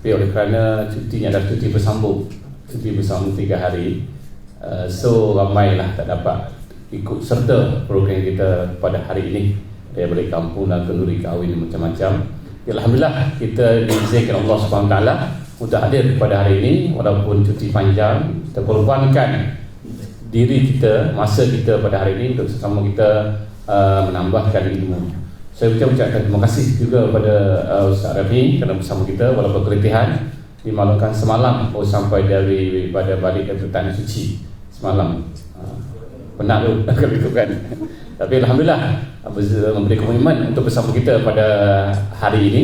Tapi oleh kerana cutinya adalah cuti bersambung 3 hari, so ramailah tak dapat ikut serta program kita pada hari ini. Dia balik kampung dan kenduri kahwin macam-macam. Alhamdulillah kita diizinkan Allah SWT untuk hadir pada hari ini. Walaupun cuti panjang, kita korbankan diri kita, masa kita pada hari ini untuk sesama kita menambahkan ilmu. Saya ucapkan terima kasih juga kepada Ustaz Rafi kerana bersama kita walaupun keletihan, dimaklumkan semalam baru sampai daripada balik dari Tanah Suci semalam. Penat tu kalau ikutkan. Tapi alhamdulillah memberi komitmen untuk bersama kita pada hari ini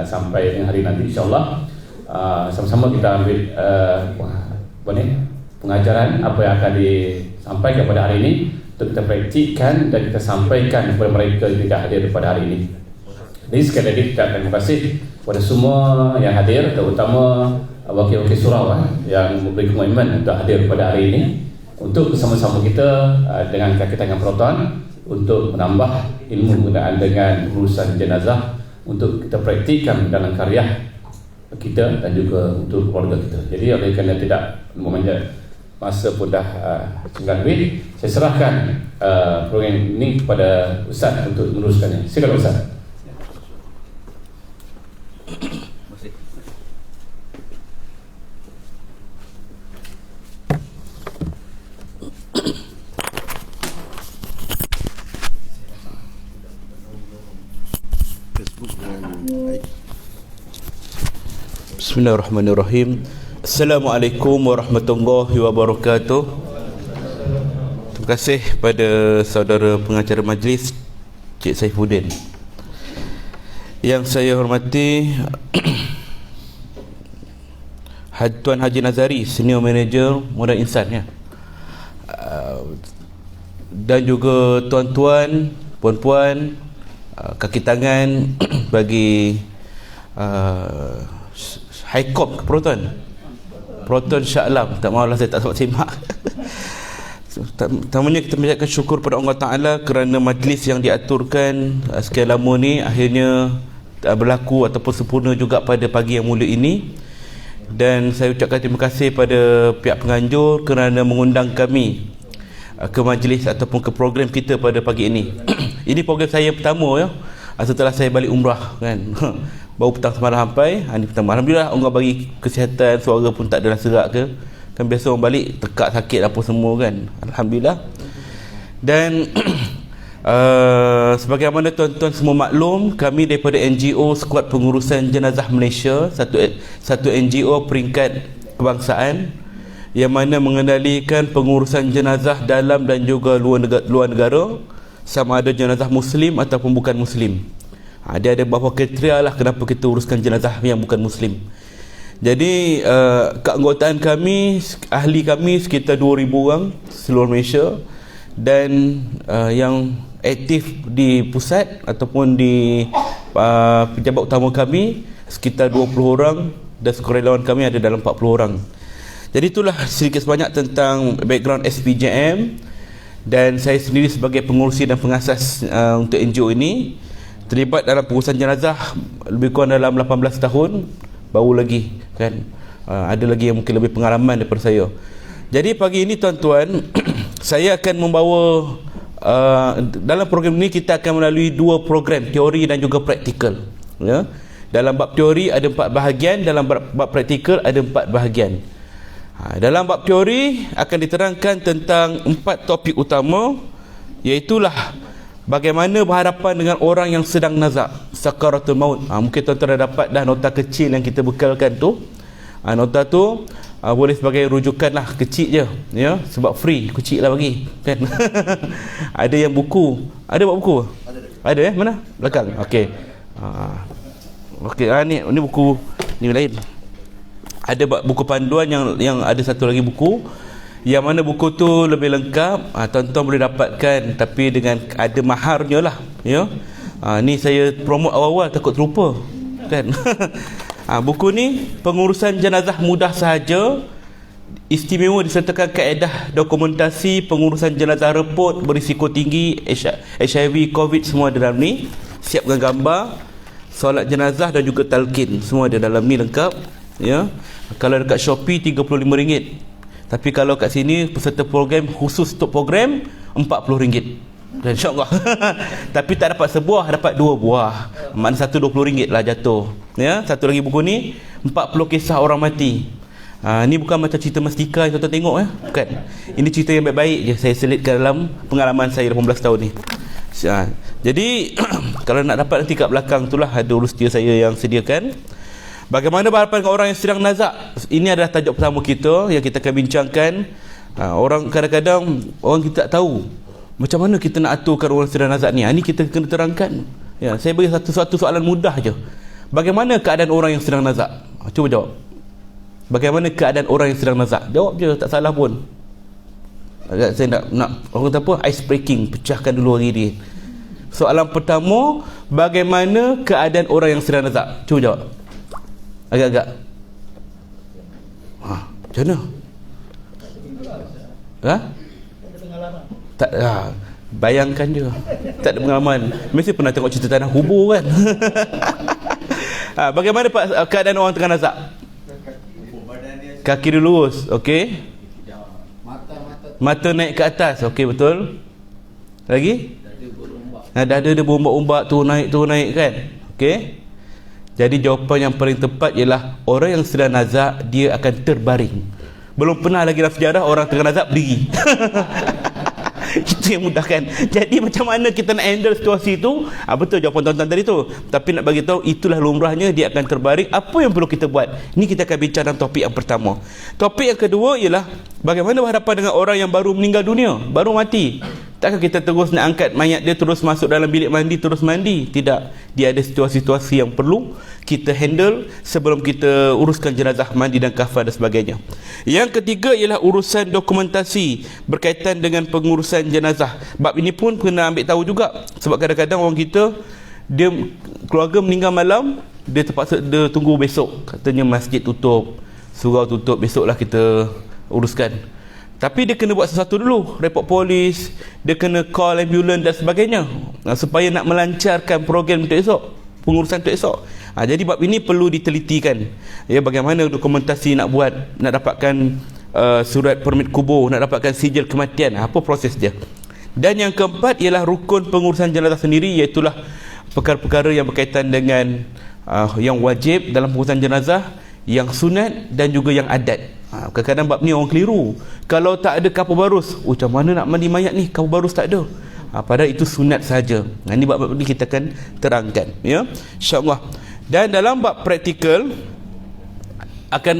sampai dengan hari nanti insya-Allah. Sama-sama kita ambil pengajaran apa yang akan disampaikan pada hari ini untuk kita praktikkan dan kita sampaikan kepada mereka yang tidak hadir pada hari ini. Jadi sekali lagi kita terima kasih kepada semua yang hadir, terutama wakil-wakil surau yang memberi komitmen untuk hadir pada hari ini untuk bersama-sama kita dengan kaki tangan penonton untuk menambah ilmu berkenaan dengan urusan jenazah untuk kita praktikkan dalam karya kita dan juga untuk keluarga kita. Jadi oleh kerana tidak memanjat masa pun dah tinggal duit, saya serahkan program ini kepada Ustaz untuk meneruskannya. Silakan Ustaz. Bismillahirrahmanirrahim. Assalamualaikum warahmatullahi wabarakatuh. Terima kasih pada saudara pengacara majlis Cik Saifuddin. Yang saya hormati Tuan Haji Nazari, Senior Manager Modal Insan ya. Dan juga tuan-tuan, puan-puan, kaki tangan bagi High Corp Proton Shah Alam. Tak mahulah saya tak sempat simak. Pertamanya kita mengucapkan syukur pada Allah Ta'ala kerana majlis yang diaturkan sekian lama ni akhirnya berlaku ataupun sempurna juga pada pagi yang mulia ini. Dan saya ucapkan terima kasih pada pihak penganjur kerana mengundang kami ke majlis ataupun ke program kita pada pagi ini. Ini program saya pertama ya, setelah saya balik umrah kan. Baru petang semalam sampai. Ini pertama. Alhamdulillah Allah bagi kesihatan, suara pun tak ada serak ke. Kan biasa orang balik tekak sakit apa semua kan. Alhamdulillah. Dan sebagaimana tuan-tuan semua maklum, kami daripada NGO Skuad Pengurusan Jenazah Malaysia, satu NGO peringkat kebangsaan yang mana mengendalikan pengurusan jenazah dalam dan juga luar negara, sama ada jenazah Muslim ataupun bukan Muslim. Dia ada beberapa kriteria lah kenapa kita uruskan jenazah yang bukan Muslim. Jadi keanggotaan kami, ahli kami sekitar 2,000 orang seluruh Malaysia. Dan yang aktif di pusat ataupun di pejabat utama kami sekitar 20 orang. Dan sukarelawan kami ada dalam 40 orang. Jadi itulah sedikit sebanyak tentang background SPJM. Dan saya sendiri sebagai pengurusi dan pengasas untuk NGO ini terlibat dalam pengurusan jenazah lebih kurang dalam 18 tahun. Baru lagi kan, ada lagi yang mungkin lebih pengalaman daripada saya. Jadi pagi ini tuan-tuan, saya akan membawa dalam program ini kita akan melalui 2 program, teori dan juga praktikal ya. Dalam bab teori ada 4 bahagian, dalam bab praktikal ada 4 bahagian. Dalam bab teori akan diterangkan tentang 4 topik utama, iaitulah bagaimana berhadapan dengan orang yang sedang nazak, sakaratul maut. Mungkin tuan-tuan dah dapat dah nota kecil yang kita bekalkan tu. Nota tu boleh sebagai rujukan lah, kecil je ya, sebab free, kecil lah bagi kan. Ada yang buku, ada buat buku? Ada mana? Belakang. Okey. Okey, ni buku ni lain. Ada buku panduan yang ada satu lagi buku yang mana buku tu lebih lengkap. Tuan-tuan boleh dapatkan tapi dengan ada maharnya lah ya. Ni saya promote awal-awal takut terlupa kan. Buku ni pengurusan jenazah mudah sahaja, istimewa disertakan kaedah dokumentasi pengurusan jenazah repot berisiko tinggi, HIV, COVID semua dalam ni, siap dengan gambar. solat jenazah dan juga talqin, semua ada dalam ni lengkap ya. Kalau dekat Shopee RM35, tapi kalau kat sini peserta program khusus untuk program RM40, dan insyaAllah tapi tak dapat sebuah, dapat 2 buah, maknanya satu RM20 lah jatuh ya. Satu lagi buku ni 40 kisah orang mati. Ni bukan macam cerita Mastika yang tuan-tuan tengok ya, bukan. Ini cerita yang baik-baik je saya selitkan dalam pengalaman saya 18 tahun ni. Jadi kalau nak dapat nanti kat belakang itulah ada urus dia saya yang sediakan. Bagaimana berhadapan dengan orang yang sedang nazak? Ini adalah tajuk pertama kita yang kita akan bincangkan. Orang kadang-kadang orang kita tak tahu macam mana kita nak aturkan orang sedang nazak ni. Ini kita kena terangkan ya. Saya bagi satu soalan mudah je. Bagaimana keadaan orang yang sedang nazak? Cuba jawab. Bagaimana keadaan orang yang sedang nazak? Jawab je, tak salah pun. Saya nak orang kata apa? Ice breaking, pecahkan dulu hari ni. Soalan pertama, bagaimana keadaan orang yang sedang nazak? Cuba jawab. Agak-agak. Macam mana? Tak, bayangkan je. Tak ada pengalaman. Mesti pernah tengok cerita Tanah Kubur kan? Bagaimana keadaan orang tengah nazak? Kaki dia lurus, okey. Mata naik ke atas, okey, betul. Lagi? Dada dia berombak-ombak, turun naik kan. Okey. Jadi jawapan yang paling tepat ialah orang yang sedang nazak dia akan terbaring. Belum pernah lagi dalam sejarah orang tengah nazak berdiri. Itu yang mudah kan. Jadi macam mana kita nak handle situasi itu? Betul jawapan tuan-tuan tadi tu. Tapi nak bagi tahu itulah lumrahnya, dia akan terbaring. Apa yang perlu kita buat? Ini kita akan bincang dalam topik yang pertama. Topik yang kedua ialah bagaimana berhadapan dengan orang yang baru meninggal dunia, baru mati. Takkan kita terus nak angkat mayat dia terus masuk dalam bilik mandi terus mandi? Tidak. Dia ada situasi-situasi yang perlu kita handle sebelum kita uruskan jenazah, mandi dan kafan dan sebagainya. Yang ketiga ialah urusan dokumentasi berkaitan dengan pengurusan jenazah. Bab ini pun kena ambil tahu juga, sebab kadang-kadang orang kita, dia keluarga meninggal malam, dia terpaksa dia tunggu besok, katanya masjid tutup, surau tutup, besoklah kita uruskan. Tapi dia kena buat sesuatu dulu, report polis, dia kena call ambulans dan sebagainya, supaya nak melancarkan program untuk esok, pengurusan untuk esok. Jadi bab ini perlu ditelitikan ya, bagaimana dokumentasi nak buat, nak dapatkan surat permit kubur, nak dapatkan sijil kematian, apa proses dia. Dan yang keempat ialah rukun pengurusan jenazah sendiri, iaitulah perkara-perkara yang berkaitan dengan yang wajib dalam pengurusan jenazah, yang sunat dan juga yang adat. Kadang-kadang bab ni orang keliru. Kalau tak ada kapur barus, macam mana nak mandi mayat ni, kapur barus tak ada. Padahal itu sunat saja. Ini bab-bab ni kita akan terangkan ya, insya-Allah. Dan dalam bab praktikal akan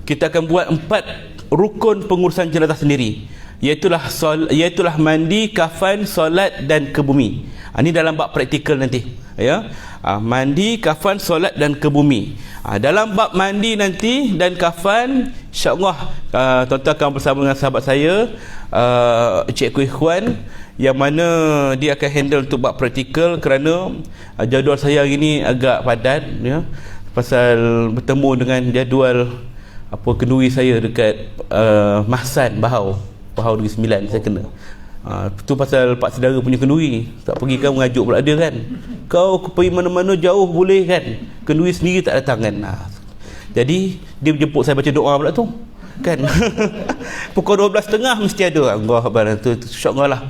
kita akan buat 4 rukun pengurusan jenazah sendiri, iaitulah mandi, kafan, solat dan ke bumi. Ini dalam bab praktikal nanti ya. Mandi, kafan, solat dan ke bumi. Dalam bab mandi nanti dan kafan, insya-Allah tuan-tuan akan bersama dengan sahabat saya, Cikgu Ikhwan, yang mana dia akan handle untuk bab praktikal, kerana jadual saya hari ni agak padat ya, pasal bertemu dengan jadual kenduri saya dekat Mahsan Bahau Negeri Sembilan. Saya kena tu pasal Pak Saudara punya kenduri, tak pergi kan, mengajuk pula dia kan, kau pergi mana-mana jauh boleh kan, kenduri sendiri tak datang kan. Jadi dia jemput saya baca doa pula tu kan. Pukul 12.30 mesti ada. Allah Akbar, tu syok lah.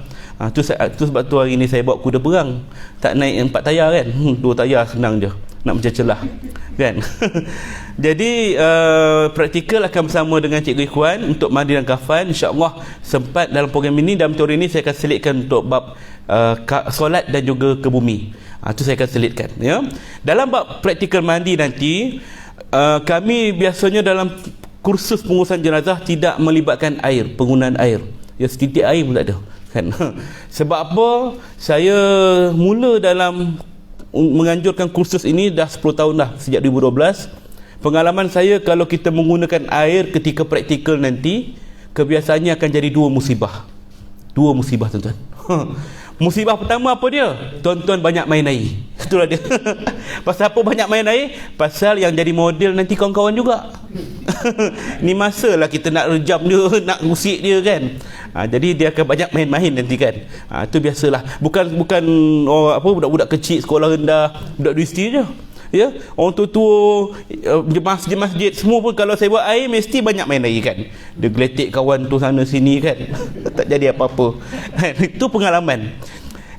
Tu sebab tu hari ni saya bawa kuda perang, tak naik 4 tayar kan, 2 tayar senang je nak mencelah kan. Jadi praktikal akan bersama dengan Cikgu Ikhwan untuk mandi dan kafan, insya-Allah sempat dalam program ini. Dalam teori ini saya akan selitkan untuk bab solat dan juga ke bumi. Itu saya akan selitkan ya. Dalam bab praktikal mandi nanti, kami biasanya dalam kursus pengurusan jenazah tidak melibatkan air, penggunaan air ya, setitik air pun tak ada kan. Sebab apa? Saya mula dalam menganjurkan kursus ini dah 10 tahun dah, sejak 2012. Pengalaman saya, kalau kita menggunakan air ketika praktikal nanti, kebiasaannya akan jadi 2 musibah. 2 musibah tuan-tuan. Musibah pertama apa dia? Tuan-tuan banyak main air. Itulah dia. Pasal apa banyak main air? Pasal yang jadi model nanti kawan-kawan juga. Ni masalah kita nak rejam dia, nak usik dia kan. Jadi dia akan banyak main-main nanti kan. Itu biasalah. Bukan budak-budak kecil sekolah rendah, budak universiti je. Ya, orang tua-tua masjid-masjid semua pun kalau saya buat air mesti banyak main air kan. Dia geletek kawan tu sana sini kan. Tak jadi apa-apa. Itu pengalaman.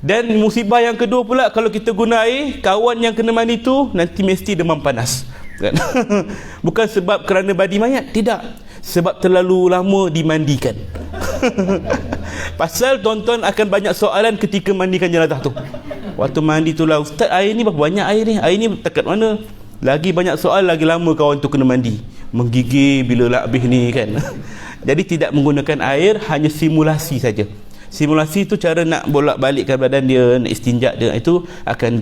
Dan musibah yang kedua pula, kalau kita guna air, kawan yang kena mandi tu nanti mesti demam panas kan? Bukan sebab kerana badi mayat, tidak, sebab terlalu lama dimandikan. Pasal tuan-tuan akan banyak soalan ketika mandikan jenazah tu. Waktu mandi tu lah, ustaz air ni berapa banyak air ni? Air ni dekat mana? Lagi banyak soal, lagi lama kawan tu kena mandi. Menggigil bila nak habis ni kan. Jadi tidak menggunakan air, hanya simulasi saja. Simulasi tu cara nak bolak-balikkan badan dia, nak istinjak dia, itu akan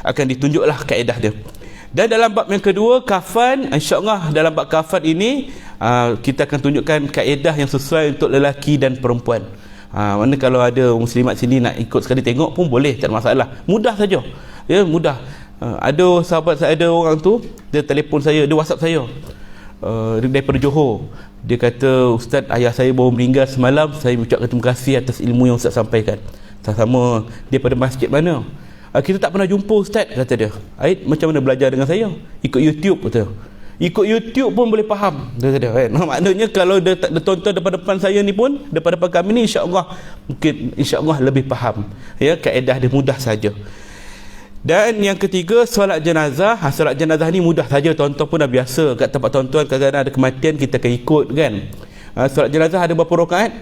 akan ditunjuklah kaedah dia. Dan dalam bab yang kedua, kafan, insya-Allah dalam bab kafan ini kita akan tunjukkan kaedah yang sesuai untuk lelaki dan perempuan. Mana kalau ada muslimat sini nak ikut sekali tengok pun boleh, tak ada masalah. Mudah saja. Ya, mudah. Ada sahabat saya, ada orang tu, dia telefon saya, dia WhatsApp saya. Daripada Johor. Dia kata, ustaz, ayah saya baru meninggal semalam, saya ucapkan terima kasih atas ilmu yang ustaz sampaikan. Sama daripada masjid mana? Kita tak pernah jumpa ustaz, kata dia. Aid, macam mana belajar dengan saya? Ikut YouTube, kata. Ikut YouTube pun boleh faham, kata dia kan? Maknanya kalau dia tonton depan-depan saya ni pun, depan-depan kami ni, insya-Allah mungkin insya-Allah lebih faham. Ya, kaedah dia mudah saja. Dan yang ketiga, solat jenazah. Solat jenazah ni mudah saja, tuan-tuan pun dah biasa. Kat tempat tuan-tuan kadang-kadang ada kematian, kita akan ikut kan. Solat jenazah ada berapa rakaat?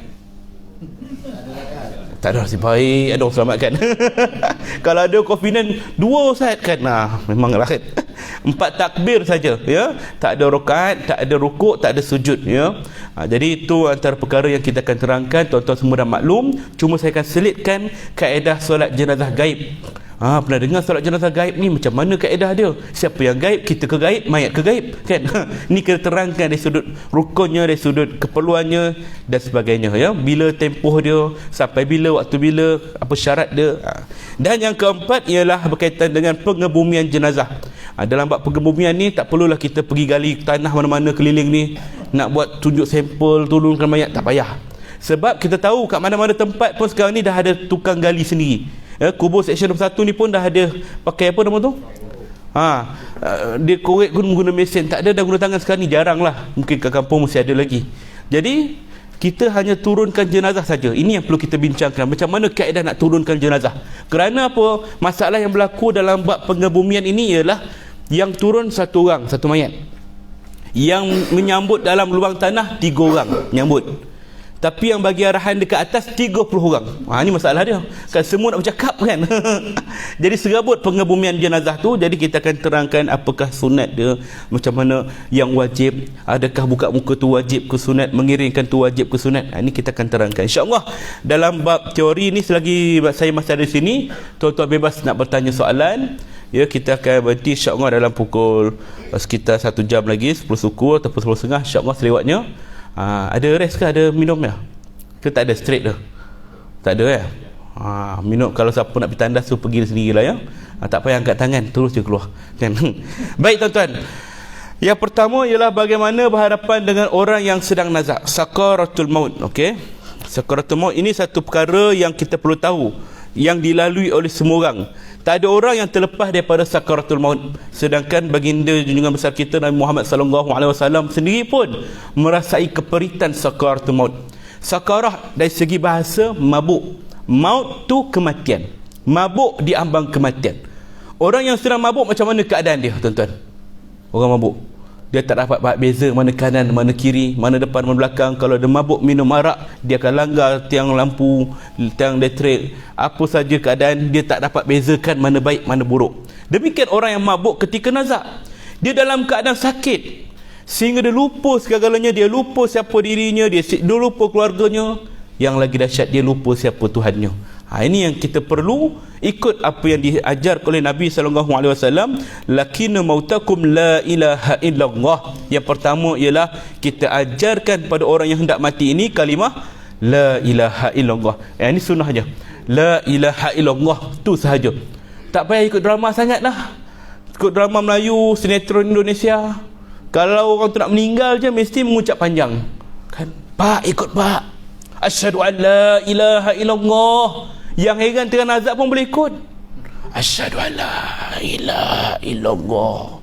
Tak ada, nasib baik ada orang selamatkan. Kalau ada confident 2 ustaz kan, memanglah kan. 4 takbir saja, ya. Tak ada rakaat, tak ada rukuk, tak ada sujud, ya. Jadi itu antara perkara yang kita akan terangkan. Tuan-tuan semua dah maklum, cuma saya akan selitkan kaedah solat jenazah gaib. Pernah dengar solat jenazah gaib ni macam mana kaedah dia? Siapa yang gaib? Kita ke gaib, mayat ke gaib kan? Ni kita terangkan dari sudut rukunnya, dari sudut keperluannya dan sebagainya, ya. Bila tempoh dia, sampai bila, waktu bila, apa syarat dia. Dan yang keempat ialah berkaitan dengan pengebumian jenazah. Dalam bab pengebumian ni tak perlulah kita pergi gali tanah mana-mana keliling ni nak buat tunjuk sampel turunkan mayat, tak payah. Sebab kita tahu kat mana-mana tempat pun sekarang ni dah ada tukang gali sendiri. Kubur seksyen 1 ni pun dah ada pakai apa nama tu? Dia korek pun guna mesin. Tak ada dah guna tangan sekarang ni, jarang lah. Mungkin kat kampung mesti ada lagi. Jadi kita hanya turunkan jenazah saja. Ini yang perlu kita bincangkan, macam mana kaedah nak turunkan jenazah. Kerana apa? Masalah yang berlaku dalam bab pengebumian ini ialah yang turun 1 orang, 1 mayat. Yang menyambut dalam lubang tanah 3 orang menyambut. Tapi yang bagi arahan dekat atas 30 orang. Ini masalah dia. Kan semua nak bercakap kan. Jadi serabut pengebumian jenazah tu. Jadi kita akan terangkan apakah sunat dia, macam mana yang wajib, adakah buka muka tu wajib ke sunat, mengiringkan tu wajib ke sunat. Ini kita akan terangkan insya-Allah dalam bab teori ni. Selagi saya masih ada di sini, tuan-tuan bebas nak bertanya soalan. Ya, kita akan berhenti insya-Allah dalam pukul sekitar 1 jam lagi, 10 suku ataupun 10.30 insya-Allah selewatnya. Ada rest ke, ada minumnya? Ke tak ada, straight dah? Tak ada ya? Minum, kalau siapa nak pergi tandas tu pergi sendiri lah ya. Tak payah angkat tangan, terus je keluar kan? Baik tuan-tuan, yang pertama ialah bagaimana berhadapan dengan orang yang sedang nazak, sakaratul maut. Okey, sakaratul maut ini satu perkara yang kita perlu tahu, yang dilalui oleh semua orang. Tak ada orang yang terlepas daripada sakaratul maut. Sedangkan baginda junjungan besar kita Nabi Muhammad sallallahu alaihi wasallam sendiri pun merasai keperitan sakaratul maut. Sakarah dari segi bahasa mabuk. Maut tu kematian. Mabuk diambang kematian. Orang yang sedang mabuk, macam mana keadaan dia tuan-tuan? Orang mabuk, dia tak dapat beza mana kanan, mana kiri, mana depan, mana belakang. Kalau dia mabuk minum arak, dia akan langgar tiang lampu, tiang elektrik, apa saja keadaan, dia tak dapat bezakan mana baik, mana buruk. Demikian orang yang mabuk ketika nazak. Dia dalam keadaan sakit sehingga dia lupa segalanya. Dia lupa siapa dirinya, dia lupa keluarganya. Yang lagi dahsyat, dia lupa siapa Tuhannya. Ini yang kita perlu ikut apa yang diajar oleh Nabi SAW. Lakina mautakum la ilaha illallah. Yang pertama ialah kita ajarkan pada orang yang hendak mati ini kalimah La ilaha illallah. Ini sunnah je. La ilaha illallah, tu sahaja. Tak payah ikut drama sangat lah. Ikut drama Melayu, sinetron Indonesia. Kalau orang tu nak meninggal je mesti mengucap panjang. Kan? Pak, ikut pak. Asyhadu an la ilaha illallah. Yang heran tengah azab pun boleh ikut. Asyhadu an la ilaha illallah.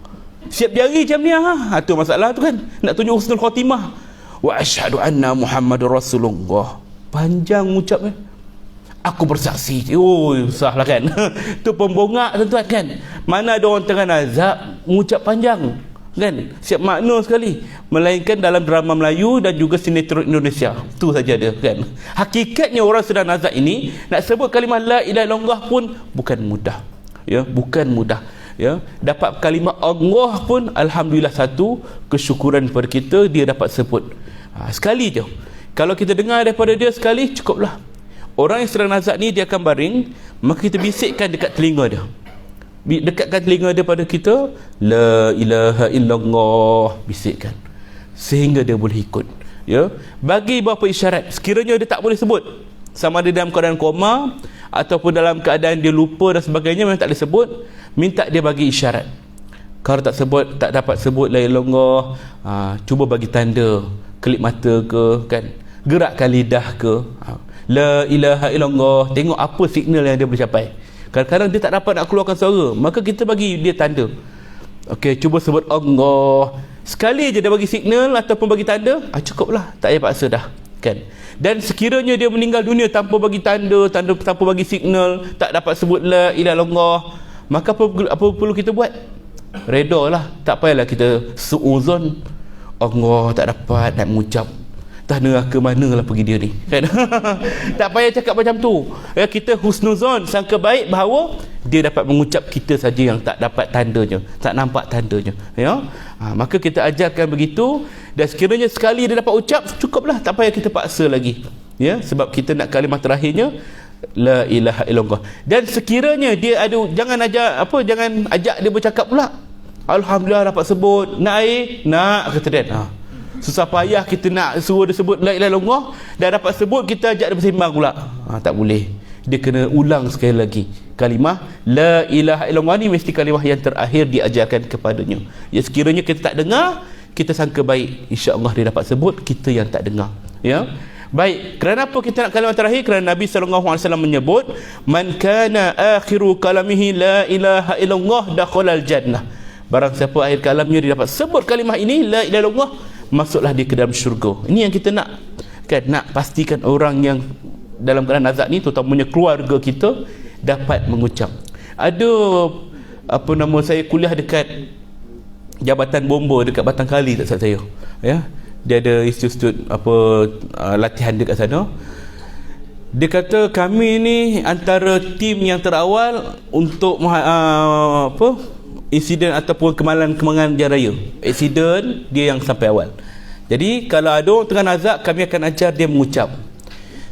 Siap jari macam ni ha. Tu masalah tu kan. Nak tunjuk husnul khatimah. Wa asyhadu anna Muhammadur Rasulullah. Panjang ucap kan. Aku bersaksi. Oh, susah lah kan. Tu pembongak tuan-tuan kan. Mana ada orang tengah azab mengucap panjang kan. Siap makna sekali. Melainkan dalam drama Melayu dan juga sinetron Indonesia. Tu saja dia kan. Hakikatnya orang sedang azab ini nak sebut kalimah la ilaha illallah pun bukan mudah. Ya, bukan mudah. Ya, dapat kalimah Allah pun alhamdulillah satu kesyukuran kepada kita dia dapat sebut. Sekali je. Kalau kita dengar daripada dia sekali cukuplah. Orang yang sedang nazak ni dia akan baring, maka kita bisikkan dekat telinga dia. Dekatkan telinga dia pada kita, la ilaha illallah, bisikkan sehingga dia boleh ikut. Ya, bagi beberapa isyarat. Sekiranya dia tak boleh sebut, sama ada dalam keadaan koma ataupun dalam keadaan dia lupa dan sebagainya, memang tak boleh sebut, minta dia bagi isyarat. Kalau tak sebut, tak dapat sebut la ilaha illallah, cuba bagi tanda, kelip mata ke kan, gerakkan lidah ke, la ilaha illallah, tengok apa signal yang dia boleh capai. Kadang-kadang dia tak dapat nak keluarkan suara, maka kita bagi dia tanda. Okey, cuba sebut Allah. Sekali je dia bagi signal ataupun bagi tanda, cukuplah, tak payah paksa dah kan. Dan sekiranya dia meninggal dunia tanpa bagi tanda tanpa bagi signal, tak dapat sebut la ilaha illallah, maka apa perlu kita buat? Redalah, tak payahlah kita suuzon. Allah tak dapat nak mengucap, tak neraka manalah pergi dia ni kan. Tak payah cakap macam tu ya, kita husnuzon, sangka baik bahawa dia dapat mengucap, kita saja yang tak dapat tandanya, tak nampak tandanya ya. Maka kita ajarkan begitu, dan sekiranya sekali dia dapat ucap cukuplah, tak payah kita paksa lagi ya, sebab kita nak kalimah terakhirnya la ilaha illallah. Dan sekiranya dia ada, jangan ajak dia bercakap pula. Alhamdulillah dapat sebut, nak air, nak kata dia. Susah payah kita nak suruh dia sebut la ilaha illallah, dah dapat sebut kita ajak dia bersembang pula. Tak boleh. Dia kena ulang sekali lagi. Kalimah la ilaha illallah ni mesti kalimah yang terakhir diajarkan kepadanya. Ya, sekiranya kita tak dengar, kita sangka baik, insya-Allah dia dapat sebut, kita yang tak dengar. Ya. Baik, kerana apa kita nak kalimah terakhir? Kerana Nabi SAW menyebut, man kana akhiru kalamihi la ilaha illallah dakhalal jannah. Barang siapa akhir kalamnya dia dapat sebut kalimah ini la ilaha illallah, masuklah dia ke dalam syurga. Ini yang kita nak kan, nak pastikan orang yang dalam keadaan azab ni, terutamanya keluarga kita, dapat mengucap. Ada saya kuliah dekat Jabatan Bomba dekat Batang Kali, tak salah saya ya. Dia ada institut latihan dekat sana. Dia kata kami ni antara tim yang terawal untuk insiden ataupun kemalangan jalan raya. Aksiden dia yang sampai awal. Jadi kalau ada orang tengah nazak, kami akan ajar dia mengucap.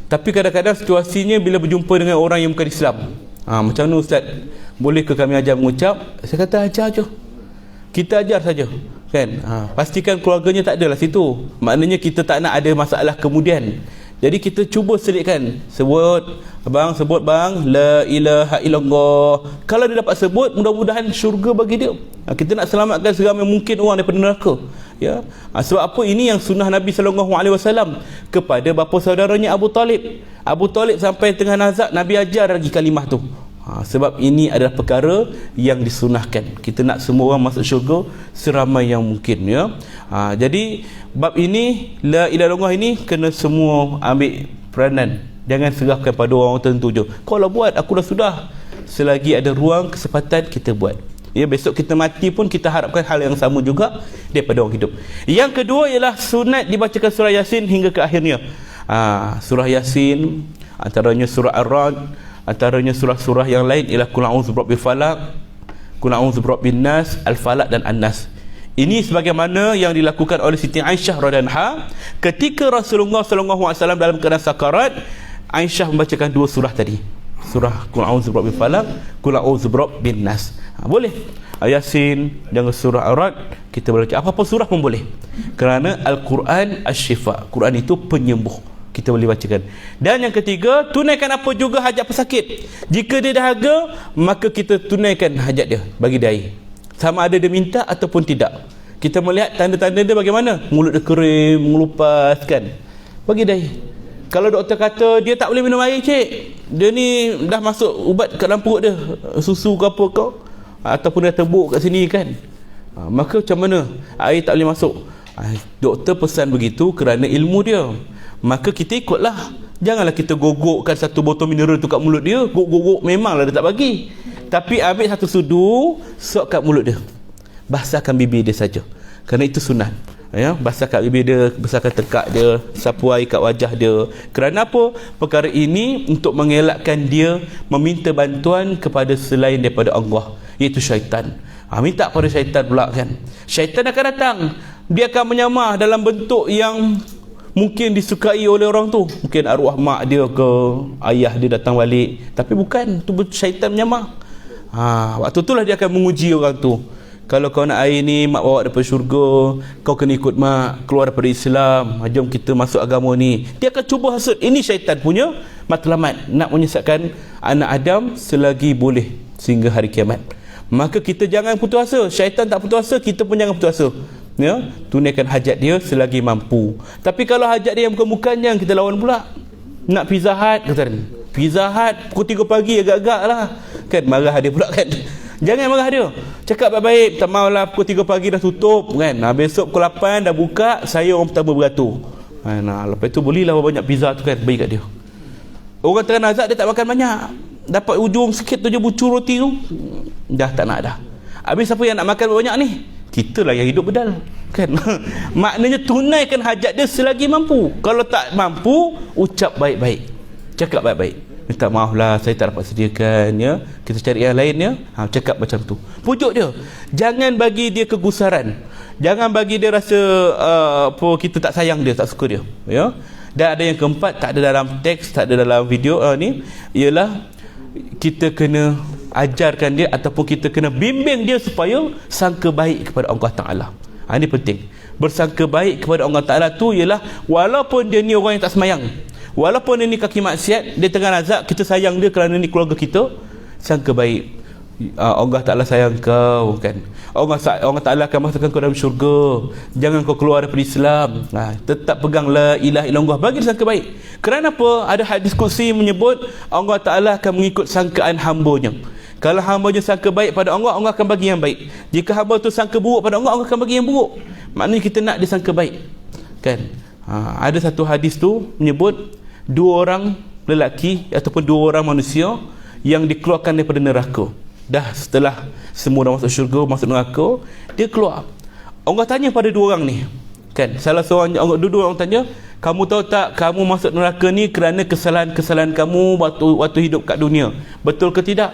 Tapi kadang-kadang situasinya bila berjumpa dengan orang yang bukan Islam, macam mana Ustaz, boleh ke kami ajar mengucap? Saya kata ajar je, kita ajar saja kan. Pastikan keluarganya tak adalah situ, maknanya kita tak nak ada masalah kemudian. Jadi kita cuba selitkan, sebut bang la ilaha illallah. Kalau dia dapat sebut, mudah-mudahan syurga bagi dia. Kita nak selamatkan seramai mungkin orang daripada neraka ya. Sebab apa? Ini yang sunnah Nabi SAW kepada bapa saudaranya Abu Talib. Abu Talib sampai tengah nazak, Nabi ajar lagi kalimah tu. Sebab ini adalah perkara yang disunahkan. Kita nak semua orang masuk syurga seramai yang mungkin ya. Jadi bab ini la ilaha illallah ini kena semua ambil peranan. Jangan serahkan pada orang tertentu je. Kalau buat, aku dah sudah. Selagi ada ruang kesempatan, kita buat. Ya, besok kita mati pun kita harapkan hal yang sama juga daripada orang hidup. Yang kedua ialah sunat dibacakan surah Yasin hingga ke akhirnya. Surah Yasin, antaranya surah Ar-Ra'd, antaranya surah-surah yang lain ialah Qul a'udzu birabbil falaq, Qul a'udzu birabbin nas, Al-Falaq dan An-Nas. Ini sebagaimana yang dilakukan oleh Siti Aisyah radhiyallahu anha ketika Rasulullah SAW dalam keadaan sakarat. Aisyah membacakan dua surah tadi, surah Qul a'udzu birabbil falaq, Qul a'udzu birabbin nas. Boleh Yasin dan surah Ar-Ra'd kita baca, apa-apa surah pun boleh, kerana Al-Quran asy-syifa. Quran itu penyembuh kita boleh bacakan. Dan yang ketiga, tunaikan apa juga hajat pesakit. Jika dia dahaga, maka kita tunaikan hajat dia, bagi dia air. Sama ada dia minta ataupun tidak. Kita melihat tanda-tanda dia bagaimana, mulut dia kering, mengelupas kan, bagi dia air. Kalau doktor kata dia tak boleh minum air, cik, dia ni dah masuk ubat kat dalam perut dia, susu ke apa kau, ataupun dah terbuk kat sini kan, maka macam mana air tak boleh masuk? Doktor pesan begitu kerana ilmu dia, maka kita ikutlah. Janganlah kita gogokkan satu botol mineral tu kat mulut dia, gogok-gogok memanglah dia tak bagi, tapi ambil satu sudu, sok kat mulut dia, basahkan bibir dia saja, kerana itu sunat. Ya, basahkan bibir dia, basahkan tekak dia, sapu air kat wajah dia. Kerana apa? Perkara ini untuk mengelakkan dia meminta bantuan kepada selain daripada Allah, iaitu syaitan. Minta pada syaitan pula kan. Syaitan akan datang, dia akan menyamar dalam bentuk yang mungkin disukai oleh orang tu. Mungkin arwah mak dia ke ayah dia datang balik, tapi bukan, tu syaitan menyamar. Waktu itulah dia akan menguji orang tu. Kalau kau nak air ni, mak bawa daripada syurga, kau kena ikut mak, keluar daripada Islam, jom kita masuk agama ni. Dia akan cuba hasut. Ini syaitan punya matlamat, nak menyesatkan anak Adam selagi boleh sehingga hari kiamat. Maka kita jangan putus asa. Syaitan tak putus asa, kita pun jangan putus asa. Ya, tunaikan hajat dia selagi mampu. Tapi kalau hajat dia yang bukan-bukan, yang kita lawan pula. Nak Pizza Hut, kata dia, Pizza Hut pukul 3 pagi agak-agak lah kan, marah dia pula kan. Jangan marah dia, cakap baik-baik, tak maulah pukul 3 pagi dah tutup kan, besok pukul 8 dah buka, saya orang pertama beratur. Lepas tu belilah banyak pizza tu kan, bagi kat dia. Orang tengah nazak dia tak makan banyak, dapat ujung sikit tu je bucur roti tu, dah tak nak dah. Habis siapa yang nak makan banyak ni? Kita lah yang hidup bedal kan. Maknanya tunaikan hajat dia selagi mampu. Kalau tak mampu, ucap baik-baik, cakap baik-baik, minta maaf lah saya tak dapat sediakan ya, kita cari yang lain ya. Cakap macam tu, pujuk dia. Jangan bagi dia kegusaran, jangan bagi dia rasa kita tak sayang dia, tak suka dia ya. Dan ada yang keempat, tak ada dalam teks, tak ada dalam video ni, ialah kita kena ajarkan dia ataupun kita kena bimbing dia supaya sangka baik kepada Allah Ta'ala. Ini penting. Bersangka baik kepada Allah Ta'ala tu ialah walaupun dia ni orang yang tak semayang, walaupun dia ni kaki maksiat, dia tengah nazak, kita sayang dia kerana ni keluarga kita, sangka baik. Allah Ta'ala sayang kau kan, Allah Ta'ala akan masukkan kau dalam syurga, jangan kau keluar daripada Islam. Tetap pegang la ilaha illallah, bagi sangka baik. Kerana apa? Ada hadis kursi menyebut Allah Ta'ala akan mengikut sangkaan hambanya. Kalau hambanya sangka baik pada Allah, Allah akan bagi yang baik. Jika hamba tu sangka buruk pada Allah, Allah akan bagi yang buruk. Maknanya kita nak dia sangka baik kan. Ada satu hadis tu menyebut 2 orang lelaki ataupun 2 orang manusia yang dikeluarkan daripada neraka. Dah setelah semua dah masuk syurga, masuk neraka, dia keluar. Allah tanya pada 2 orang ni kan, salah seorang, dua orang tanya, kamu tahu tak kamu masuk neraka ni kerana kesalahan-kesalahan kamu waktu hidup kat dunia, betul ke tidak?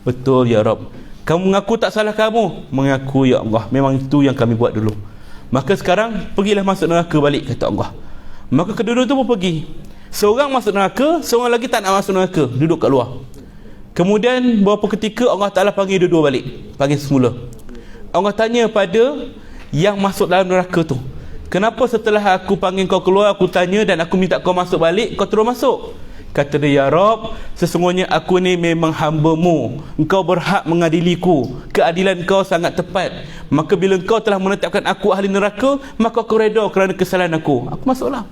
Betul ya Rabb. Kamu mengaku tak salah kamu? Mengaku ya Allah, memang itu yang kami buat dulu. Maka sekarang pergilah masuk neraka balik, kata Allah. Maka kedua-dua tu pun pergi. Seorang masuk neraka, seorang lagi tak nak masuk neraka, duduk kat luar. Kemudian beberapa ketika Allah Ta'ala panggil dua-dua balik, panggil semula. Allah tanya pada yang masuk dalam neraka tu, kenapa setelah aku panggil kau keluar, aku tanya dan aku minta kau masuk balik, kau terus masuk? Kata dia, ya Rabb, sesungguhnya aku ni memang hamba-Mu, engkau berhak mengadiliku, keadilan kau sangat tepat. Maka bila engkau telah menetapkan aku ahli neraka, maka aku reda kerana kesalahan aku masuklah.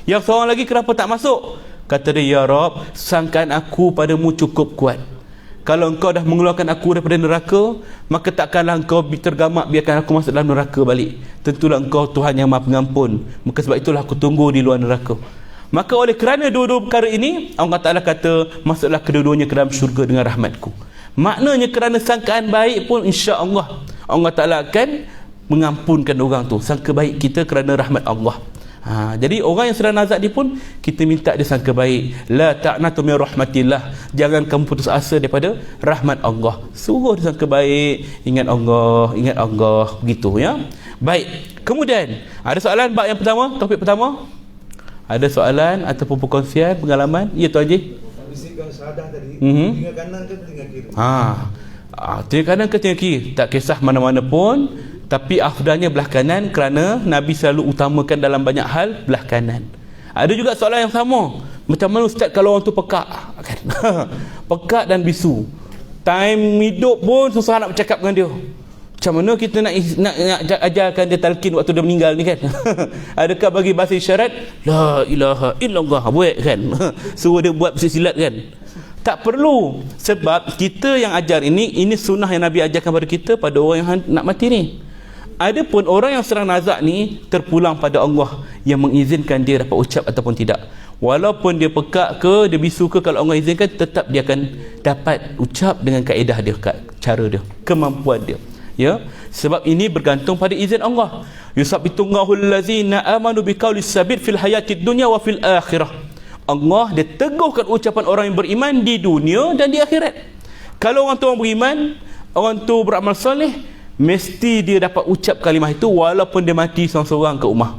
Yang seorang lagi kenapa tak masuk? Kata dia, ya Rabb, sangkaan aku padamu cukup kuat. Kalau engkau dah mengeluarkan aku daripada neraka, maka takkanlah engkau tergamak biarkan aku masuk dalam neraka balik. Tentulah engkau Tuhan yang Maha Pengampun. Maka sebab itulah aku tunggu di luar neraka. Maka oleh kerana dua-dua perkara ini, Allah Ta'ala kata, masuklah kedua-duanya ke dalam syurga dengan rahmatku. Maknanya kerana sangkaan baik pun, insya-Allah Allah Ta'ala akan mengampunkan orang tu. Sangka baik kita kerana rahmat Allah. Jadi orang yang sedang nazak ni pun kita minta dia sangka baik. La ta'natu min rahmatillah, jangan kamu putus asa daripada rahmat Allah. Suruh dia sangka baik, ingat Allah, begitu ya. Baik. Kemudian ada soalan bab yang pertama, topik pertama. Ada soalan ataupun perkongsian pengalaman? Ya Tuan Haji. Bisikkan sahadah tadi, tinggal kanan ke tinggal kiri? Tinggal kanan ke tinggal kiri, tak kisah mana-mana pun. Tapi afdalnya belah kanan kerana Nabi selalu utamakan dalam banyak hal belah kanan. Ada juga soalan yang sama, macam mana ustaz kalau orang tu pekak kan? Pekak dan bisu, time hidup pun susah nak bercakap dengan dia. Macam mana kita nak ajarkan dia talqin waktu dia meninggal ni kan? Adakah bagi bahasa isyarat la ilaha illallah buat kan? Suruh dia buat silat kan? Tak perlu, sebab kita yang ajar ini sunnah yang Nabi ajarkan pada kita, pada orang yang nak mati ni. Adapun orang yang serang nazak ni terpulang pada Allah yang mengizinkan dia dapat ucap ataupun tidak. Walaupun dia pekak ke, dia bisu ke, kalau Allah izinkan tetap dia akan dapat ucap dengan kaedah dia, cara dia, kemampuan dia. Ya, sebab ini bergantung pada izin Allah. Yusabbitullahu allazina amanu biqaulis sabit fil hayatid dunya wa fil akhirah. Allah dia teguhkan ucapan orang yang beriman di dunia dan di akhirat. Kalau orang tu orang beriman, orang tu beramal soleh, mesti dia dapat ucap kalimah itu walaupun dia mati seorang-seorang ke rumah.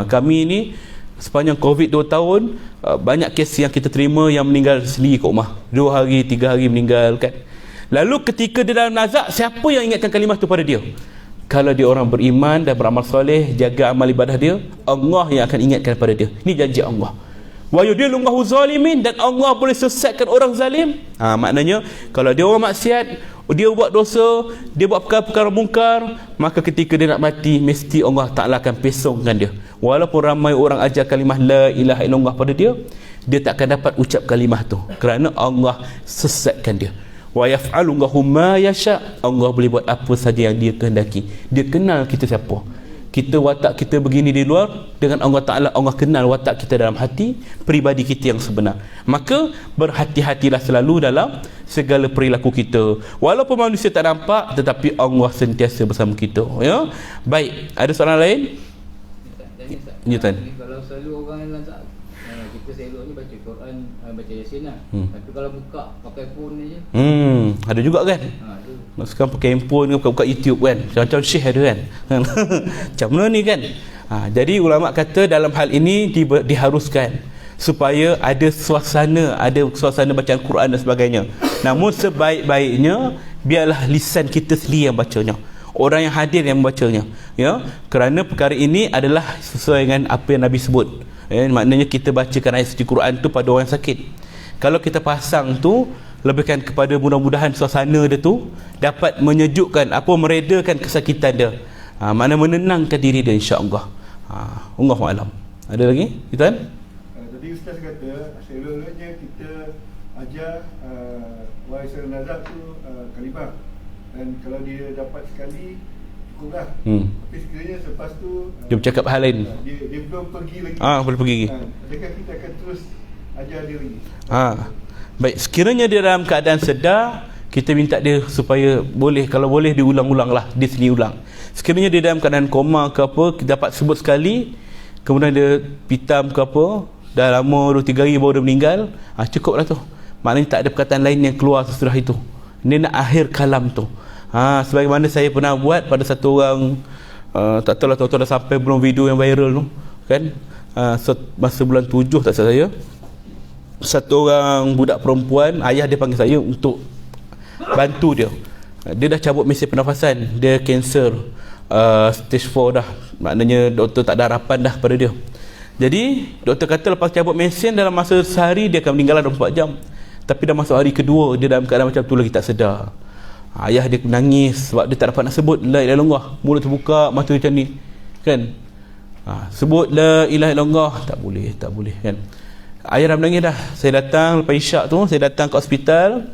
Kami ni sepanjang Covid 2 tahun, banyak kes yang kita terima yang meninggal sendiri ke rumah, 2 hari 3 hari meninggal kan. Lalu ketika dia dalam nazak, siapa yang ingatkan kalimah tu pada dia? Kalau dia orang beriman dan beramal soleh, jaga amal ibadah dia, Allah yang akan ingatkan pada dia. Ini janji Allah. Wa yudillullahu zalimin, dan Allah boleh sesatkan orang zalim. Maknanya kalau dia orang maksiat, dia buat dosa, dia buat perkara-perkara mungkar, maka ketika dia nak mati, mesti Allah Ta'ala akan pesongkan dia. Walaupun ramai orang ajar kalimah la ilaha illallah pada dia, dia tak akan dapat ucap kalimah tu, kerana Allah sesatkan dia. Wa yaf'alullahu ma yasha, Allah boleh buat apa saja yang dia kehendaki. Dia kenal kita siapa. Kita watak kita begini di luar, dengan Allah Ta'ala, Allah kenal watak kita dalam hati, peribadi kita yang sebenar. Maka berhati-hatilah selalu dalam segala perilaku kita. Walaupun manusia tak nampak, tetapi Allah sentiasa bersama kita. Ya, baik. Ada soalan lain? Ya, Tan. Kalau selalu orang yang lantak, kita selok ni baca Quran, baca Yasin lah. Tapi kalau buka pakai phone je. Ada juga kan? Sekarang pakai handphone, buka YouTube kan, macam-macam syekh ada kan. Macam mana ni kan? Jadi ulama kata dalam hal ini diharuskan supaya ada suasana bacaan Quran dan sebagainya. Namun sebaik-baiknya biarlah lisan kita sendiri yang bacanya, orang yang hadir yang membacanya, ya, kerana perkara ini adalah sesuai dengan apa yang Nabi sebut. Maknanya kita bacakan ayat suci Quran tu pada orang yang sakit. Kalau kita pasang tu, lebihkan kepada mudah-mudahan suasana dia tu dapat menyejukkan, meredakan kesakitan dia, mana menenangkan diri dia, insya-Allah. Allahu a'lam. Ada lagi? Kita Tadi Ustaz kata selolanya kita ajar warisan nazak tu kalimah, dan kalau dia dapat sekali cukuplah. Tapi sekiranya selepas tu dia bercakap hal lain, dia belum pergi lagi, belum pergi lagi, adakah kita akan terus ajar dia lagi? Baik, sekiranya dia dalam keadaan sedar, kita minta dia supaya boleh, kalau boleh diulang-ulang lah, dia sendiri ulang. Sekiranya dia dalam keadaan koma ke apa, kita dapat sebut sekali, kemudian dia pitam ke apa, dah lama 2-3 hari baru dia meninggal, cukup lah tu. Maknanya tak ada perkataan lain yang keluar sesudah itu. Dia nak akhir kalam tu. Sebagaimana saya pernah buat pada satu orang, tak tahu lah tuan-tuan dah sampai belum video yang viral tu kan, masa bulan 7 tak salah saya, satu orang budak perempuan, ayah dia panggil saya untuk bantu dia. Dia dah cabut mesin pernafasan, dia kanser stage 4 dah, maknanya doktor tak ada harapan dah pada dia. Jadi doktor kata lepas cabut mesin dalam masa sehari dia akan meninggal dalam 24 jam. Tapi dah masuk hari kedua, dia dalam keadaan macam tu lagi tak sedar. Ayah dia menangis sebab dia tak dapat nak sebut la ilaha illallah, mulut terbuka, mata macam ni kan. Sebut la ilaha illallah, tak boleh kan. Ayah dah menangis dah. Saya datang lepas isyak tu, saya datang ke hospital,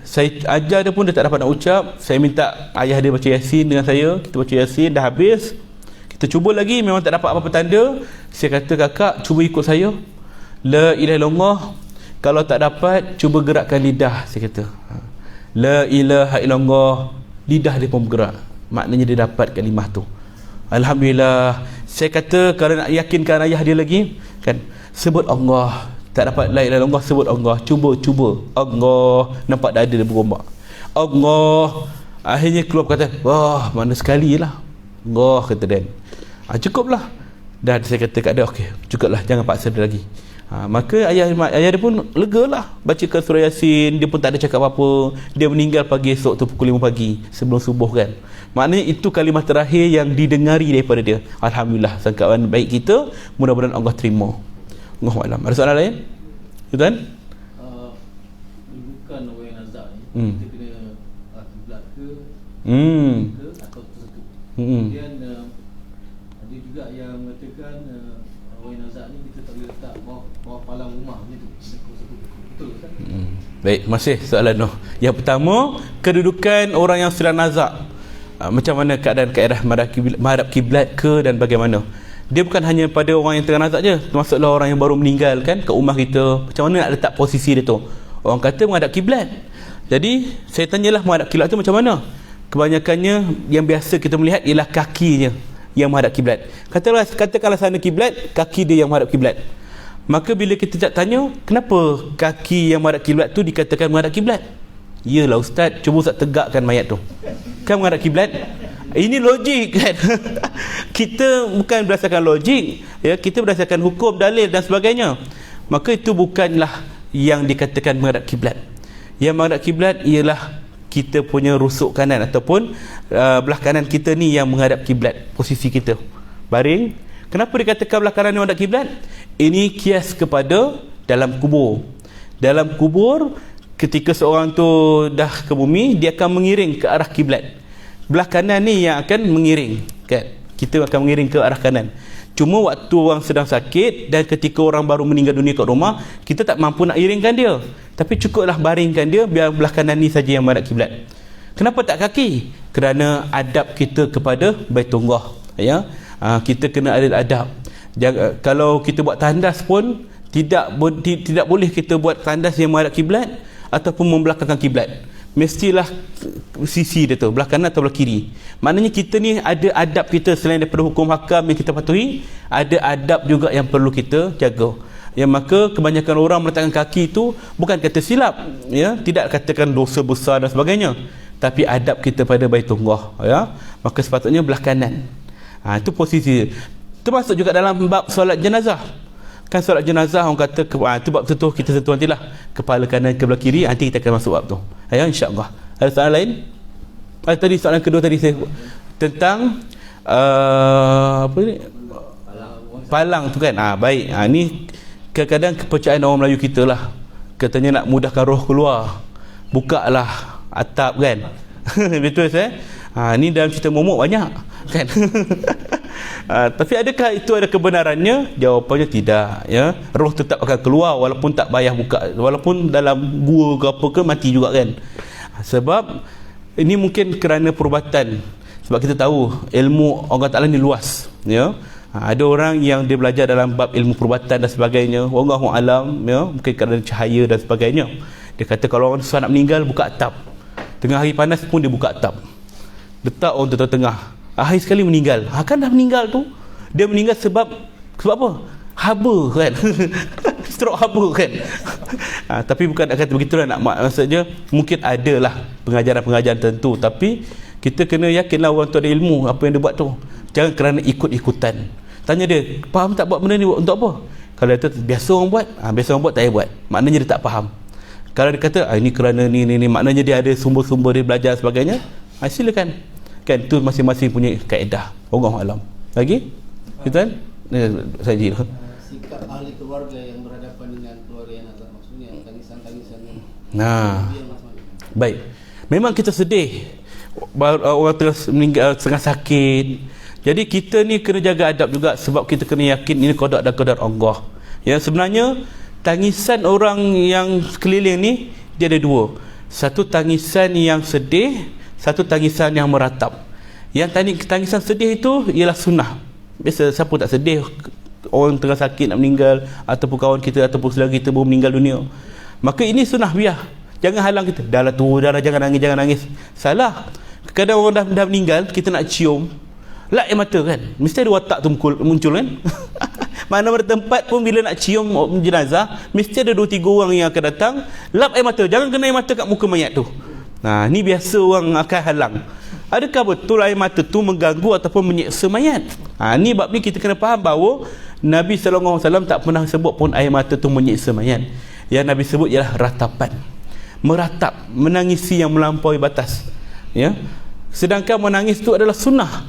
saya ajar dia pun dia tak dapat nak ucap. Saya minta ayah dia baca Yasin dengan saya, kita baca Yasin, dah habis, kita cuba lagi, memang tak dapat apa-apa tanda. Saya kata, kakak cuba ikut saya, la ilaha illallah. Kalau tak dapat, cuba gerakkan lidah. Saya kata la ilaha illallah, lidah dia pun bergerak, maknanya dia dapat kalimah tu. Alhamdulillah. Saya kata kalau nak yakinkan ayah dia lagi kan, sebut Allah. Tak dapat la ilaha illallah, sebut Allah. Cuba Allah. Nampak dada dia berombak, Allah. Akhirnya keluar kata, wah mana sekali lah Allah, kata Dan. Cukuplah. Dan saya kata kat dia, okey cukuplah, jangan paksa dia lagi. Maka ayah dia pun lega lah, bacakan surah Yasin. Dia pun tak ada cakap apa-apa. Dia meninggal pagi esok tu pukul 5 pagi sebelum subuh kan. Maknanya itu kalimah terakhir yang didengari daripada dia. Alhamdulillah, sangkaan baik kita, mudah-mudahan Allah terima. Allahu a'lam. Ada soalan lain? Tuan? Bukan orang yang nazak ni, kita kena kiblat ke atau tertentu. Kemudian ada juga yang mengatakan orang yang nazak ni kita tak boleh letak bawah palang rumah macam tu. Betul kan? Baik, masih soalan tu. Yang pertama, kedudukan orang yang sedang nazak. Macam mana keadaan kaedah menghadap kiblat ke dan bagaimana? Dia bukan hanya pada orang yang tengah nazak je, termasuklah orang yang baru meninggal kan kat rumah kita. Macam mana nak letak posisi dia tu? Orang kata menghadap kiblat. Jadi saya tanyalah menghadap kiblat tu macam mana? Kebanyakannya yang biasa kita melihat ialah kakinya yang menghadap kiblat. Katakanlah sana kiblat, kaki dia yang menghadap kiblat. Maka bila kita tak tanya, kenapa kaki yang menghadap kiblat tu dikatakan menghadap kiblat? Yalah ustaz, cuba ustaz tegakkan mayat tu. Kan menghadap kiblat? Ini logik kan. Kita bukan berdasarkan logik, ya, kita berdasarkan hukum, dalil dan sebagainya. Maka itu bukanlah yang dikatakan menghadap kiblat. Yang menghadap kiblat ialah kita punya rusuk kanan ataupun belah kanan kita ni yang menghadap kiblat, posisi kita baring. Kenapa dikatakan belah kanan yang menghadap kiblat? Ini kias kepada dalam kubur. Dalam kubur, ketika seorang tu dah ke bumi, dia akan mengiring ke arah kiblat. Belah kanan ni yang akan mengiring kan? Kita akan mengiring ke arah kanan. Cuma waktu orang sedang sakit dan ketika orang baru meninggal dunia kat rumah, kita tak mampu nak iringkan dia, tapi cukuplah baringkan dia, biar belah kanan ni saja yang menghadap kiblat. Kenapa tak kaki? Kerana adab kita kepada Baitullah, ya. Kita kena ada adab. Kalau kita buat tandas pun tidak boleh kita buat tandas yang menghadap kiblat ataupun membelakangkan kiblat. Mestilah sisi dia tu, belah kanan atau belah kiri. Maknanya kita ni ada adab kita, selain daripada hukum hakam yang kita patuhi, ada adab juga yang perlu kita jaga. Ya, maka kebanyakan orang meletakkan kaki itu bukan kata silap, ya, tidak katakan dosa besar dan sebagainya, tapi adab kita pada Baitullah, ya. Maka sepatutnya belah kanan. Itu posisi. Termasuk juga dalam bab solat jenazah. Kan solat jenazah orang kata tu bab tu kita sentuh nantilah, kepala kanan ke belah kiri, nanti kita akan masuk bab tu. Ya, insya-Allah. Ada soalan lain? Tadi soalan kedua tadi saya tentang apa ni? Palang tu kan. Baik. Ni kadang-kadang kepercayaan orang Melayu kita lah. Katanya nak mudahkan roh keluar, bukalah atap kan. Betul saya? Ni dalam cerita momok banyak kan. Tapi adakah itu ada kebenarannya? Jawapannya tidak, ya. Roh tetap akan keluar walaupun tak payah buka, walaupun dalam gua ke apa ke mati juga kan. Sebab ini mungkin kerana perubatan. Sebab kita tahu ilmu Allah Ta'ala ni luas, ya. Ada orang yang dia belajar dalam bab ilmu perubatan dan sebagainya, wallahu alam, ya, mungkin kerana cahaya dan sebagainya. Dia kata kalau orang susah nak meninggal, buka atap. Tengah hari panas pun dia buka atap, letak orang tu tengah. Akhir sekali meninggal. Kan dah meninggal tu, dia meninggal sebab apa? Haba kan. Stroke haba kan. Tapi bukan nak kata begitulah, maksudnya mungkin adalah pengajaran-pengajaran tertentu, tapi kita kena yakinlah orang tu ada ilmu apa yang dia buat tu. Jangan kerana ikut-ikutan. Tanya dia, faham tak buat benda ni untuk apa? Kalau dia kata biasa orang buat, biasa orang buat tak payah buat, maknanya dia tak faham. Kalau dia kata ini kerana ni, maknanya dia ada sumber-sumber dia belajar sebagainya, silakan. Kan tu masing-masing punya kaedah. Wallahu alam. Lagi? Kita saja. Sikap ahli keluarga yang berhadapan dengan keluarga yang nazak, maksudnya tangisan-tangisan. Baik. Memang kita sedih orang terus meninggal tengah sakit. Jadi kita ni kena jaga adab juga, sebab kita kena yakin ini qada dan qadar Allah. Ya, sebenarnya tangisan orang yang sekeliling ni dia ada dua. Satu tangisan yang sedih, satu tangisan yang meratap. Yang tangisan sedih itu ialah sunnah. Biasa siapa tak sedih orang tengah sakit nak meninggal, ataupun kawan kita ataupun saudara kita baru meninggal dunia. Maka ini sunnah biar. Jangan halang kita. Dah jangan nangis. Salah. Kadang orang dah meninggal, kita nak cium, lap air mata kan. Mesti ada watak tu muncul kan. Mana-mana tempat pun bila nak cium jenazah, mesti ada 2-3 orang yang akan datang, lap air mata. Jangan kena air mata kat muka mayat tu. Ni biasa orang akan halang. Adakah betul air mata tu mengganggu ataupun menyeksa mayat? Ni bab ni kita kena faham bahawa Nabi SAW tak pernah sebut pun air mata tu menyeksa mayat. Yang Nabi sebut ialah ratapan. Meratap, menangisi yang melampaui batas. Ya. Sedangkan menangis tu adalah sunnah.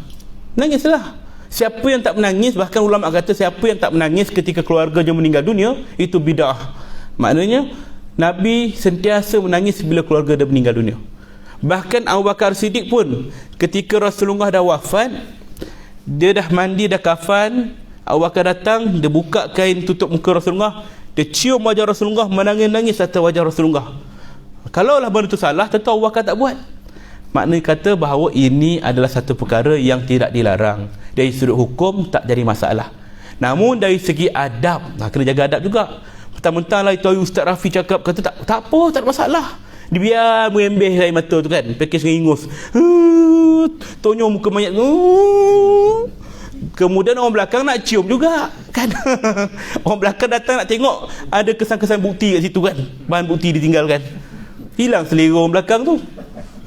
Nangislah. Siapa yang tak menangis, bahkan ulama kata siapa yang tak menangis ketika keluarganya meninggal dunia, itu bid'ah. Maknanya Nabi sentiasa menangis bila keluarga dia meninggal dunia. Bahkan Abu Bakar Siddiq pun ketika Rasulullah dah wafat, dia dah mandi, dah kafan, Abu Bakar datang, dia buka kain tutup muka Rasulullah, dia cium wajah Rasulullah, menangis-nangis atas wajah Rasulullah. Kalaulah benda itu salah, tentu Abu Bakar tak buat. Maknanya kata bahawa ini adalah satu perkara yang tidak dilarang. Dari sudut hukum tak jadi masalah. Namun dari segi adab, kena jaga adab juga. Mentang-mentang lah itu Ustaz Rafi cakap, kata tak apa, tak ada masalah. Dia biar merembeh air mata tu kan, package dengan ingus, tonyong muka mayat. Kemudian orang belakang nak cium juga kan. Orang belakang datang nak tengok ada kesan-kesan bukti kat situ kan, bahan bukti ditinggalkan. Hilang selera orang belakang tu.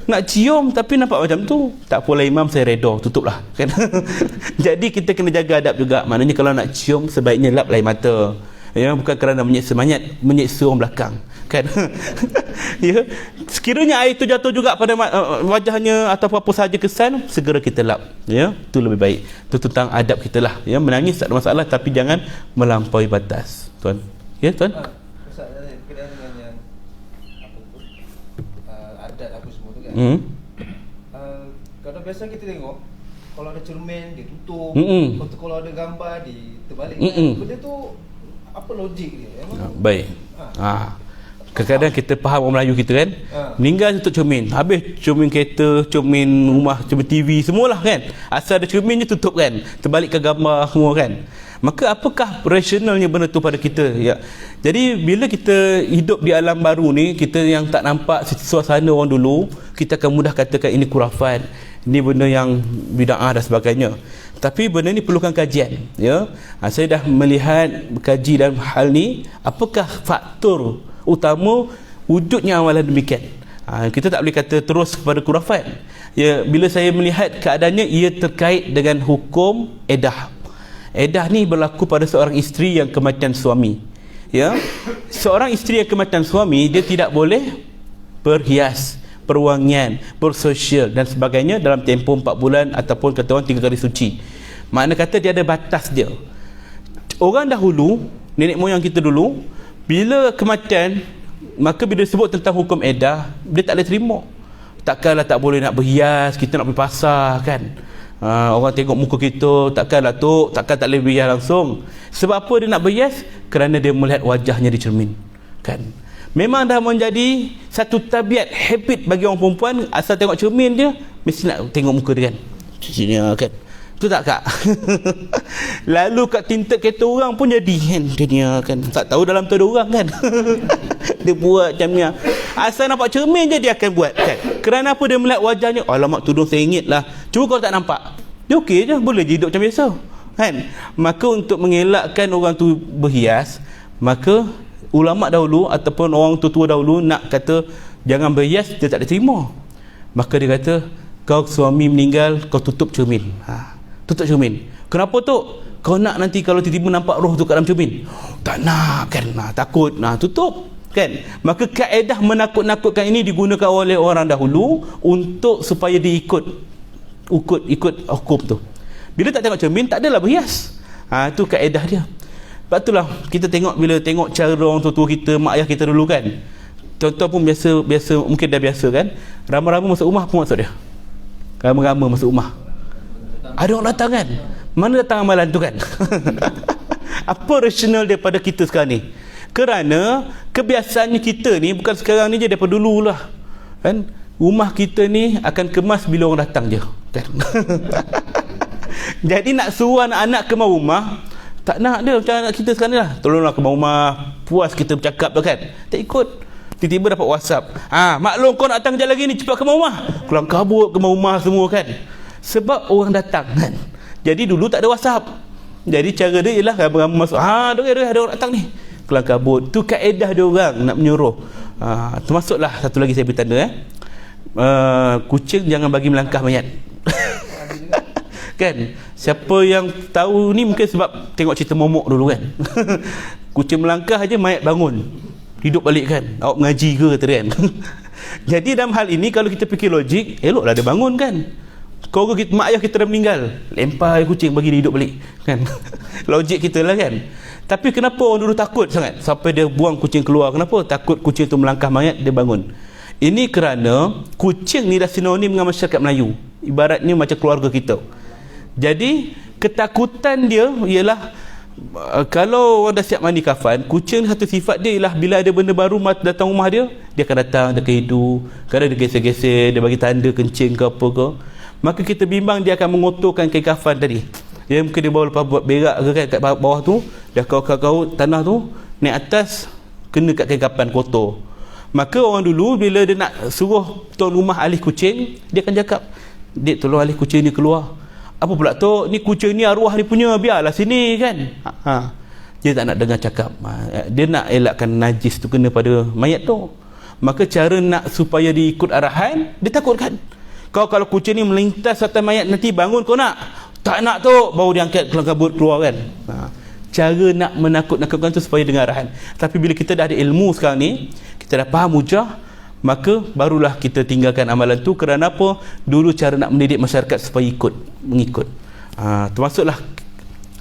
Nak cium tapi nampak macam tu. Tak apalah imam, saya redha, tutuplah kan. Jadi kita kena jaga adab juga. Maknanya kalau nak cium sebaiknya lap air mata. Ya, bukan kerana menyeksa orang belakang kan. Ya, sekiranya air tu jatuh juga pada wajahnya atau apa sahaja kesan, segera kita lap. Ya, itu lebih baik. Itu tentang adab kita lah. Ya, menangis tak ada masalah, tapi jangan melampaui batas. Tuan. Ya, tuan. Ustaz, berkaitan dengan yang apa tu? Adat apa semua tu kan. Kadang biasa kita tengok kalau ada cermin dia tutup, lepas tu kalau ada gambar diterbalik. Benda tu apa logik dia? Baik. Kadang-kadang kita faham orang Melayu kita kan, meninggal tutup cermin, habis cermin kereta, cermin rumah, cermin TV, semualah kan, asal ada cermin je tutup kan, terbalikkan gambar semua kan. Maka apakah rasionalnya benda tu pada kita ya? Jadi bila kita hidup di alam baru ni, kita yang tak nampak suasana orang dulu, kita akan mudah katakan ini khurafat, ini benda yang bid'ah dan sebagainya. Tapi benda ni perlukan kajian ya. Saya dah melihat, kaji dalam hal ni, apakah faktor utama wujudnya amalan demikian. Kita tak boleh kata terus kepada khurafat ya. Bila saya melihat keadaannya, ia terkait dengan hukum edah. Edah ni berlaku pada seorang isteri yang kematian suami ya. Seorang isteri yang kematian suami, dia tidak boleh berhias, perwangian, bersosial dan sebagainya dalam tempoh 4 bulan ataupun kata orang 3 kali suci. Makna kata dia ada batas dia. Orang dahulu, nenek moyang kita dulu, bila kematian, maka bila disebut tentang hukum edah, dia tak boleh terima. Takkanlah tak boleh nak berhias, kita nak pergi pasar kan. Orang tengok muka kita, takkanlah tu, takkan tak boleh berhias langsung. Sebab apa dia nak berhias? Kerana dia melihat wajahnya di cermin kan. Memang dah menjadi satu tabiat, habit bagi orang perempuan, asal tengok cermin dia mesti nak tengok muka dia kan. Sini kan. Betul tak kak? Lalu kat tinted kereta orang pun jadi kan, dia kan. Tak tahu dalam tu ada orang kan. Dia buat macam ni. Asal nampak cermin je dia akan buat kan. Kerana apa? Dia melihat wajahnya, alamak tudung RM1 lah. Cuba kalau tak nampak, dia okey je, boleh je hidup macam biasa kan. Maka untuk mengelakkan orang tu berhias, maka ulama dahulu ataupun orang tua-tua dahulu nak kata jangan berhias, dia tak diterima. Maka dia kata, kau suami meninggal, kau tutup cermin. Tutup cermin. Kenapa tu? Kau nak nanti kalau tiba-tiba nampak roh tu kat dalam cermin? Tak nak kan, takut. Tutup kan. Maka kaedah menakut-nakutkan ini digunakan oleh orang dahulu untuk supaya dia ikut hukum tu. Bila tak tengok cermin, tak adalah berhias. Itu kaedah dia. Sebab itulah kita tengok, bila tengok cara orang tua-tua kita, mak ayah kita dulu kan, contoh pun biasa mungkin dah biasa kan, ramai-ramai masuk rumah, apa maksud dia? Ramai-ramai masuk rumah, ada orang datang kan, mana datang amalan tu kan. Apa rasional daripada kita sekarang ni? Kerana kebiasaannya kita ni, bukan sekarang ni je, daripada dulu lah kan, rumah kita ni akan kemas bila orang datang je kan. Jadi nak suruh anak-anak kemas rumah, tak nak dia macam anak kita sekarang ni lah. Tolonglah kemas rumah, puas kita bercakap tu kan. Tak ikut. Tiba-tiba dapat WhatsApp, maklum kau nak datang kejap lagi ni, cepat kemas rumah. Kelang kabut kemas rumah semua kan. Sebab orang datang kan. Jadi dulu tak ada WhatsApp. Jadi cara dia ialah ramai-ramai masuk, ada orang datang ni. Kelang kabut. Tu kaedah dia orang nak menyuruh. Termasuklah satu lagi saya beri tanda kucing jangan bagi melangkah mayat. Kan, siapa yang tahu ni mungkin sebab tengok cerita momok dulu kan. Kucing melangkah aja mayat bangun, hidup balik kan. Awak mengaji ke kata kan. Jadi dalam hal ini kalau kita fikir logik, eloklah dia bangun kan. keluarga kita, mak ayah kita dah meninggal, lempar kucing bagi dia hidup balik kan. Logik kita lah kan. Tapi kenapa orang dulu takut sangat sampai dia buang kucing keluar? Kenapa? Takut kucing tu melangkah mayat, dia bangun. Ini kerana kucing ni dah sinonim dengan masyarakat Melayu, ibaratnya macam keluarga kita. Jadi ketakutan dia ialah kalau orang dah siap mandi kafan, kucing satu sifat dia ialah bila ada benda baru datang rumah dia, dia akan datang, dia akan hidu, kadang dia geser-geser, dia bagi tanda kencing ke apa ke. Maka kita bimbang dia akan mengotorkan kain kafan tadi. Dia mungkin dia bawa lepas buat berak ke kan kat bawah tu, dah kau tanah tu naik atas, kena kat kain kafan kotor. Maka orang dulu bila dia nak suruh tuan rumah alih kucing, dia akan cakap, "Dik, tolong alih kucing ni keluar." "Apa pula tu? Ni kucing ni arwah ni punya, biarlah sini kan." Dia tak nak dengar cakap. Dia nak elakkan najis tu kena pada mayat tu. Maka cara nak supaya dia ikut arahan, dia takutkan. Kalau kucing ni melintas atas mayat nanti bangun, kau nak? Tak nak tu, baru dia angkat kabut keluar kan. Cara nak menakut-nakutkan tu supaya dengar arahan. Tapi bila kita dah ada ilmu sekarang ni, kita dah faham hujah, maka barulah kita tinggalkan amalan tu. Kerana apa? Dulu cara nak mendidik masyarakat supaya mengikut. Termasuklah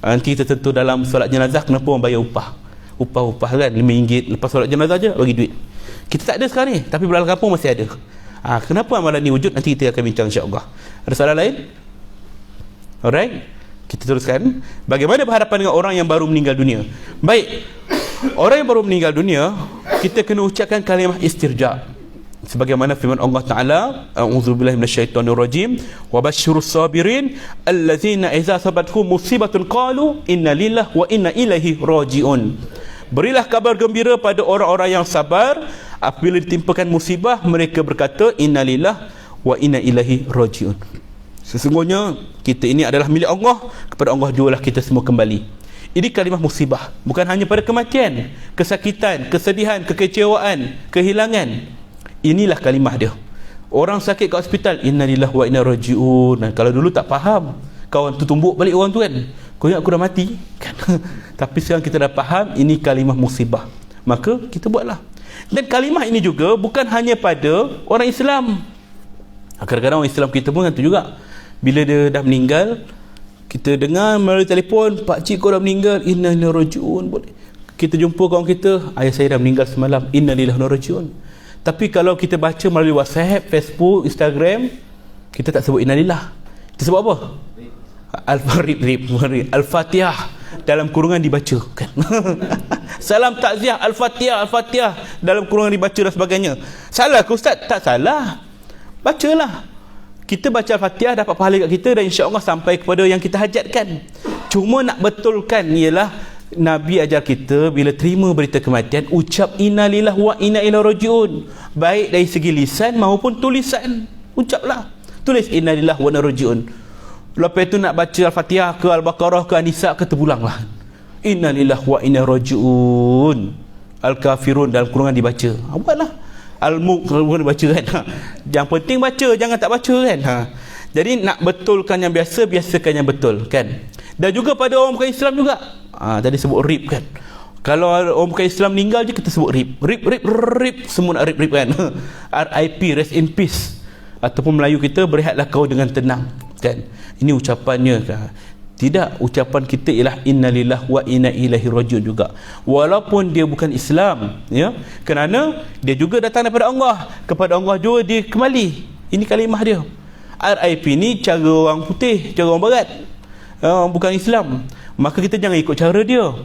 nanti kita tentu dalam solat jenazah, kenapa orang bayar upah kan, RM5 lepas solat jenazah je bagi duit. Kita tak ada sekarang ni, tapi belah kampung masih ada. Kenapa amalan ni wujud? Nanti kita akan bincang, insya-Allah. Ada soalan lain? Alright, kita teruskan. Bagaimana berhadapan dengan orang yang baru meninggal dunia? Baik, orang yang baru meninggal dunia, kita kena ucapkan kalimah istirja. Sebagaimana firman Allah Ta'ala, a'udzubillahi minasyaitonirrajim, wa basyirus sabirin allazina idza sabatkum musibatun qalu inna lillahi wa inna ilaihi rajiun. Berilah kabar gembira pada orang-orang yang sabar apabila ditimpakan musibah, mereka berkata inna lillahi wa inna ilaihi rajiun. Sesungguhnya kita ini adalah milik Allah, kepada Allah jualah kita semua kembali. Ini kalimah musibah, bukan hanya pada kematian, kesakitan, kesedihan, kekecewaan, kehilangan. Inilah kalimah dia. Orang sakit kat hospital, innalillahi wa inna rajiun. Dan kalau dulu tak faham, kawan tu tumbuk balik orang tu kan, kau ingat aku dah mati kan? Tapi sekarang kita dah faham, ini kalimah musibah, maka kita buatlah. Dan kalimah ini juga bukan hanya pada orang Islam. Kadang-kadang orang Islam kita pun kan tu juga, bila dia dah meninggal, kita dengar melalui telefon, "Pak cik kau dah meninggal, inna lillahi rajiun." Boleh kita jumpa kawan kita, "Ayah saya dah meninggal semalam, inna lillahi rajiun." Tapi kalau kita baca melalui WhatsApp, Facebook, Instagram, kita tak sebut inna lillahi. Kita sebut apa? Al-Fatihah dalam kurungan dibaca kan. Salam takziah, Al-Fatihah dalam kurungan dibaca dan sebagainya. Salah ke Ustaz? Tak salah, bacalah. Kita baca Al-Fatihah dapat pahala kat kita, dan insya-Allah sampai kepada yang kita hajatkan. Cuma nak betulkan ialah Nabi ajar kita bila terima berita kematian, ucap inna lillahi wa inna ilaihi rajiun, baik dari segi lisan maupun tulisan. Ucaplah, tulis inna lillahi wa inna rajiun. Lepas itu nak baca Al-Fatihah ke Al-Baqarah ke An-Nisa ke, terbulanglah inna lillahi wa inna rajiun. Al-Kafirun dalam kurungan dibaca. Buatlah. Al-Mulk kalau baca kan. Yang penting baca, jangan tak baca kan. Jadi nak betulkan yang biasa, biasakan yang betul kan. Dan juga pada orang bukan Islam juga. Tadi sebut rip kan. Kalau orang bukan Islam meninggal je kita sebut rip. Rip, semua nak rip kan. RIP, rest in peace. Ataupun Melayu kita, berehatlah kau dengan tenang kan. Ini ucapannya kan. Tidak, ucapan kita ialah innalillahi wa inna ilaihi rajiun juga, walaupun dia bukan Islam ya, kerana dia juga datang daripada Allah, kepada Allah juga dia kembali. Ini kalimah dia. RIP ni cara orang putih, cara orang barat, bukan Islam, maka kita jangan ikut cara dia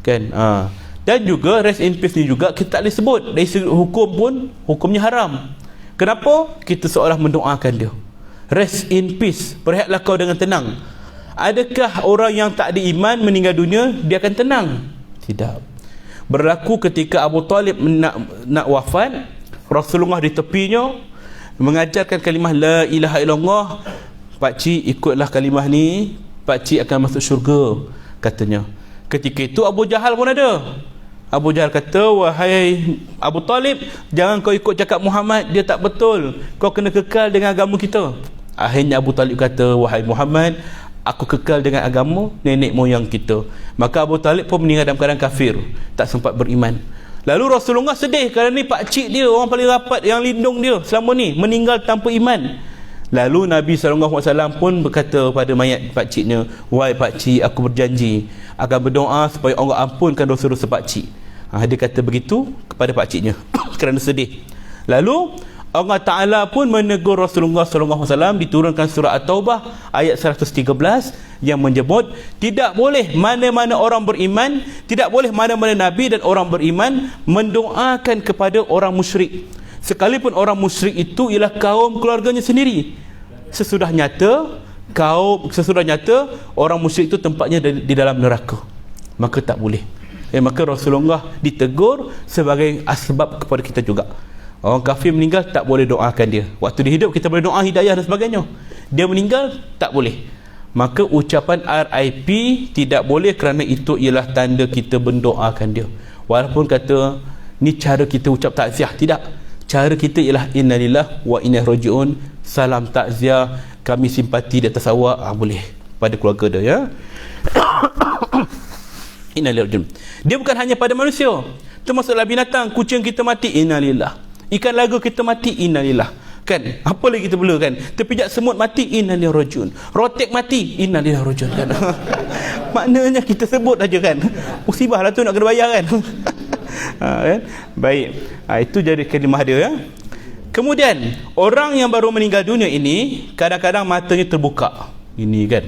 kan. Dan juga rest in peace ni juga kita tak boleh sebut. Dari segi hukum pun, hukumnya haram. Kenapa? Kita seolah mendoakan dia. Rest in peace, berehatlah kau dengan tenang. Adakah orang yang tak ada iman meninggal dunia dia akan tenang? Tidak. Berlaku ketika Abu Talib nak wafat, Rasulullah di tepinya mengajarkan kalimah la ilaha illallah. "Pak cik, ikutlah kalimah ni, pak cik akan masuk syurga," katanya. Ketika itu Abu Jahal pun ada. Abu Jahal kata, "Wahai Abu Talib, jangan kau ikut cakap Muhammad, dia tak betul. Kau kena kekal dengan agama kita." Akhirnya Abu Talib kata, "Wahai Muhammad, aku kekal dengan agama nenek moyang kita." Maka Abu Talib pun meninggal dalam keadaan kafir, tak sempat beriman. Lalu Rasulullah sedih kerana ni pak cik dia, orang paling rapat yang lindung dia selama ni, meninggal tanpa iman. Lalu Nabi SAW pun berkata pada mayat pakciknya, wahai pakcik, aku berjanji akan berdoa supaya Allah ampunkan dosa-dosa pakcik. Dia kata begitu kepada pakciknya kerana sedih. Lalu Allah Ta'ala pun menegur Rasulullah SAW, diturunkan surah At-Taubah ayat 113 yang menyebut tidak boleh mana-mana orang beriman, tidak boleh mana-mana Nabi dan orang beriman mendoakan kepada orang musyrik, sekalipun orang musyrik itu ialah kaum keluarganya sendiri. Sesudah nyata orang musyrik itu tempatnya di dalam neraka, maka tak boleh. Maka Rasulullah ditegur sebagai asbab kepada kita juga. Orang kafir meninggal tak boleh doakan dia. Waktu dia hidup kita boleh doa hidayah dan sebagainya. Dia meninggal tak boleh. Maka ucapan RIP tidak boleh kerana itu ialah tanda kita mendoakan dia. Walaupun kata ni cara kita ucap takziah, tidak. Cara kita ialah innalillah wa inna ilaihi rajiun, salam takziah, kami simpati di atas awak, boleh pada keluarga dia, ya. Innalillah. Dia bukan hanya pada manusia, termasuklah binatang. Kucing kita mati, innalillah. Ikan laga kita mati, innalillah. Kan? Apa lagi kita perlu, kan? Terpijak semut mati, innalillah rajiun. Rotek mati, innalillah rajiun, kan? Maknanya kita sebut aja, kan? Musibah lah tu, nak kena bayar, kan? Kan? Baik. Itu jadi kalimah dia, ya. Kemudian orang yang baru meninggal dunia ini kadang-kadang matanya terbuka. Ini kan.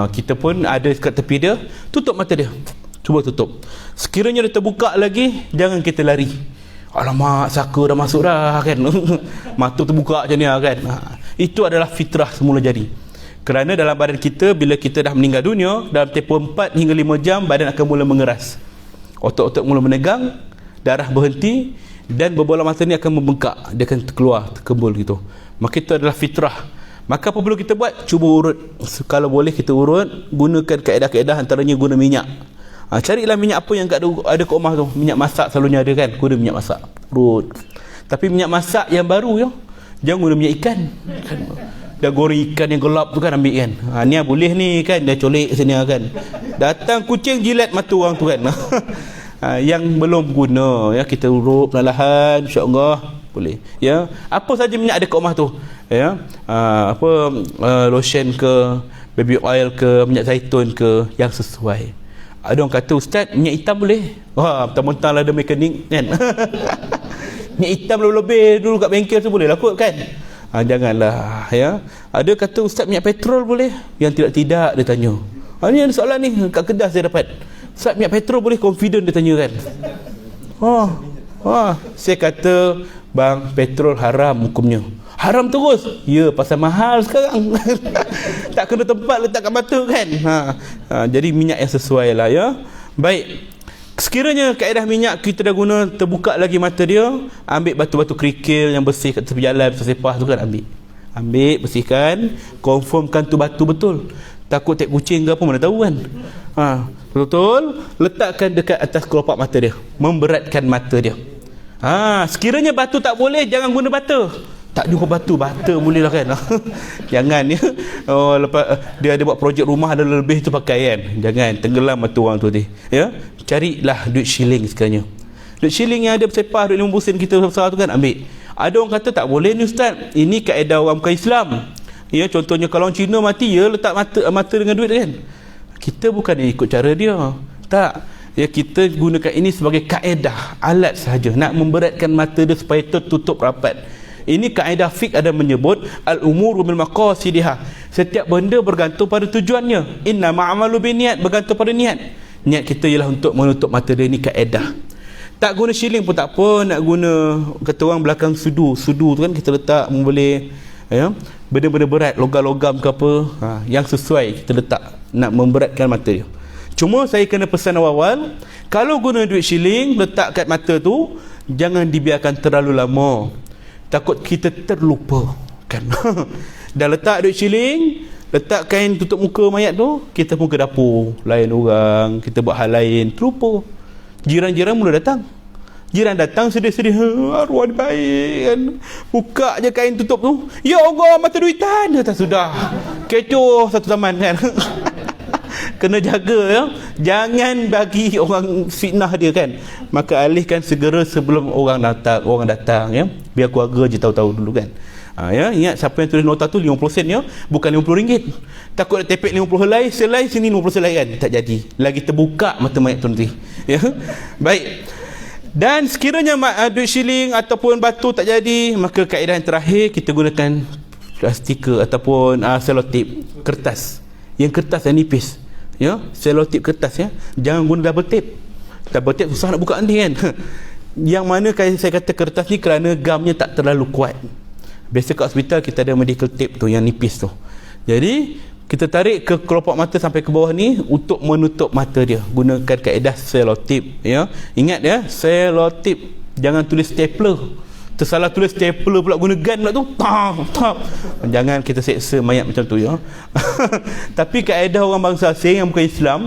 Kita pun ada kat tepi dia, tutup mata dia. Cuba tutup. Sekiranya dia terbuka lagi, jangan kita lari. Alamak, saka dah masuk dah, kan? Mata terbuka macam ni, kan? Itu adalah fitrah semula jadi. Kerana dalam badan kita, bila kita dah meninggal dunia, dalam tempoh 4 hingga 5 jam, badan akan mula mengeras. Otot-otot mula menegang, darah berhenti, dan bola mata ni akan membengkak. Dia akan keluar, terkebul gitu. Maka itu adalah fitrah. Maka apa perlu kita buat? Cuba urut. Kalau boleh kita urut, gunakan kaedah-kaedah, antaranya guna minyak. Carilah minyak apa yang ada kat rumah tu. Minyak masak selalunya ada, kan? Guna minyak masak, urut. Tapi minyak masak yang baru, ya. Jangan guna minyak ikan, kan? Dah goreng ikan yang gelap tu, kan, ambil, kan? Ni boleh ni, kan? Dah colek sini, kan? Datang kucing jilat mata orang tu, kan? Yang belum guna, ya, kita urut perlahan, insya-Allah boleh, ya. Apa saja minyak ada kat rumah tu, ya. Lotion ke, baby oil ke, minyak zaitun ke, yang sesuai. Ada orang kata, ustaz, minyak hitam boleh? Wah, mentang-mentang lah ada mekanik, kan? Minyak hitam lebih dulu kat bengkel tu boleh lah kot, kan? Janganlah, ya. Ada kata, ustaz, minyak petrol boleh? Yang tidak dia tanya. Ni ada soalan ni kat Kedah saya dapat. Ustaz, minyak petrol boleh? Confident dia tanya, kan? Saya kata, bang, petrol haram hukumnya. Haram terus? Ya, pasal mahal sekarang. Tak kena tempat letakkan mata, kan? Jadi minyak yang sesuai lah, ya. Baik. Sekiranya kaedah minyak kita dah guna, terbuka lagi mata dia, ambil batu-batu kerikil yang bersih kat tepi jalan, sepah tu, kan, ambil, bersihkan, confirmkan tu batu betul. Takut tek kucing ke apa, mana tahu, kan? Betul, letakkan dekat atas kelopak mata dia, memberatkan mata dia. Sekiranya batu tak boleh, jangan guna bata. Tak jumpa bata boleh lah, kan? Jangan, ya. Lepas dia ada buat projek rumah, ada lebih tu pakai, kan? Jangan tenggelam mata orang tu, ya. Carilah duit shilling sekiranya. Duit shilling yang ada bersepah, duit 50 sen kita besar tu, kan, ambil. Ada orang kata tak boleh ni, ustaz. Ini kaedah orang bukan Islam. Ya, contohnya kalau orang Cina mati, ya, letak mata dengan duit, kan? Kita bukan ikut cara dia. Tak. Ya, kita gunakan ini sebagai kaedah, alat sahaja, nak memberatkan mata dia supaya tertutup rapat. Ini kaedah fiqh ada menyebut al-umuru bil maqasidiha. Setiap benda bergantung pada tujuannya. Inna ma'amalu binniat, bergantung pada niat. Niat kita ialah untuk menutup mata dia. Ini kaedah. Tak guna shilling pun tak apa. Nak guna, kata orang belakang sudu tu, kan, kita letak boleh, ya, benda-benda berat, logam-logam ke apa, yang sesuai kita letak, nak memberatkan mata dia. Cuma saya kena pesan awal-awal, kalau guna duit shilling letak kat mata tu, jangan dibiarkan terlalu lama. Takut kita terlupa, kan? Dah letak duit shilling, letak kain tutup muka mayat tu, kita pun ke dapur layan orang, kita buat hal lain, terlupa. Jiran-jiran mula datang. Jiran datang sedih-sedih, arwah dia baik, kan? Buka je kain tutup tu, ya Allah, mata duitan. Dah sudah kecoh satu zaman, kan? Kena jaga, ya. Jangan bagi orang fitnah dia, kan? Maka alihkan segera sebelum orang datang, ya. Biar keluarga je tahu-tahu dulu, kan? Ya, ingat siapa yang tulis nota tu 50 sen ya, bukan RM50. Takut nak tepek 50 helai, selai sini 50 selai kan. Tak jadi. Lagi terbuka mata mayat tu nanti. Ya. Baik. Dan sekiranya duit shilling ataupun batu tak jadi, maka kaedah yang terakhir kita gunakan stiker ataupun selotip kertas. Yang kertas yang nipis. Ya, selotip kertas ya. Jangan guna double tape. Double tape susah nak buka nanti kan. Yang mana saya kata kertas ni kerana gamnya tak terlalu kuat. Biasa kat hospital kita ada medical tape tu yang nipis tu. Jadi kita tarik ke kelopak mata sampai ke bawah ni untuk menutup mata dia. Gunakan kaedah selotip ya. Ingat ya, selotip. Jangan tulis stapler. Tersalah tulis stapler pula, guna gun pula tu. Jangan kita seksa mayat macam tu ya. Tapi kaedah orang bangsa asing yang bukan Islam,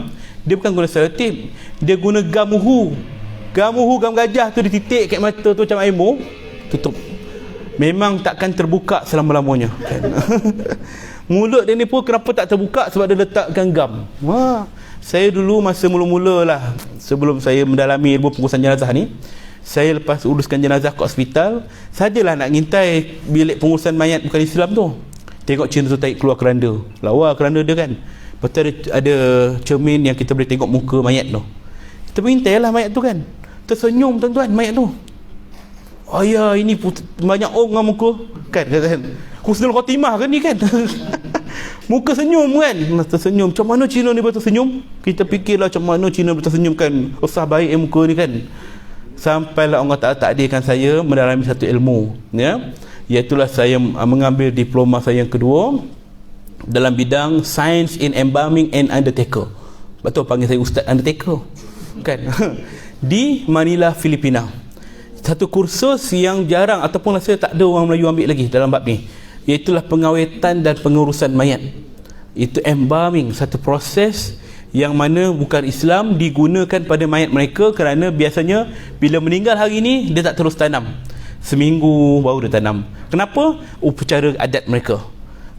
dia bukan guna selotip. Dia guna gam uhu. Gam uhu, gam gajah tu dititik kat mata tu macam air mo, tutup. Memang takkan terbuka selama-lamanya kan? Mulut dia ni pun kenapa tak terbuka? Sebab dia letakkan gam. Wah, saya dulu masa mula-mula lah, sebelum saya mendalami ilmu pengurusan jenazah ni, saya lepas uruskan jenazah kat hospital, sajalah nak ngintai bilik pengurusan mayat bukan Islam tu. Tengok Cina tu tarik keluar keranda, lawa keranda dia kan. Lepas tu ada cermin yang kita boleh tengok muka mayat tu. Kita mengintai lah mayat tu kan. Tersenyum tuan-tuan mayat tu. Ayah, ini banyak orang dengan muka kan, husnul khatimah kan ni kan. Muka senyum kan, tersenyum. Macam mana Cina ni boleh tersenyum? Kita fikirlah macam mana Cina boleh tersenyum kan. Usah baik muka ni kan. Sampailah Allah Ta'ala takdirkan saya mendalami satu ilmu ya, iaitulah saya mengambil diploma saya yang kedua dalam bidang Science in Embalming and Undertaker. Betul panggil saya Ustaz Undertaker kan. Di Manila, Filipina. Satu kursus yang jarang ataupun saya tak ada orang Melayu ambil lagi dalam bab ni, iaitulah pengawetan dan pengurusan mayat. Itu embalming, satu proses yang mana bukan Islam digunakan pada mayat mereka, kerana biasanya bila meninggal hari ni dia tak terus tanam, seminggu baru dia tanam. Kenapa? Upacara adat mereka.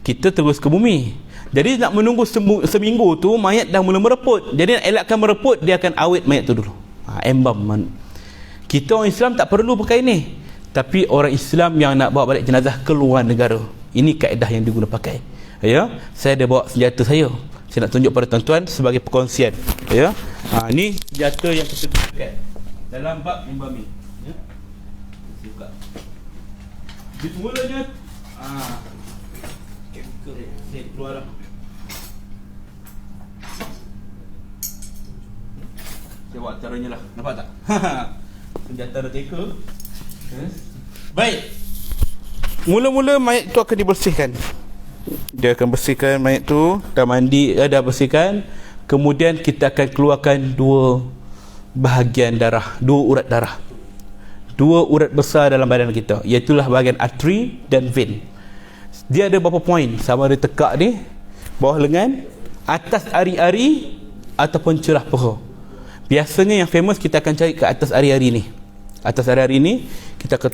Kita terus ke bumi, jadi nak menunggu seminggu tu mayat dah mula mereput. Jadi nak elakkan mereput, dia akan awet mayat tu dulu. Embalm. Kita orang Islam tak perlu pakai ni, tapi orang Islam yang nak bawa balik jenazah ke luar negara, ini kaedah yang diguna pakai ya. Saya ada bawa senjata saya nak tunjuk pada tuan-tuan sebagai perkongsian ya. Ni senjata yang kita gunakan dalam bab embalming ya. Kita buka di semulanya saya keluar lah. Saya buat caranya lah, nampak tak? Senjata Undertaker. Baik. Mula-mula mayat tu akan dibersihkan. Dia akan bersihkan mayat tu, dah mandi, dah bersihkan. Kemudian kita akan keluarkan dua bahagian darah, dua urat darah. Dua urat besar dalam badan kita, iaitulah bahagian arteri dan vein. Dia ada beberapa poin, sama ada tekak ni, bawah lengan, atas ari-ari ataupun cerah peha. Biasanya yang famous kita akan cari ke atas ari-ari ni. Atas ari-ari ni kita akan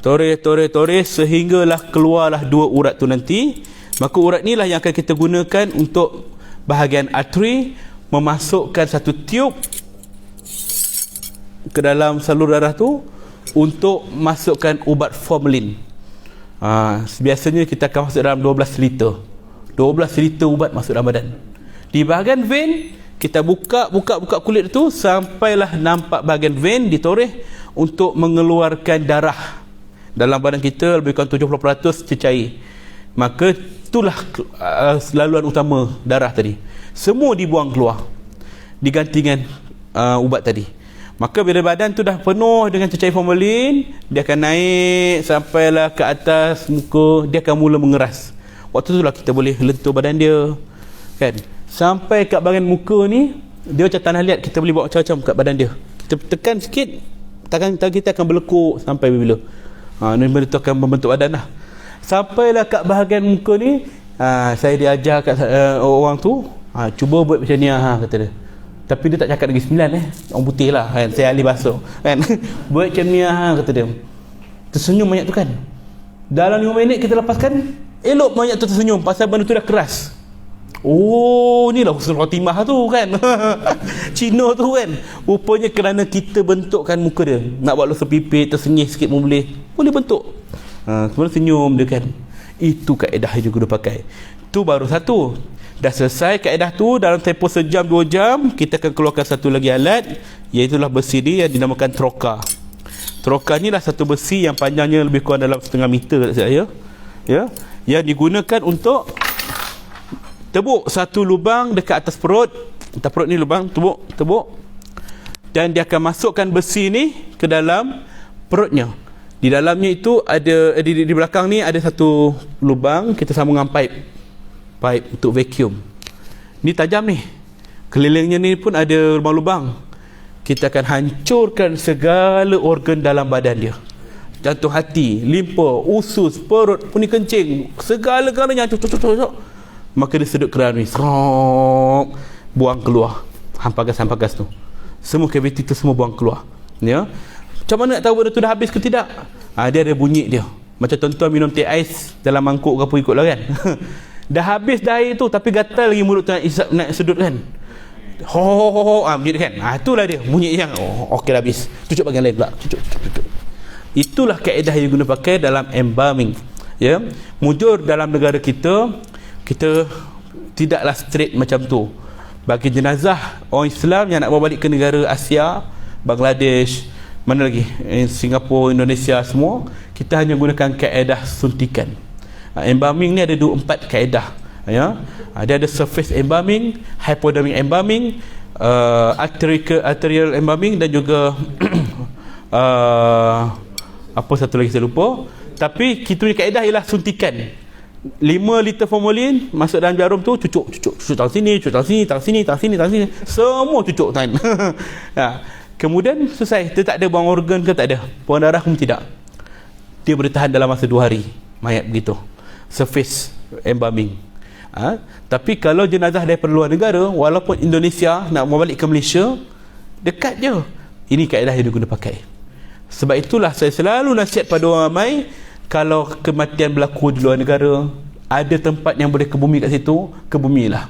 toreh sehinggalah keluarlah dua urat tu nanti. Maka urat ni lah yang akan kita gunakan untuk bahagian arteri, memasukkan satu tiub ke dalam salur darah tu untuk masukkan ubat formalin. Biasanya kita akan masuk dalam 12 liter. 12 liter ubat masuk dalam badan. Di bahagian vein kita buka kulit tu sampailah nampak bahagian vein ditoreh untuk mengeluarkan darah. Dalam badan kita lebih kurang 70% cecair. Maka itulah laluan utama darah tadi. Semua dibuang keluar, diganti dengan ubat tadi. Maka bila badan tu dah penuh dengan cecair formalin, dia akan naik sampailah ke atas muka, dia akan mula mengeras. Waktu itulah kita boleh lentur badan dia kan. Sampai kat bahagian muka ni, dia macam tanah liat, kita boleh buat macam-macam kat badan dia. Kita tekan sikit, tangan kita akan berlekuk sampai bila. Ni benda tu akan membentuk badan lah. Sampailah kat bahagian muka ni, saya diajar kat orang tu, cuba buat macam ni kata dia. Tapi dia tak cakap Negeri Sembilan orang putih lah kan, saya ahli bahasa kan. Buat macam ni kata dia. Tersenyum mayat tu kan. Dalam 5 minit kita lepaskan, elok mayat tu tersenyum pasal benda tu dah keras. Oh, ni lah husnul khatimah tu kan. Cina tu kan. Rupanya kerana kita bentukkan muka dia. Nak buat lusa pipit, tersengih sikit pun boleh bentuk. Kemudian senyum dia kan. Itu kaedah yang guna pakai. Tu baru satu. Dah selesai kaedah tu, dalam tempoh sejam 2 jam kita akan keluarkan satu lagi alat, iaitulah besi ni yang dinamakan troka. Troka ni lah satu besi yang panjangnya lebih kurang dalam 0.5 meter saya. Ya, yang digunakan untuk tebuk satu lubang dekat atas perut. Atas perut ni lubang, tebuk. Dan dia akan masukkan besi ni ke dalam perutnya. Di dalamnya itu ada di belakang ni ada satu lubang, kita sambung dengan pipe untuk vacuum. Ni tajam ni. Kelilingnya ni pun ada lubang-lubang. Kita akan hancurkan segala organ dalam badan dia. Jantung hati, limpa, usus, perut, puni kencing, segala-galanya cocok. Maka dia sedut keran ni. Serok, buang keluar. Hampagas tu. Semua cavity tu semua buang keluar. Ya. Macam mana nak tahu benda tu dah habis ke tidak? Dia ada bunyi dia. Macam tuan-tuan minum teh ais dalam mangkuk ke apa ikutlah kan. Dah habis dah air tu tapi gatal lagi mulut tu nak sedut kan. Ho bunyi kan. Itulah dia bunyi yang okey dah habis. Cucuk bahagian lain pula. Cucuk. Itulah kaedah yang guna pakai dalam embalming. Ya. Mujur dalam negara kita tidaklah straight macam tu. Bagi jenazah orang Islam yang nak bawa balik ke negara Asia, Bangladesh, mana lagi, Singapura, Indonesia semua, kita hanya gunakan kaedah suntikan. Embalming ni ada 4 kaedah. Ya. Dia ada surface embalming, hypodermic embalming, arterial embalming dan juga apa satu lagi saya lupa. Tapi kita punya kaedah ialah suntikan. 5 liter formalin masuk dalam jarum tu, cucuk tang sini, tang sini, semua cucuk kan. Ya. Kemudian selesai. Dia tak ada buang organ ke, tak ada. Buang darah pun tidak. Dia boleh tahan dalam masa 2 hari mayat begitu. Surface embalming. Tapi kalau jenazah daripada luar negara, walaupun Indonesia nak bawa balik ke Malaysia, dekat je. Ini kaedah yang diguna pakai. Sebab itulah saya selalu nasihat pada orang ramai, kalau kematian berlaku di luar negara, ada tempat yang boleh kebumi kat situ, kebumilah.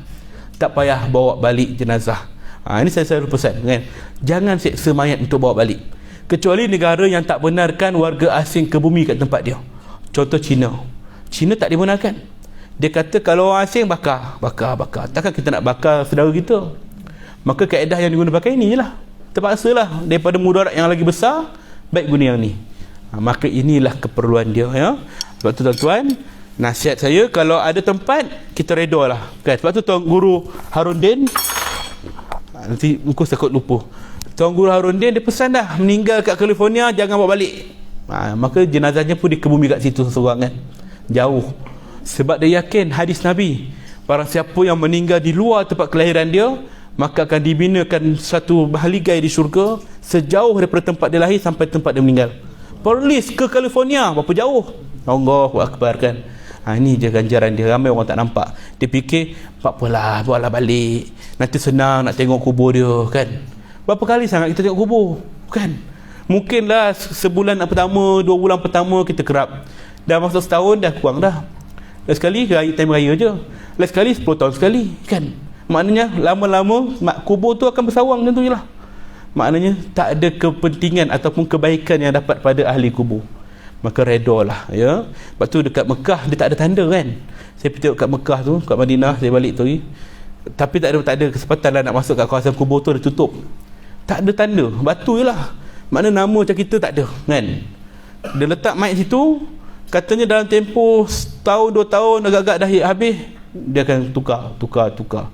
Tak payah bawa balik jenazah. Ini saya selalu pesan kan. Jangan seksa mayat untuk bawa balik. Kecuali negara yang tak benarkan warga asing kebumi kat tempat dia. Contoh China tak dibenarkan. Dia kata kalau orang asing bakar. Takkan kita nak bakar saudara kita? Maka kaedah yang diguna pakai ni lah. Terpaksalah, daripada mudarat yang lagi besar, baik guna yang ni. Maka inilah keperluan dia, ya. Sebab tu tuan-tuan, nasihat saya, kalau ada tempat, kita redha lah kan? Sebab tu Tuan Guru Harundin, nanti muka takut lupa, Tuan Guru Harundin dia pesan dah, meninggal kat California jangan bawa balik. Maka jenazahnya pun dikebumi kat situ seorang kan, jauh. Sebab dia yakin hadis Nabi, barang siapa yang meninggal di luar tempat kelahiran dia, maka akan dibinakan satu mahligai di syurga sejauh daripada tempat dia lahir sampai tempat dia meninggal. Perlis ke California, berapa jauh? Allahu Akbar kan. Ini je ganjaran dia. Ramai orang tak nampak. Dia fikir, tak apalah, bawalah balik, nanti senang nak tengok kubur dia kan. Berapa kali sangat kita tengok kubur kan? Mungkinlah sebulan pertama, 2 bulan pertama kita kerap. Dah masuk setahun dah kurang dah. Last sekali time raya je. Last sekali 10 tahun sekali kan. Maknanya lama-lama kubur tu akan bersawang macam tu je lah. Maknanya tak ada kepentingan ataupun kebaikan yang dapat pada ahli kubur. Maka redha lah, ya. Sebab tu dekat Mekah dia tak ada tanda kan. Saya pergi tengok kat Mekah tu, kat Madinah saya balik tu, tapi tak ada kesempatan lah nak masuk kat kawasan kubur tu, dia tutup. Tak ada tanda, batu je lah. Makna nama macam kita tak ada kan. Dia letak mayat situ, katanya dalam tempoh setahun 2 tahun agak-agak dah habis, dia akan tukar.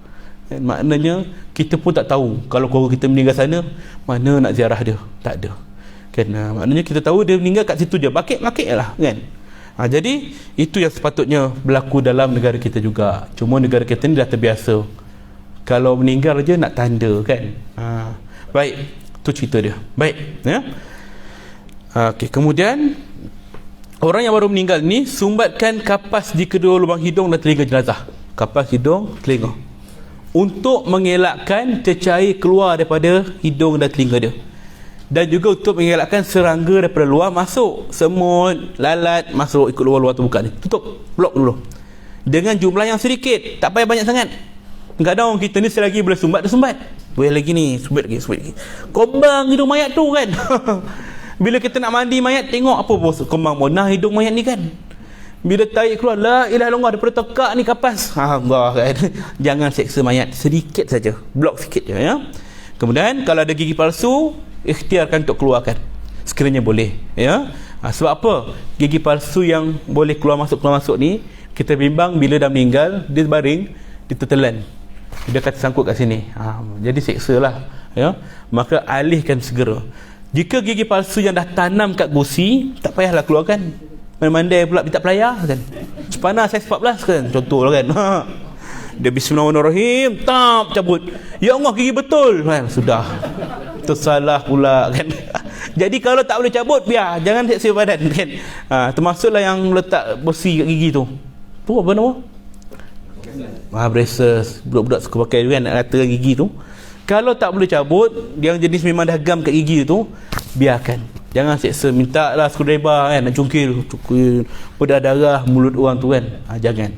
Maknanya kita pun tak tahu kalau keluarga kita meninggal sana, mana nak ziarah dia, tak ada kan. Maknanya kita tahu dia meninggal kat situ je, bakit lah kan. Jadi itu yang sepatutnya berlaku dalam negara kita juga. Cuma negara kita ni dah terbiasa, kalau meninggal je nak tanda kan. Baik, tu cerita dia. Baik ya. Okey, kemudian orang yang baru meninggal ni sumbatkan kapas di kedua lubang hidung dan telinga jenazah. Kapas hidung, telinga, untuk mengelakkan cecair keluar daripada hidung dan telinga dia, dan juga untuk mengelakkan serangga daripada luar masuk. Semut, lalat masuk ikut luar tu, buka ni, tutup, blok dulu dengan jumlah yang sedikit, tak payah banyak sangat. Kadang kita ni selagi boleh sumbat, dia sumbat, boleh lagi ni, sumbat lagi, kombang hidung mayat tu kan. Bila kita nak mandi mayat, tengok apa bos kembang bonah hidung mayat ni kan. Bila tarik keluar, la ilaha illallah, daripada tekak ni kapas. Allah kan. Jangan seksa mayat, sedikit saja, blok sikit je ya. Kemudian kalau ada gigi palsu, ikhtiarkan untuk keluarkan sekiranya boleh ya. Sebab apa? Gigi palsu yang boleh keluar masuk ni, kita bimbang bila dah meninggal, dia baring, ditetelan, dia kata sangkut kat sini. Jadi seksa lah ya. Maka alihkan segera. Jika gigi palsu yang dah tanam kat gusi, tak payahlah keluarkan. Mandai pula minta pelayar kan. Sepana saiz 14 kan, contohlah kan. Dia bismillahirrahmanirrahim, tap cabut. Ya Allah, gigi betul kan. Sudah tersalah pula kan. Jadi kalau tak boleh cabut, biar, jangan seksa badan kan. Termasuklah yang letak besi kat gigi tu. Tu apa nama? Braces. Budak-budak suka pakai kan, nak rata gigi tu. Kalau tak boleh cabut, yang jenis memang dah gam kat gigi tu, biarkan. Jangan seksa, minta lah screwdriver kan, nak cungkil berdarah mulut orang tu kan. Jangan.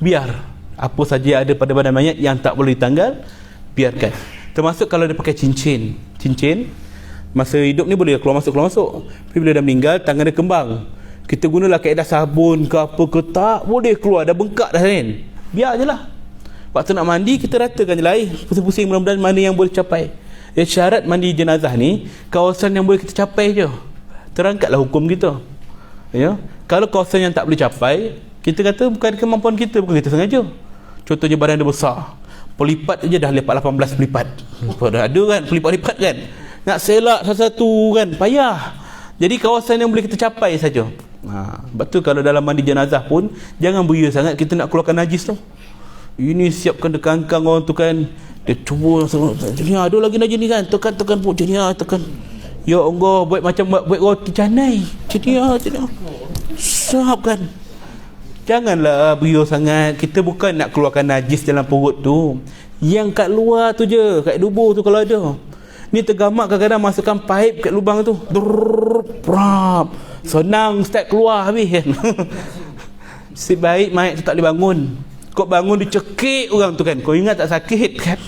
Biar apa saja ada pada badan mayat yang tak boleh ditanggal, biarkan. Termasuk kalau dia pakai cincin. Masa hidup ni boleh keluar masuk. Tapi bila dah meninggal, tangan dia kembang. Kita gunalah kaedah sabun ke apa ke, tak boleh keluar, dah bengkak dah kan. Biar je lah. Waktu nak mandi, kita ratakan je lah air. Pusing-pusing mudah-mudahan mana yang boleh capai. Syarat mandi jenazah ni, kawasan yang boleh kita capai je. Terangkatlah hukum kita ya. Kalau kawasan yang tak boleh capai, kita kata bukan kemampuan kita, bukan kita sengaja. Contohnya badan dia besar, pelipat je dah lepas 18 pelipat. Dah ada kan pelipat-lipat kan, nak selak satu-satu kan, payah. Jadi kawasan yang boleh kita capai saja. Sebab tu kalau dalam mandi jenazah pun jangan beria sangat kita nak keluarkan najis tu. Ini siapkan dekangkang orang tu kan, dia cuba jenis ada lagi najis ni kan, tekan pun jenis tekan. Ya Allah, buat macam buat roti canai. Jenis sahab kan. Janganlah beria sangat. Kita bukan nak keluarkan najis dalam perut tu, yang kat luar tu je, kat dubur tu kalau ada. Ni tergamak kadang-kadang masukkan paip kat lubang tu, senang start keluar habis kan. Sebaik mayat tu tak boleh bangun. Kau bangun dicekik orang tu kan, kau ingat tak sakit kan.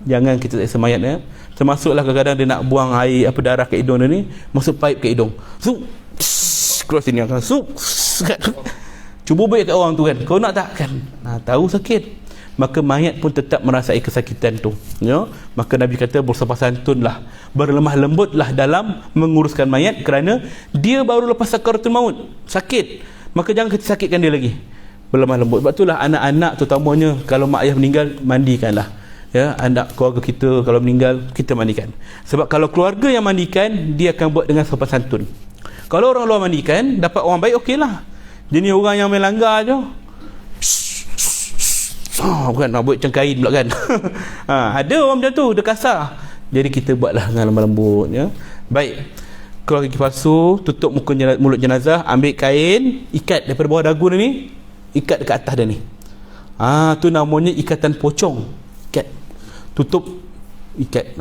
Jangan kita seksa mayat ya. Termasuklah kadang-kadang dia nak buang air apa darah ke hidung dia ni, masuk paip ke hidung, keluar sini kan, cuba buat kat orang tu kan, kau nak tak kan, tahu sakit. Maka mayat pun tetap merasai kesakitan tu ya. Maka Nabi kata bersopan santunlah, berlemah lembutlah dalam menguruskan mayat, kerana dia baru lepas sakaratul maut, sakit. Maka jangan kita sakitkan dia lagi, berlemah lembut. Sebab itulah anak-anak terutamanya, kalau mak ayah meninggal, mandikanlah ya. Anak keluarga kita kalau meninggal, kita mandikan. Sebab kalau keluarga yang mandikan, dia akan buat dengan sopan santun. Kalau orang luar mandikan, dapat orang baik, okeylah. Jenis orang yang main langgar je, bukan nak buat macam kain pula kan. Ada orang macam tu, dia kasar. Jadi kita buatlah dengan lemah lembut ya. Baik, keluar gigi palsu, tutup mulut jenazah, ambil kain, ikat daripada bawah dagu dia ni, ikat dekat atas dia ni. Tu namanya ikatan pocong. Ikat, tutup, ikat.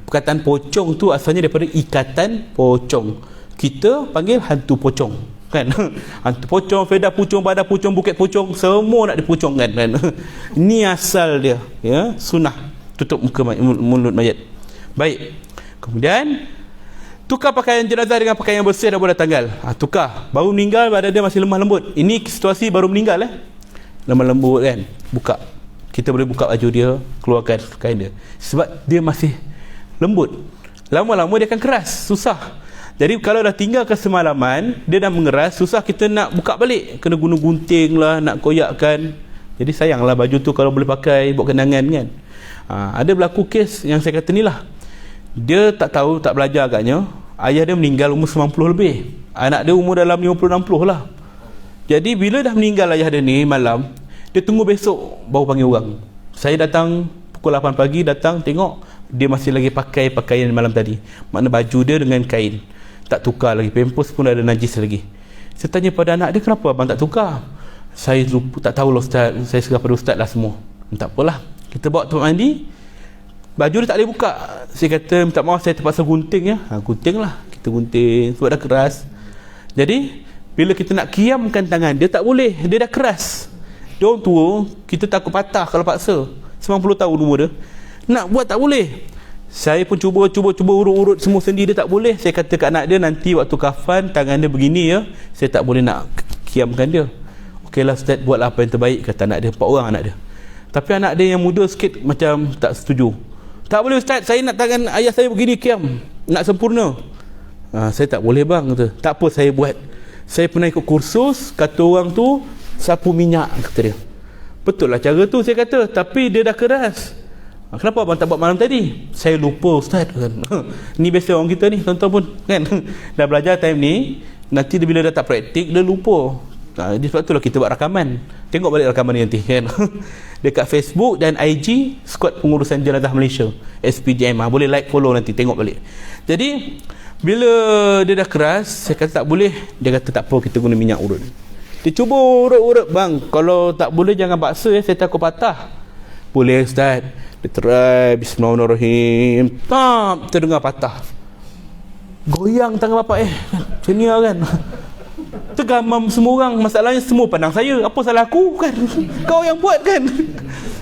Perkataan pocong tu asalnya daripada ikatan pocong. Kita panggil hantu pocong kan. Hantu pocong, fedah pocong, badan pocong, bukit pocong, semua nak dipocongkan kan. Ini asal dia ya, sunnah tutup mulut mayat. Baik, kemudian tukar pakaian jenazah dengan pakaian yang bersih dah boleh tanggal. Tukar, baru meninggal badan dia masih lemah lembut. Ini situasi baru meninggal lemah lembut kan, buka, kita boleh buka baju dia, keluarkan kain dia, sebab dia masih lembut. Lama-lama dia akan keras, susah. Jadi kalau dah tinggalkan semalaman, dia dah mengeras, susah kita nak buka balik, kena guna gunting lah, nak koyakkan. Jadi sayanglah baju tu kalau boleh pakai buat kenangan kan. Ada berlaku kes yang saya kata ni lah, dia tak tahu, tak belajar agaknya, ayah dia meninggal umur 90 lebih, anak dia umur dalam 50-60 lah. Jadi bila dah meninggal ayah dia ni malam, dia tunggu besok baru panggil orang. Saya datang pukul 8 pagi, datang tengok dia masih lagi pakai pakaian malam tadi, makna baju dia dengan kain tak tukar lagi, pampers pun ada najis lagi. Saya tanya pada anak dia, kenapa abang tak tukar? Saya lupa, tak tahu lah ustaz, saya serah pada ustaz lah semua. Tak apalah, kita bawa tempat mandi, baju dia tak boleh buka. Saya kata minta maaf, saya terpaksa gunting ya. Gunting lah, kita gunting sebab dah keras. Jadi bila kita nak kiamkan tangan dia, tak boleh, dia dah keras. Dia orang tua, kita takut patah kalau paksa. 90 tahun umur dia, nak buat tak boleh. Saya pun cuba urut semua sendi dia, tak boleh. Saya kata kat anak dia, nanti waktu kafan tangan dia begini ya, saya tak boleh nak kiamkan dia. Okeylah Ustaz, buatlah apa yang terbaik, kata anak dia. 4 orang anak dia. Tapi anak dia yang muda sikit macam tak setuju. Tak boleh Ustaz, saya nak tangan ayah saya begini kiam, nak sempurna. Saya tak boleh bang, kata. Tak apa, saya buat. Saya pernah ikut kursus, kata orang tu sapu minyak, kata dia. Betul lah cara tu, saya kata, tapi dia dah keras. Kenapa abang tak buat malam tadi? Saya lupa Ustaz, kan. Ni biasa orang kita ni, tuan-tuan pun kan. Dah belajar time ni, nanti bila dah tak praktik, dia lupa. Sebab itulah kita buat rakaman. Tengok balik rakaman ni nanti kan. Dekat Facebook dan IG Skuad Pengurusan Jenazah Malaysia, SPJM. Boleh like, follow nanti, tengok balik. Jadi bila dia dah keras, saya kata tak boleh. Dia kata tak apa, kita guna minyak urut. Dia cuba urut, bang, kalau tak boleh jangan paksa ya, saya takut patah. Boleh Ustaz. Dia try, bismillahirrahmanirrahim, terdengar patah. Goyang tangan bapak macam ni kan. Tergamam semua orang. Masalahnya semua pandang saya. Apa salah aku kan? Kau yang buat kan?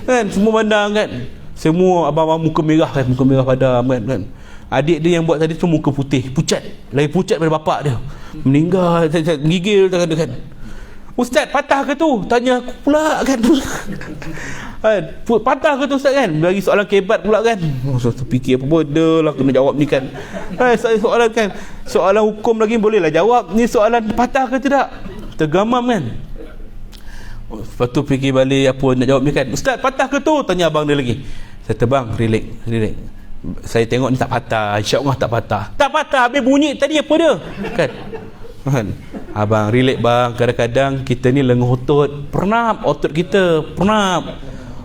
Kan semua pandang kan. Semua abang-abang muka merah kan, muka merah padam kan. Adik dia yang buat tadi tu muka putih, pucat. Lagi pucat daripada bapak dia. Meninggal, gigil tangan dia kan. Ustaz, patah ke tu? Tanya aku pula kan. Patah ke tu Ustaz kan? Bagi soalan kebat pula kan. Saya fikir apa benda lah kena jawab ni kan. Soalan kan, soalan hukum lagi bolehlah jawab. Ni soalan patah ke tidak? Tergamam kan. Lepas tu fikir balik apa nak jawab ni kan. Ustaz, patah ke tu? Tanya abang dia lagi. Saya kata bang, relax. Saya tengok ni tak patah, insya-Allah tak patah. Tak patah, habis bunyi tadi apa dia? Kan? Abang relax bang, kadang-kadang kita ni lenguh otot, pernah otot kita pernah.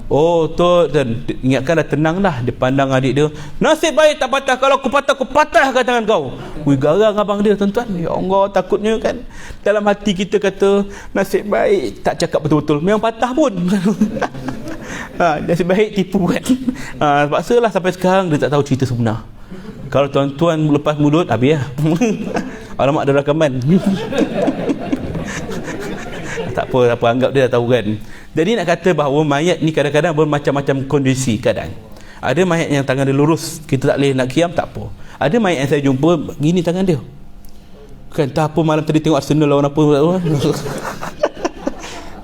Oh otot, dan ingatkan dah tenang dah. Dia pandang adik dia, nasib baik tak patah, kalau aku patahkan tangan kau. Wih, garang abang dia tuan-tuan. Ya Allah, takutnya kan dalam hati kita kata nasib baik tak cakap betul-betul, memang patah pun. Nasib baik tipu kan. Paksalah sampai sekarang dia tak tahu cerita sebenar. Kalau tuan-tuan lepas mulut, habis lah. Alamak, ada rakaman. Tak apa, anggap dia dah tahu kan. Jadi nak kata bahawa mayat ni kadang-kadang bermacam-macam kondisi keadaan. Ada mayat yang tangan dia lurus, kita tak boleh nak kiam, tak apa. Ada mayat yang saya jumpa, gini tangan dia kan. Tak apa, malam tadi tengok Arsenal lawan apa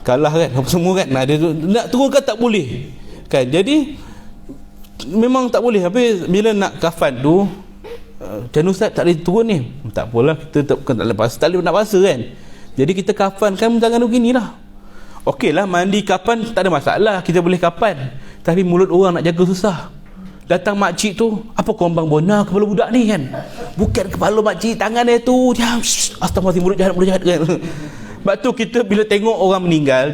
kalah kan, apa semua kan. Dia nak turunkan tak boleh kan. Jadi memang tak boleh. Habis bila nak kafan tu, macam Ustaz tak boleh turun ni. Tak apalah, kita tak lepas, tak boleh nak paksa kan. Jadi kita kafan kan tangan tu gini lah. Okey lah, mandi kapan tak ada masalah, kita boleh kapan. Tapi mulut orang nak jaga susah. Datang makcik tu, apa kombang bona kepala budak ni kan. Bukan kepala makcik, tangan dia tu diam. Astagfirullah, mulut jahat kan. Sebab tu kita bila tengok orang meninggal,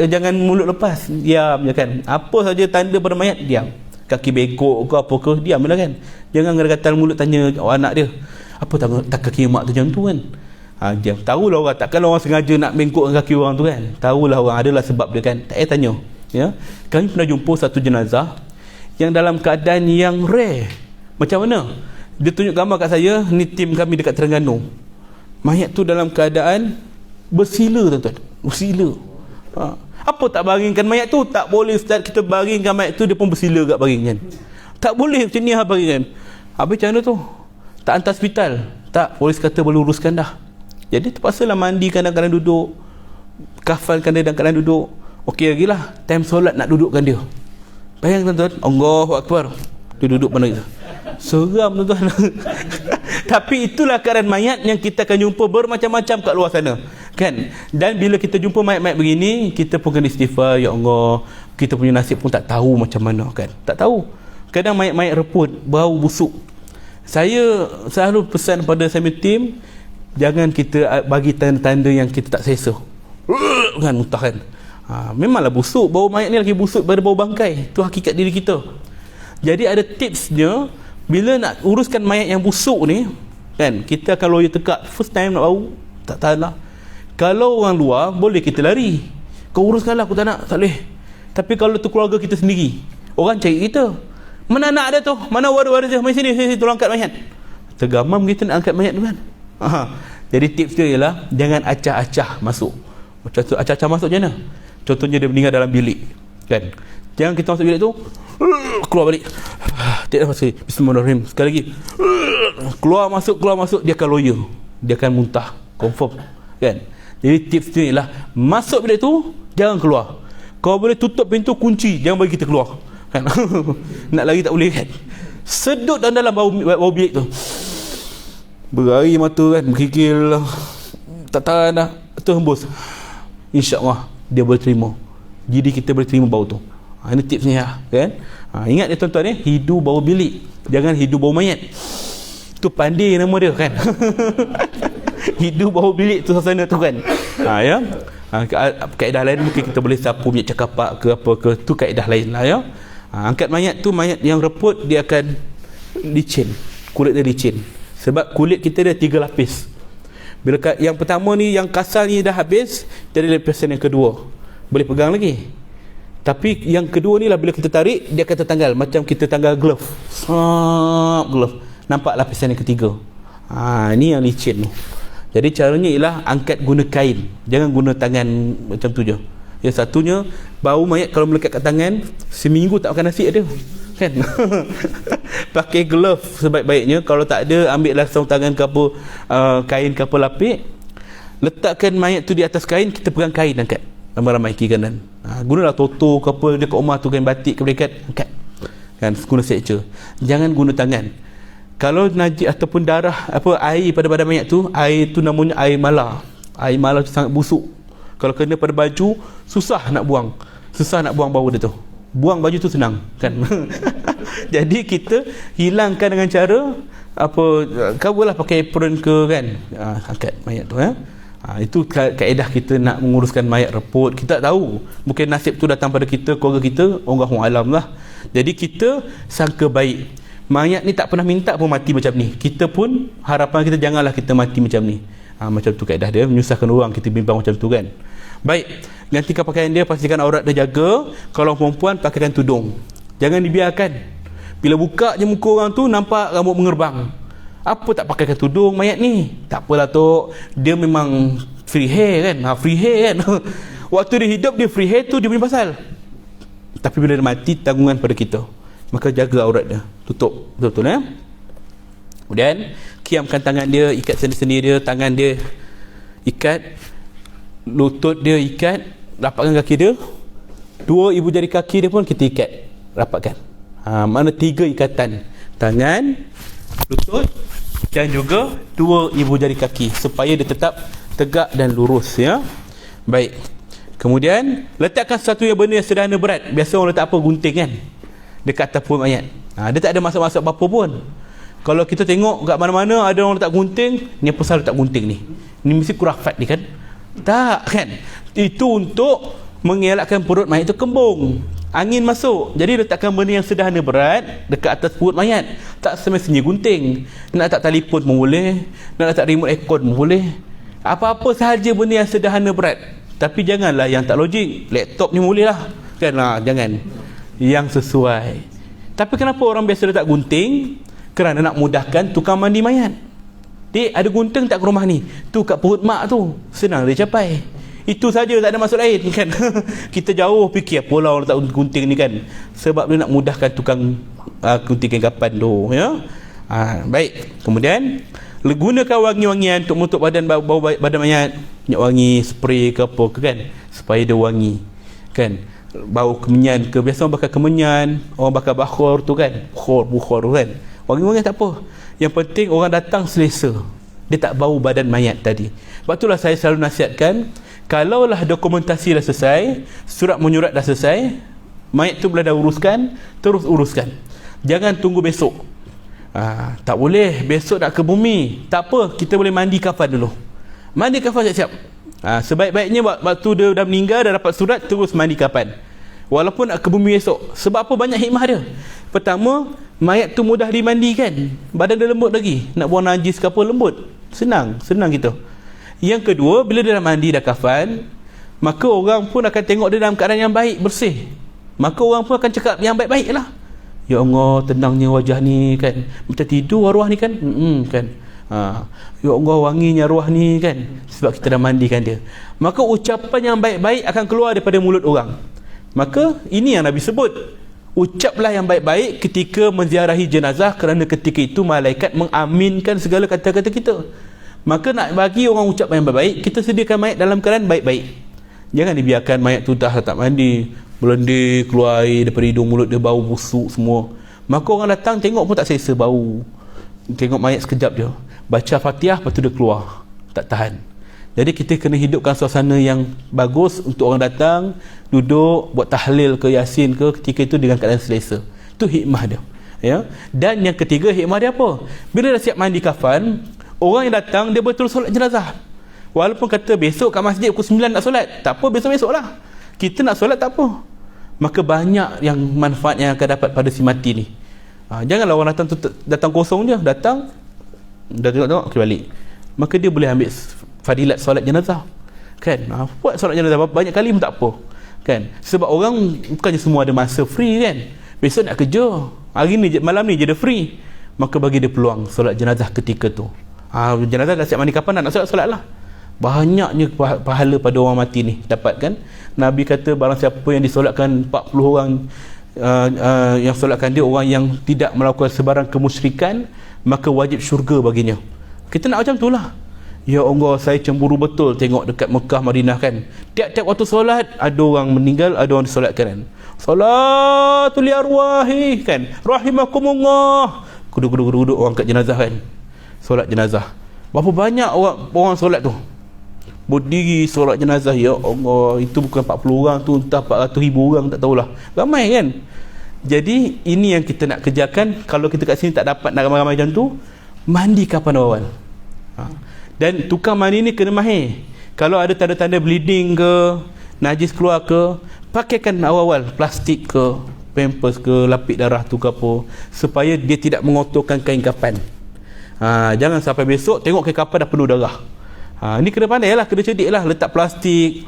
jangan mulut lepas, diam je kan. Apa saja tanda pada mayat, diam. Kaki bengkok ke apa ke, diam lah kan. Jangan gatal mulut tanya anak dia, apa tak kaki mak tu macam tu kan. Diam. Tahulah orang, takkan orang sengaja nak bengkokkan kaki orang tu kan. Tahulah orang, adalah sebab dia kan. Tak payah tanya ya. Kami pernah jumpa satu jenazah yang dalam keadaan yang rare. Macam mana? Dia tunjuk gambar kat saya, ni tim kami dekat Terengganu. Mayat tu dalam keadaan bersila tuan-tuan. Bersila. Apa tak baringkan mayat tu? Tak boleh Ustaz, kita baringkan mayat tu dia pun bersila kat baringan. Tak boleh macam ni baringan. Habis macam mana tu? Tak hantar hospital. Tak, polis kata boleh uruskan dah. Jadi terpaksalah mandikan dalam keadaan duduk, kafankan dia dalam keadaan duduk. Okey lagi lah, time solat nak dudukkan dia. Bayang tuan-tuan, Allahu Akbar, dia duduk mana itu. Seram tuan-tuan. Tapi itulah keadaan mayat yang kita akan jumpa bermacam-macam kat luar sana kan. Dan bila kita jumpa mayat-mayat begini, kita pun kena istighfar, ya Allah, kita punya nasib pun tak tahu macam mana kan. Tak tahu. Kadang mayat-mayat reput, bau busuk. Saya selalu pesan pada saya tim, jangan kita bagi tanda-tanda yang kita tak selesa kan, muntah kan. Memanglah busuk, bau mayat ni lagi busuk daripada bau bangkai. Itu hakikat diri kita. Jadi ada tipsnya, bila nak uruskan mayat yang busuk ni kan, kita akan lawyer tekak. First time nak bau, tak tahan lah. Kalau orang luar, boleh kita lari, kau uruskanlah, aku tak nak, tak boleh. Tapi kalau tu keluarga kita sendiri, orang cari kita, mana anak dia tu, mana waris dia, mari sini, tolong angkat mayat. Tergamam kita nak angkat mayat tu kan. Jadi tips dia ialah jangan acah-acah masuk. Macam tu acah-acah masuk macam mana? Contohnya dia meninggal dalam bilik kan, jangan kita masuk bilik tu keluar balik tarik nafas sekali, bismillahirrahmanirrahim, sekali lagi, keluar masuk, dia akan loya, dia akan muntah, confirm kan. Jadi tips ni lah, masuk bilik tu jangan keluar, kau boleh tutup pintu, kunci, jangan bagi kita keluar kan. Nak lari tak boleh kan, sedut dalam bau bilik tu, berari mata kan, berkikil, tak tahan dah, terhembus, insya-Allah dia boleh terima, jadi kita boleh terima bau tu. Ini tipsnya kan. Ingat dia tuan-tuan, hidu bau bilik, jangan hidu bau mayat. Tu pandai nama dia kan. Hidu bau bilik tu suasana tu kan. Ya. Kaedah lain mungkin kita boleh sapu minyak cakapak ke apa ke, tu kaedah lain lah ya. Angkat mayat tu, mayat yang reput dia akan licin, kulit dia licin. Sebab kulit kita ada 3 lapis. Bila yang pertama ni, yang kasar ni dah habis, jadi lapisan yang kedua boleh pegang lagi. Tapi yang kedua ni lah, bila kita tarik dia akan tertanggal, macam kita tanggal glove. Glove. Nampak lapisan yang ketiga. Ni yang licin tu. Jadi caranya ialah angkat guna kain, jangan guna tangan macam tu je. Yang satunya, bau mayat kalau melekat kat tangan, seminggu tak makan nasi ada kan. Pakai glove sebaik-baiknya. Kalau tak ada, ambil lah sarung tangan ke apa, kain ke apa, lapik, letakkan mayat tu di atas kain, kita pegang kain, angkat ramai-ramai kiri kanan. Gunalah toto ke apa dekat rumah tu, kain batik ke berikat, angkat kan, guna secure. Jangan guna tangan. Kalau najis ataupun darah apa, air pada badan mayat tu, air tu namanya air mala. Air mala tu sangat busuk. Kalau kena pada baju, susah nak buang bau dia tu. Buang baju tu senang kan. Jadi kita hilangkan dengan cara apa, coverlah pakai apron ke kan, angkat mayat tu itu kaedah kita nak menguruskan mayat reput. Kita tak tahu, mungkin nasib tu datang pada kita, keluarga kita, Allahu alam lah. Jadi kita sangka baik, mayat ni tak pernah minta pun mati macam ni. Kita pun harapan kita janganlah kita mati macam ni. Macam tu kaedah dia, menyusahkan orang kita bimbang macam tu kan. Baik, gantikan pakaian dia, pastikan aurat dia jaga. Kalau perempuan, pakaikan tudung, jangan dibiarkan. Bila buka je muka orang tu, nampak rambut mengerbang. Apa tak pakaikan tudung mayat ni? Tak apalah tu, dia memang free hair kan. Free hair kan. Waktu dia hidup dia free hair tu dia punya pasal. Tapi bila dia mati, tanggungan pada kita. Maka jaga aurat dia, tutup betul-betul ya. Kemudian kiamkan tangan dia, ikat sendi-sendi dia, tangan dia ikat, lutut dia ikat, rapatkan kaki dia, 2 ibu jari kaki dia pun kita ikat, rapatkan. Mana 3 ikatan, tangan, lutut dan juga 2 ibu jari kaki, supaya dia tetap tegak dan lurus ya. Baik. Kemudian letakkan satu yang benda yang sederhana berat. Biasa orang letak apa, gunting kan, dekat atas perut mayat. Dia tak ada masak-masak apa-apa pun. Kalau kita tengok kat mana-mana ada orang letak gunting, ni apa salah letak gunting ni? Ni mesti kurafat ni kan? Tak kan? Itu untuk mengelakkan perut mayat itu kembung, angin masuk. Jadi letakkan benda yang sederhana berat dekat atas perut mayat. Tak semestinya gunting. Nak letak telefon pun boleh, nak letak remote aircon pun boleh. Apa-apa sahaja benda yang sederhana berat. Tapi janganlah yang tak logik. Laptop ni boleh lah kan, jangan. Yang sesuai. Tapi kenapa orang biasa letak gunting? Kerana nak mudahkan tukang mandi mayat. Dek, ada gunting tak ke rumah ni? Tu kat perut mak tu, senang dia capai. Itu saja, tak ada maksud lain kan. Kita jauh fikir apalah orang letak gunting ni kan. Sebab dia nak mudahkan tukang gunting kapan tu ya. Baik. Kemudian gunakan wangi-wangian untuk menutup bau badan mayat. Minyak wangi, spray ke apa ke kan, supaya dia wangi kan. Bau kemenyan ke, biasa orang bakar kemenyan, orang bakar bakhor tu kan, bukhor tu kan. Wangi-wangi tak apa, yang penting orang datang selesa, dia tak bau badan mayat tadi. Sebab itulah saya selalu nasihatkan, kalaulah dokumentasi dah selesai, surat menyurat dah selesai, mayat tu bila dah uruskan, terus uruskan. Jangan tunggu besok. Tak boleh besok nak ke bumi, tak apa, kita boleh mandi kafan dulu. Mandi kafan siap-siap. Sebaik-baiknya waktu dia dah meninggal, dah dapat surat, terus mandi kafan, walaupun nak ke bumi esok. Sebab apa? Banyak hikmah dia. Pertama, mayat tu mudah dimandikan, badan dia lembut lagi, nak buang najis ke apa lembut, senang kita. Yang kedua, bila dia dah mandi, dah kafan, maka orang pun akan tengok dia dalam keadaan yang baik, bersih. Maka orang pun akan cakap yang baik-baik lah. Ya Allah, tenangnya wajah ni kan, macam tidur arwah ni kan, kan. Ya Allah, wanginya arwah ni kan, sebab kita dah mandikan dia. Maka ucapan yang baik-baik akan keluar daripada mulut orang. Maka ini yang Nabi sebut, ucaplah yang baik-baik ketika menziarahi jenazah, kerana ketika itu malaikat mengaminkan segala kata-kata kita. Maka nak bagi orang ucap yang baik-baik, kita sediakan mayat dalam keadaan baik-baik. Jangan dibiarkan mayat tu dah tak mandi, berlendir, keluar air daripada hidung mulut dia, bau busuk semua. Maka orang datang tengok pun tak selesa bau. Tengok mayat sekejap je, baca Fatihah, lepas tu dia keluar, tak tahan. Jadi kita kena hidupkan suasana yang bagus untuk orang datang, duduk, buat tahlil ke Yasin ke, ketika itu dengan keadaan selesa. Itu hikmah dia. Ya? Dan yang ketiga, hikmah dia apa? Bila dah siap mandi kafan, orang yang datang, dia betul solat jenazah. Walaupun kata besok kat masjid pukul 9 nak solat, tak apa, besok-besok lah. Kita nak solat tak apa. Maka banyak yang manfaat yang akan dapat pada si mati ni. Janganlah orang datang tu datang kosong je, datang dah tengok-tengok ke balik. Maka dia boleh ambil fadilat solat jenazah, kan? Buat solat jenazah banyak kali pun tak apa, kan? Sebab orang bukannya semua ada masa free, kan? Besok nak kerja, hari ni malam ni je dia free, maka bagi dia peluang solat jenazah ketika tu. Jenazah dah siap mandi kapan, nak solat lah. Banyaknya pahala pada orang mati ni dapat, kan? Nabi kata barang siapa yang disolatkan 40 orang, yang solatkan dia orang yang tidak melakukan sebarang kemusyrikan, maka wajib syurga baginya. Kita nak macam tu lah. Ya Allah, saya cemburu betul tengok dekat Mekah, Madinah, kan, tiap-tiap waktu solat ada orang meninggal, ada orang disolatkan, kan? Salatul li arwahi, kan, rahimakumullah, kudu orang kat jenazah, kan, solat jenazah. Berapa banyak orang solat tu, berdiri solat jenazah. Ya Allah, itu bukan 40 orang tu, entah 400,000 orang, tak tahulah, ramai, kan? Jadi ini yang kita nak kerjakan. Kalau kita kat sini tak dapat nak ramai-ramai macam tu, mandi kapan awal. Dan tukang mandi ni kena mahir. Kalau ada tanda-tanda bleeding ke, najis keluar ke, pakaikan awal-awal plastik ke, pampers ke, lapik darah tu ke apa, supaya dia tidak mengotorkan kain kafan. Jangan sampai besok tengok kain kafan dah penuh darah. Ni kena pandai lah, kena cerdik lah. Letak plastik,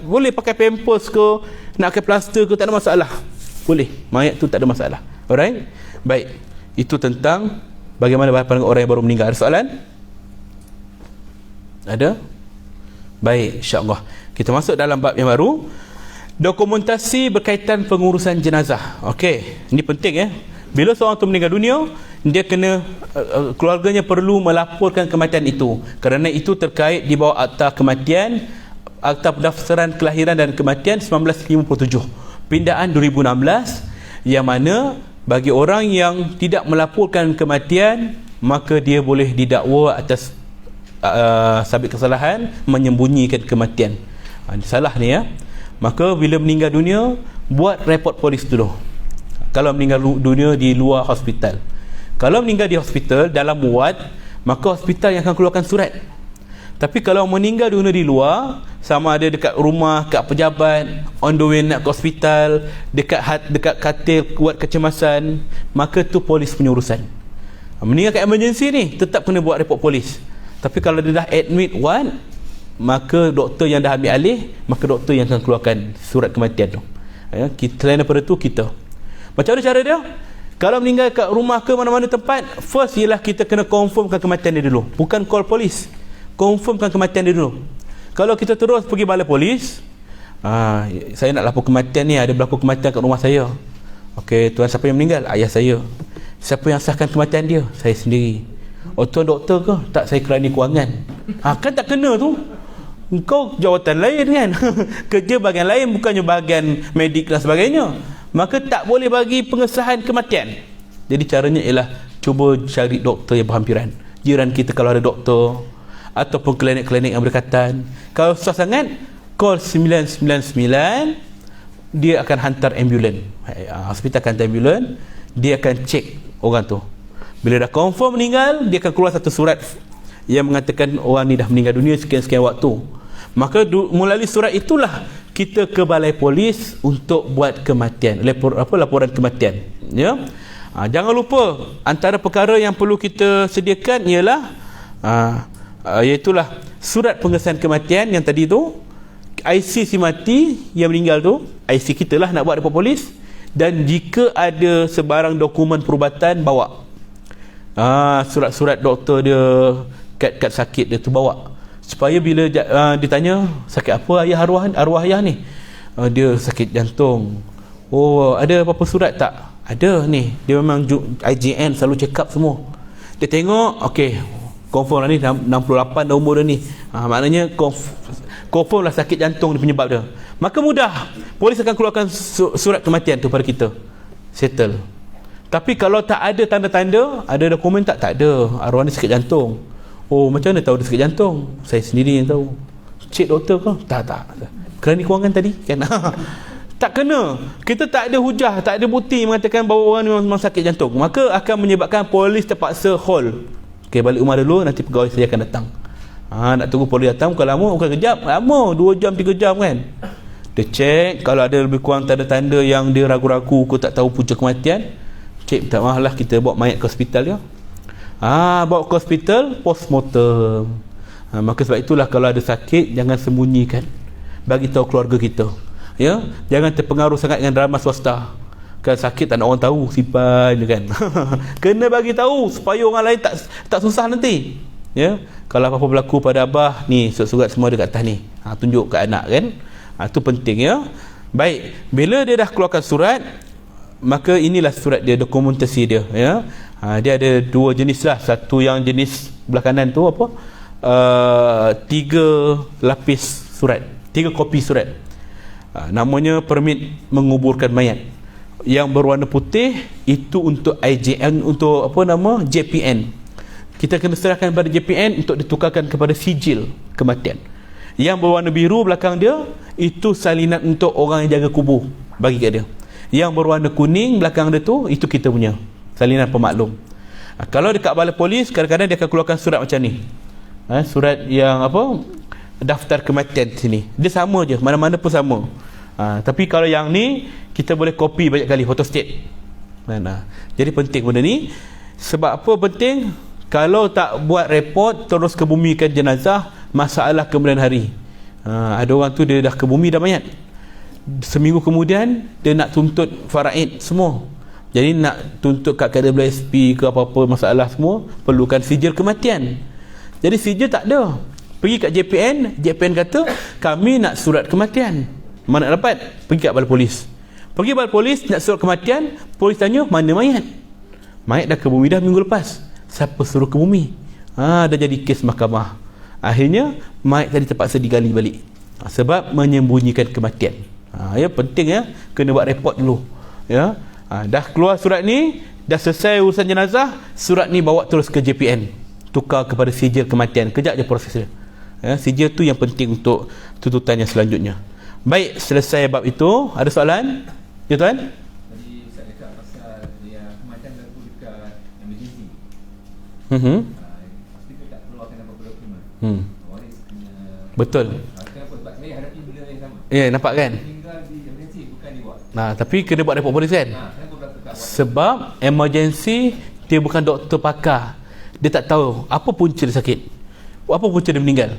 boleh pakai pampers ke, nak pakai plaster ke, tak ada masalah, boleh, mayat tu tak ada masalah. Alright, baik, itu tentang bagaimana pandangan orang yang baru meninggal. Ada soalan? Ada? Baik, insyaAllah kita masuk dalam bab yang baru, dokumentasi berkaitan pengurusan jenazah. Okey, ini penting, ya. Bila seorang tu meninggal dunia, dia kena keluarganya perlu melaporkan kematian itu, kerana itu terkait di bawah akta kematian, akta pendaftaran kelahiran dan kematian 1957, pindaan 2016, yang mana bagi orang yang tidak melaporkan kematian, maka dia boleh didakwa atas sabit kesalahan menyembunyikan kematian. Salah ni, ya. Maka bila meninggal dunia, buat report polis dulu. Kalau meninggal dunia di luar hospital, kalau meninggal di hospital dalam ward, maka hospital yang akan keluarkan surat. Tapi kalau meninggal dunia di luar, sama ada dekat rumah, kat pejabat, on the way nak ke hospital, dekat katil ward kecemasan, maka tu polis punya urusan. Meninggal kat emergency ni, tetap kena buat report polis. Tapi kalau dia dah admit ward, maka doktor yang dah ambil alih, maka doktor yang akan keluarkan surat kematian tu. Selain daripada tu, kita macam mana cara dia? Kalau meninggal kat rumah ke mana-mana tempat, first ialah kita kena confirmkan kematian dia dulu. Bukan call polis, confirmkan kematian dia dulu. Kalau kita terus pergi balai polis, saya nak lapor kematian ni, ada berlaku kematian kat rumah saya. Okey, tuan, siapa yang meninggal? Ayah saya. Siapa yang sahkan kematian dia? Saya sendiri. Oh, tuan doktor ke? Tak, saya kerani kewangan. Kan tak kena tu. Kau jawatan lain, kan? Kerja bahagian lain, bukannya bahagian medik dan sebagainya. Maka tak boleh bagi pengesahan kematian. Jadi caranya ialah cuba cari doktor yang berhampiran. Jiran kita kalau ada doktor, ataupun klinik-klinik yang berdekatan. Kalau susah sangat, call 999, dia akan hantar ambulan. Hospital akan hantar ambulan, dia akan cek orang tu. Bila dah confirm meninggal, dia akan keluar satu surat yang mengatakan orang ni dah meninggal dunia sekian-sekian waktu. Maka melalui surat itulah kita ke balai polis untuk buat kematian, laporan kematian, ya. Jangan lupa antara perkara yang perlu kita sediakan ialah iaitulah surat pengesahan kematian yang tadi tu, IC si mati yang meninggal tu, IC kita lah nak buat report polis, dan jika ada sebarang dokumen perubatan, bawa surat-surat doktor dia, kad sakit dia tu bawa, supaya bila ditanya sakit apa arwah ayah ni, dia sakit jantung. Oh, ada apa-apa surat tak? Ada ni. Dia memang IJN selalu check up semua. Dia tengok, okey, confirm lah ni 68 dah umur dia ni. Maknanya confirm lah sakit jantung ni penyebab dia. Maka mudah, polis akan keluarkan surat kematian tu pada kita. Settle. Tapi kalau tak ada tanda-tanda, ada dokumen tak? Tak ada. Arwah ni sakit jantung. Oh, macam mana tahu dia sakit jantung? Saya sendiri yang tahu. Cik doktor ke? Tak. Kerana kewangan tadi kan. Tak kena. Kita tak ada hujah, tak ada bukti mengatakan bahawa orang ni memang sakit jantung. Maka akan menyebabkan polis terpaksa hold. Okey, balik rumah dulu, nanti pegawai saya akan datang. Nak tunggu polis datang bukan lama, bukan kejap, lama 2 jam 3 jam kan. Dia check, kalau ada lebih kurang tanda-tanda yang dia ragu-ragu ke tak tahu punca kematian, cik minta maaf lah, kita bawa mayat ke hospital ya. Bawa ke hospital, postmortem. Maka sebab itulah kalau ada sakit, jangan sembunyikan, bagi tahu keluarga kita ya. Jangan terpengaruh sangat dengan drama swasta. Kan sakit tak nak orang tahu, simpan je kan. Kena bagi tahu supaya orang lain tak susah nanti ya. Kalau apa-apa berlaku pada abah ni, surat-surat semua ada kat atas ni, tunjuk kat anak kan. Itu penting ya. Baik, bila dia dah keluarkan surat, maka inilah surat dia, dokumentasi dia ya. Dia ada 2 jenis lah. Satu yang jenis belah kanan tu apa, 3 lapis surat, 3 kopi surat. Namanya permit menguburkan mayat. Yang berwarna putih itu untuk IJN, untuk apa nama, JPN. Kita kena serahkan kepada JPN untuk ditukarkan kepada sijil kematian. Yang berwarna biru belakang dia itu salinan untuk orang yang jaga kubur, bagi kat dia. Yang berwarna kuning belakang dia tu, itu kita punya salinan pemaklum. Kalau dekat balai polis, kadang-kadang dia akan keluarkan surat macam ni. Surat yang apa, daftar kematian sini. Dia sama je, mana-mana pun sama. Tapi kalau yang ni kita boleh copy banyak kali, photostat. Jadi penting benda ni. Sebab apa penting? Kalau tak buat report terus kebumikan jenazah, masalah kemudian hari. Ada orang tu dia dah kebumi dah mayat, seminggu kemudian dia nak tuntut faraid semua. Jadi nak tuntut kat KWSP ke apa-apa masalah semua, perlukan sijil kematian. Jadi sijil tak ada. Pergi kat JPN kata kami nak surat kematian. Mana nak dapat? Pergi kat balai polis. Pergi balai polis nak surat kematian, polis tanya mana mayat? Mayat dah ke bumi dah minggu lepas. Siapa suruh ke bumi? Dah jadi kes mahkamah. Akhirnya mayat tadi terpaksa digali balik. Sebab menyembunyikan kematian. Ya, penting ya, kena buat report dulu. Ya. Dah keluar surat ni, dah selesai urusan jenazah, surat ni bawa terus ke JPN. Tukar kepada sijil kematian. Kejap je proses dia. Ya, sijil tu yang penting untuk tuntutan yang selanjutnya. Baik, selesai bab itu. Ada soalan? Ya tuan? Tadi saya cakap pasal dia kematian berlaku dekat emergency. Pasti dia tak keluarkan apa-apa dokumen. Waris kena. Betul. Kenapa? Sebab saya hadapi benda yang sama. Ya, nampak kan? Tinggal di emergency, bukan di ward. Tapi kena buat report polis kan? Kenapa berlaku kat ward? Sebab emergency, dia bukan doktor pakar. Dia tak tahu apa punca dia sakit, apa punca dia meninggal.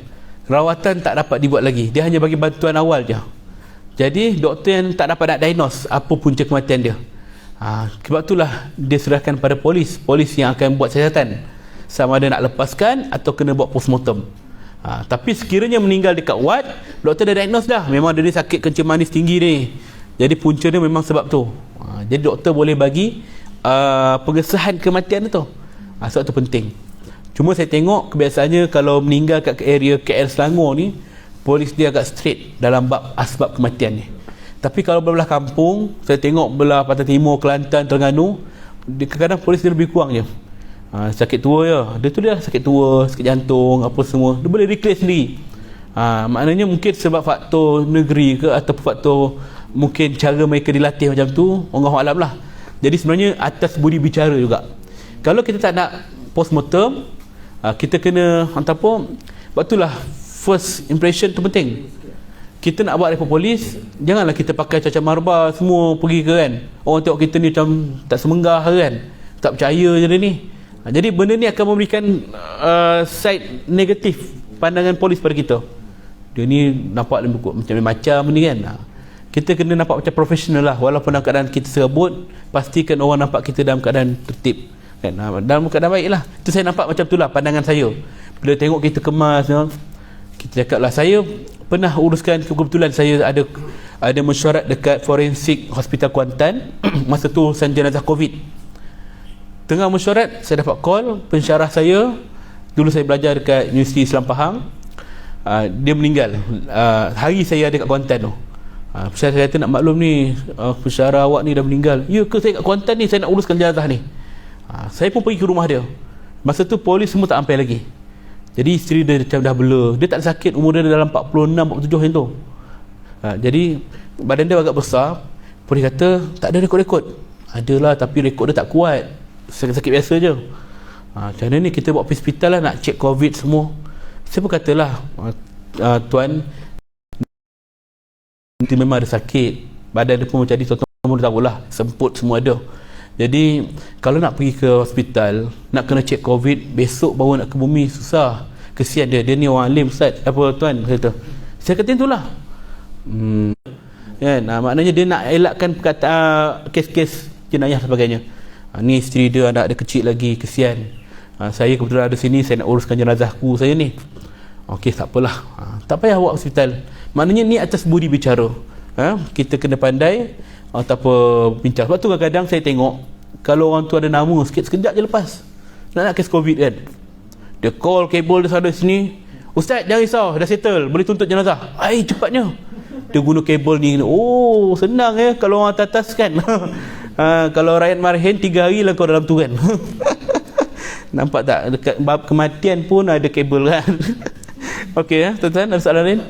Rawatan tak dapat dibuat lagi. Dia hanya bagi bantuan awal je. Jadi doktor yang tak dapat nak diagnose apa punca kematian dia. Sebab itulah dia serahkan pada polis. Polis yang akan buat siasatan, sama ada nak lepaskan atau kena buat postmortem. Tapi sekiranya meninggal dekat ward, doktor dah diagnose dah, memang dia ni sakit kencing manis tinggi ni, jadi punca dia memang sebab tu. Jadi doktor boleh bagi pengesahan kematian tu. Sebab tu penting. Cuma saya tengok kebiasaannya kalau meninggal kat area KL Selangor ni, polis dia agak straight dalam bab asbab kematian ni. Tapi kalau belah kampung, saya tengok belah Pantai Timur, Kelantan, Terengganu, kadang-kadang polis dia lebih kurang je. Sakit tua je, dia tu dia sakit tua, sakit jantung, apa semua, dia boleh declare sendiri. Maknanya mungkin sebab faktor negeri ke, atau faktor mungkin cara mereka dilatih macam tu, Allah alam lah. Jadi sebenarnya atas budi bicara juga. Kalau kita tak nak postmortem, kita kena hantar apa, sebab itulah first impression tu penting. Kita nak buat report polis, janganlah kita pakai cacat marba semua pergi ke kan. Orang tengok kita ni macam tak semenggah kan, tak percaya je dia ni. Jadi benda ni akan memberikan side negatif pandangan polis pada kita. Dia ni nampak macam ni kan. Kita kena nampak macam profesional lah. Walaupun dalam keadaan kita serabut, pastikan orang nampak kita dalam keadaan tertib kan? Dalam keadaan baik lah. Itu saya nampak macam tu lah pandangan saya. Bila tengok kita kemas, kita cakap lah, saya pernah uruskan, kebetulan saya ada ada mesyuarat dekat forensik Hospital Kuantan masa tu urusan jenazah COVID. Tengah mesyuarat, saya dapat call pensyarah saya, dulu saya belajar dekat Universiti Islam Pahang. Dia meninggal hari saya ada kat Kuantan tu. Pensyarah saya kata, nak maklum ni, pensyarah awak ni dah meninggal. Ya ke, saya kat Kuantan ni, saya nak uruskan jenazah ni. Saya pun pergi ke rumah dia. Masa tu polis semua tak sampai lagi. Jadi isteri dia macam dah blur. Dia tak sakit, umur dia dalam 46, 47 macam tu. Jadi badan dia agak besar. Polis kata tak ada rekod-rekod. Adalah, tapi rekod dia tak kuat, sakit-sakit biasa je. Macam mana ni, kita bawa pergi hospital lah, nak cek COVID semua. Saya pun katalah, tuan, dia memang ada sakit, badan dia pun macam ni, tuan-tuan pun tahulah, semput semua ada. Jadi kalau nak pergi ke hospital, nak kena cek COVID, besok baru nak ke bumi, susah. Kesian dia ni orang alim, Ustaz, apa tuan kata. Saya kata itulah. Kan, maknanya dia nak elakkan perkataan kes-kes jenayah sebagainya. Ni isteri dia, anak dia kecil lagi, kesian. Saya kebetulan ada sini, saya nak uruskan jenazahku saya ni. Okey, tak apalah. Tak payah bawa hospital. Maknanya ni atas budi bicara. Kita kena pandai tak apa bincang. Sebab tu kadang-kadang saya tengok, kalau orang tu ada nama sikit, sekejap je lepas nak kes COVID kan, dia call kabel dia sana sini, Ustaz jangan risau, dah settle, boleh tuntut jenazah. Cepatnya dia guna kabel ni. Oh, senang kalau orang atas kan. Kalau rakyat Marhin 3 hari lah kau dalam tu kan. Nampak tak, dekat bab kematian pun ada kabel kan. Okey tuan-tuan, ada soalan lain?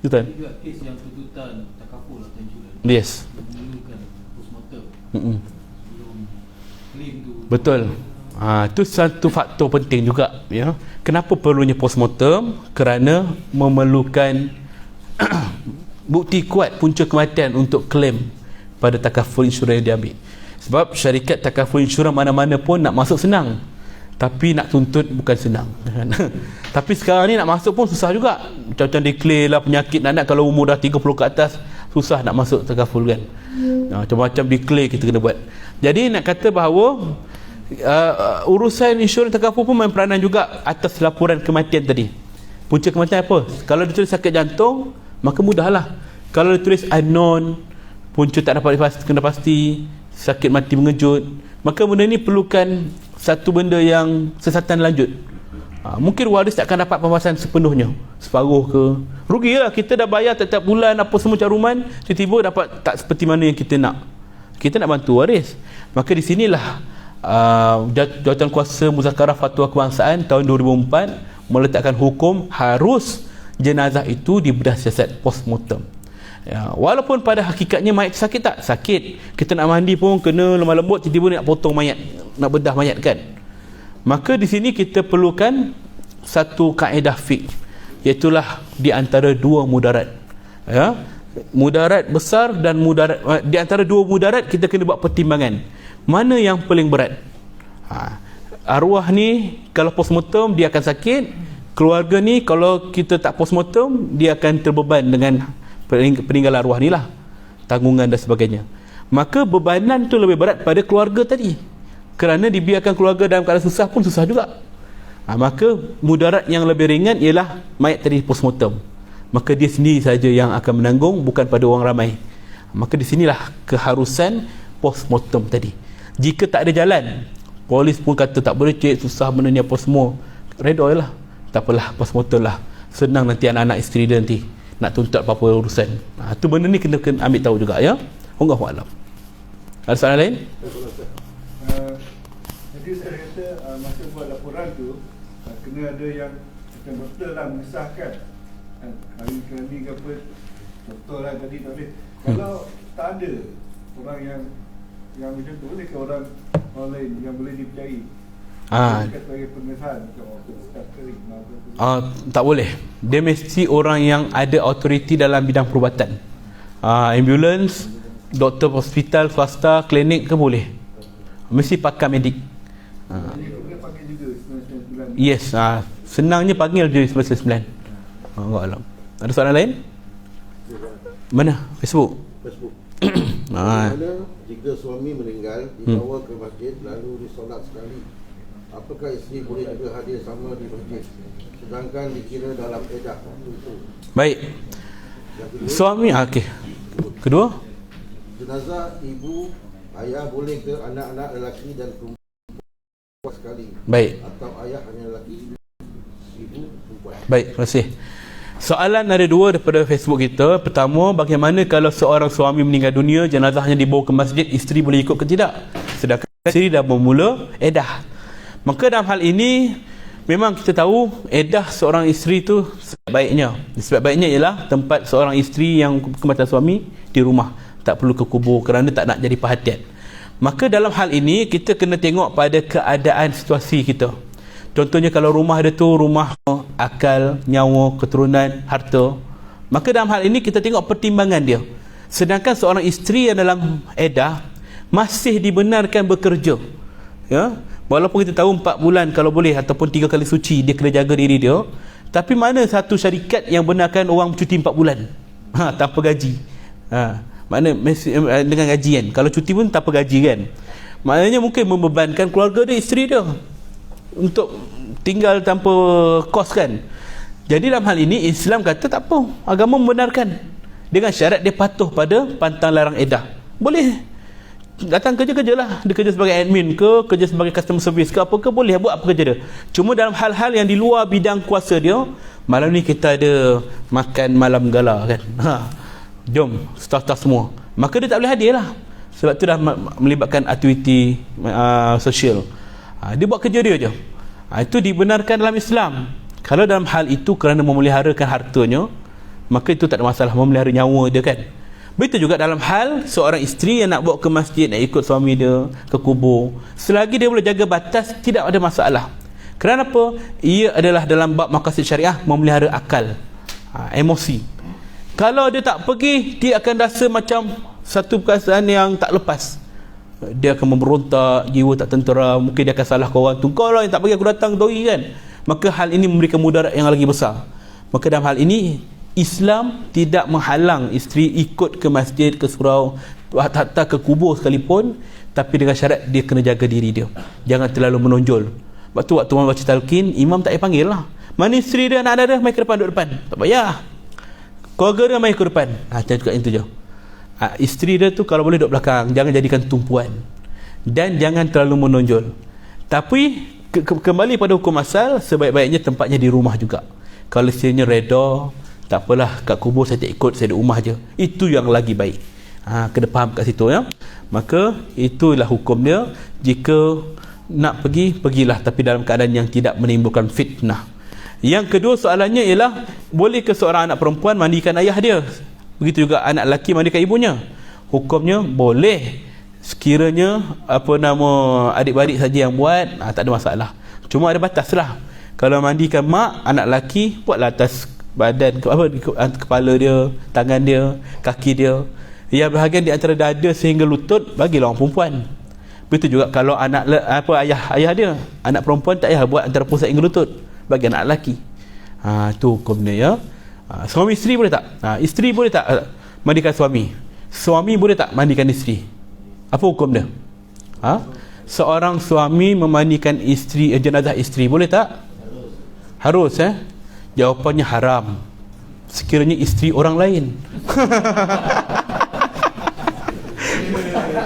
Tuan. Juga kes yang tuntutan takaful atau insurans. Yes. Memerlukan postmortem. Sebelum claim tu. Betul. Itu satu faktor penting juga, ya. Kenapa perlunya postmortem? Kerana memerlukan bukti kuat punca kematian untuk claim pada takaful insurans yang diambil. Sebab syarikat takaful insurans mana-mana pun nak masuk senang, tapi nak tuntut bukan senang. Tapi sekarang ni nak masuk pun susah juga. Macam-macam declare lah penyakit anak, kalau umur dah 30 ke atas susah nak masuk takaful kan. Macam-macam declare kita kena buat. Jadi nak kata bahawa urusan insurans takaful pun main peranan juga atas laporan kematian tadi. Punca kematian apa? Kalau dia tulis sakit jantung, maka mudahlah. Kalau dia tulis unknown, punca tak dapat kena pasti, sakit mati mengejut, maka benda ni perlukan satu benda yang siasatan lanjut. Mungkin waris tak akan dapat pembahasan sepenuhnya, separuh ke, rugilah. Kita dah bayar setiap bulan apa semua caruman, tiba-tiba dapat tak seperti mana yang kita nak. Kita nak bantu waris. Maka di sinilah Jawatan Kuasa Muzakarah Fatwa Kebangsaan tahun 2004 meletakkan hukum harus jenazah itu dibedah siasat postmortem. Walaupun pada hakikatnya mayat sakit tak? Sakit. Kita nak mandi pun kena lemah lembut, tiba-tiba nak potong mayat, nak bedah mayat kan. Maka di sini kita perlukan satu kaedah fiqh, iaitulah di antara dua mudarat. Mudarat besar dan mudarat, di antara dua mudarat kita kena buat pertimbangan. Mana yang paling berat? Arwah ni kalau postmortem dia akan sakit, keluarga ni kalau kita tak postmortem dia akan terbeban dengan peninggalan arwah ni lah, tanggungan dan sebagainya. Maka bebanan tu lebih berat pada keluarga tadi, kerana dibiarkan keluarga dalam keadaan susah pun susah juga. Maka mudarat yang lebih ringan ialah mayat tadi postmortem, maka dia sendiri saja yang akan menanggung, bukan pada orang ramai. Maka di sinilah keharusan postmortem tadi. Jika tak ada jalan, polis pun kata tak boleh cek, susah benda ni apa semua, redor lah, tak apalah, postmortem lah, senang nanti anak-anak isteri dia nanti nak tuntut apa-apa urusan. Tu benda ni kena ambil tahu juga, ya. Wallahu a'lam. Ada soalan lain? Jadi saya kata masa buat laporan tu kena ada yang macam doktor lah mengesahkan hari kerani ke apa, doktor lah tadi tak boleh. Kalau tak ada orang yang macam tu, boleh ke orang lain yang boleh dipercayai? Sebagai pengesahan macam tak boleh. Dia mesti orang yang ada autoriti dalam bidang perubatan. Ambulans, doktor hospital swasta, klinik ke boleh. Mesti pakar medik. Yes, senangnya panggil je 99. Allah. Ada soalan lain? Mana? Facebook. Mana jika suami meninggal dibawa ke masjid lalu disolat sekali, apakah isteri boleh juga hadir sama di masjid sedangkan dikira dalam edah waktu itu? Baik. Suami okey. Kedua, jenazah ibu, ayah boleh ke anak-anak lelaki dan perempuan sekali. baik. Atau ayah hanya lelaki, ibu perempuan. Baik, terima kasih. Soalan ada dua daripada Facebook kita. Pertama, bagaimana kalau seorang suami meninggal dunia, jenazahnya dibawa ke masjid, isteri boleh ikut ke tidak? Sedangkan isteri dah bermula edah. Maka dalam hal ini, memang kita tahu edah seorang isteri tu sebaiknya. Sebaik-baiknya ialah tempat seorang isteri yang kematian suami di rumah. Tak perlu ke kubur kerana tak nak jadi perhatian. Maka dalam hal ini, kita kena tengok pada keadaan situasi kita. Contohnya kalau rumah dia tu rumah akal, nyawa, keturunan, harta, maka dalam hal ini kita tengok pertimbangan dia. Sedangkan seorang isteri yang dalam edah masih dibenarkan bekerja, ya, walaupun kita tahu 4 bulan kalau boleh ataupun 3 kali suci dia kena jaga diri dia, tapi mana satu syarikat yang benarkan orang cuti 4 bulan tanpa gaji? Mana dengan gaji kan? Kalau cuti pun tanpa gaji kan? Maknanya mungkin membebankan keluarga dia, isteri dia untuk tinggal tanpa kos kan. Jadi dalam hal ini Islam kata tak apa, agama membenarkan dengan syarat dia patuh pada pantang larang edah. Boleh datang kerja lah, dia kerja sebagai admin ke, kerja sebagai customer service ke, apa ke, boleh buat apa kerja dia. Cuma dalam hal-hal yang di luar bidang kuasa dia, malam ni kita ada makan malam gala kan, jom staff-staff semua, maka dia tak boleh hadir lah, sebab tu dah melibatkan aktiviti sosial. Dia buat kerja dia je. Itu dibenarkan dalam Islam. Kalau dalam hal itu kerana memeliharakan hartanya, maka itu tak ada masalah, memelihara nyawa dia kan. Begitu juga dalam hal seorang isteri yang nak bawa ke masjid, nak ikut suami dia ke kubur, selagi dia boleh jaga batas, tidak ada masalah. Kerana apa? Ia adalah dalam bab maqasid syariah, memelihara akal, emosi. Kalau dia tak pergi, dia akan rasa macam satu perasaan yang tak lepas. Dia akan memberontak, jiwa tak tentera, mungkin dia akan salah kawan tu, kau lah yang tak bagi aku datang doi kan. Maka hal ini memberikan mudarat yang lagi besar. Maka dalam hal ini Islam tidak menghalang isteri ikut ke masjid, ke surau, hatta ke kubur sekalipun, tapi dengan syarat dia kena jaga diri dia, jangan terlalu menonjol. Sebab tu waktu orang baca talqin, imam tak payah panggil lah, mana isteri dia, anak dia, mai ke depan, duduk depan, tak payah. Keluarga dia mai ke depan, macam juga itu je. Isteri dia tu kalau boleh duduk belakang, jangan jadikan tumpuan, dan jangan terlalu menonjol. Tapi kembali pada hukum asal, sebaik-baiknya tempatnya di rumah juga. Kalau isterinya reda, tak apalah, kat kubur saya tak ikut, saya di rumah je, itu yang lagi baik. Kena faham kat situ ya. Maka itulah hukum dia. Jika nak pergi, pergilah, tapi dalam keadaan yang tidak menimbulkan fitnah. Yang kedua soalannya ialah, boleh ke seorang anak perempuan mandikan ayah dia? Begitu juga anak lelaki mandikan ibunya? Hukumnya boleh, sekiranya adik-beradik saja yang buat, tak ada masalah. Cuma ada batas lah. Kalau mandikan mak, anak lelaki, buatlah atas badan, kepala dia, tangan dia, kaki dia. Yang bahagian di antara dada sehingga lutut, bagilah orang perempuan. Begitu juga kalau ayah dia, anak perempuan tak payah buat antara pusat hingga lutut, bagi anak lelaki. Itu hukum dia ya. Suami isteri boleh tak? Isteri boleh tak mandikan suami? Suami boleh tak mandikan isteri? Apa hukum dia? Seorang suami memandikan isteri, jenazah isteri, boleh tak? Harus Jawapannya haram, sekiranya isteri orang lain.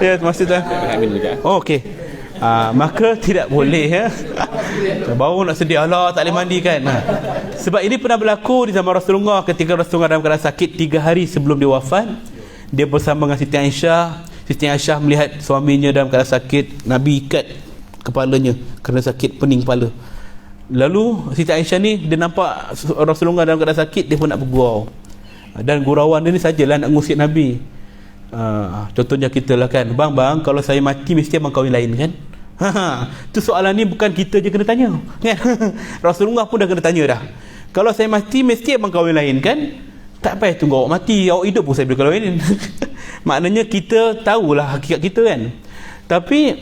Ya, terima kasih tuan. Okey. Maka tidak boleh ya. Baru nak sedih, Allah tak boleh mandi kan. Sebab ini pernah berlaku di zaman Rasulullah, ketika Rasulullah dalam keadaan sakit 3 hari sebelum dia wafat. Dia bersama dengan Siti Aisyah. Siti Aisyah melihat suaminya dalam keadaan sakit, Nabi ikat kepalanya kerana sakit pening kepala. Lalu Siti Aisyah ni, dia nampak Rasulullah dalam keadaan sakit, dia pun nak bergurau. Dan gurauan dia ni sajalah nak ngusik Nabi. Contohnya kita lah kan, bang kalau saya mati mesti abang kahwin lain kan. Tu soalan ni bukan kita je kena tanya kan? Rasulullah pun dah kena tanya dah. Kalau saya mati mesti abang kahwin lain kan. Tak payah tunggu awak mati, awak hidup pun saya boleh kahwin. Maknanya kita tahulah hakikat kita kan. Tapi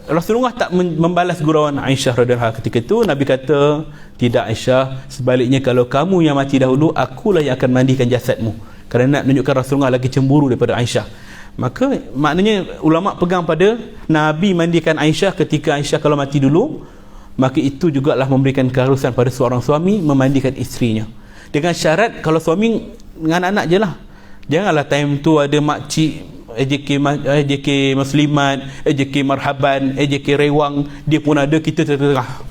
Rasulullah tak membalas gurauan Aisyah radhiyallahu anha ketika itu. Nabi kata, tidak Aisyah, sebaliknya kalau kamu yang mati dahulu, akulah yang akan mandikan jasadmu. Kerana nak menunjukkan Rasulullah lagi cemburu daripada Aisyah. Maka maknanya ulama pegang pada Nabi mandikan Aisyah ketika Aisyah kalau mati dulu, maka itu jugalah memberikan keharusan pada seorang suami memandikan isterinya. Dengan syarat kalau suami dengan anak-anak je lah, Janganlah time tu ada makcik AJK Muslimat, AJK Marhaban, AJK Rewang, dia pun ada, kita tengah.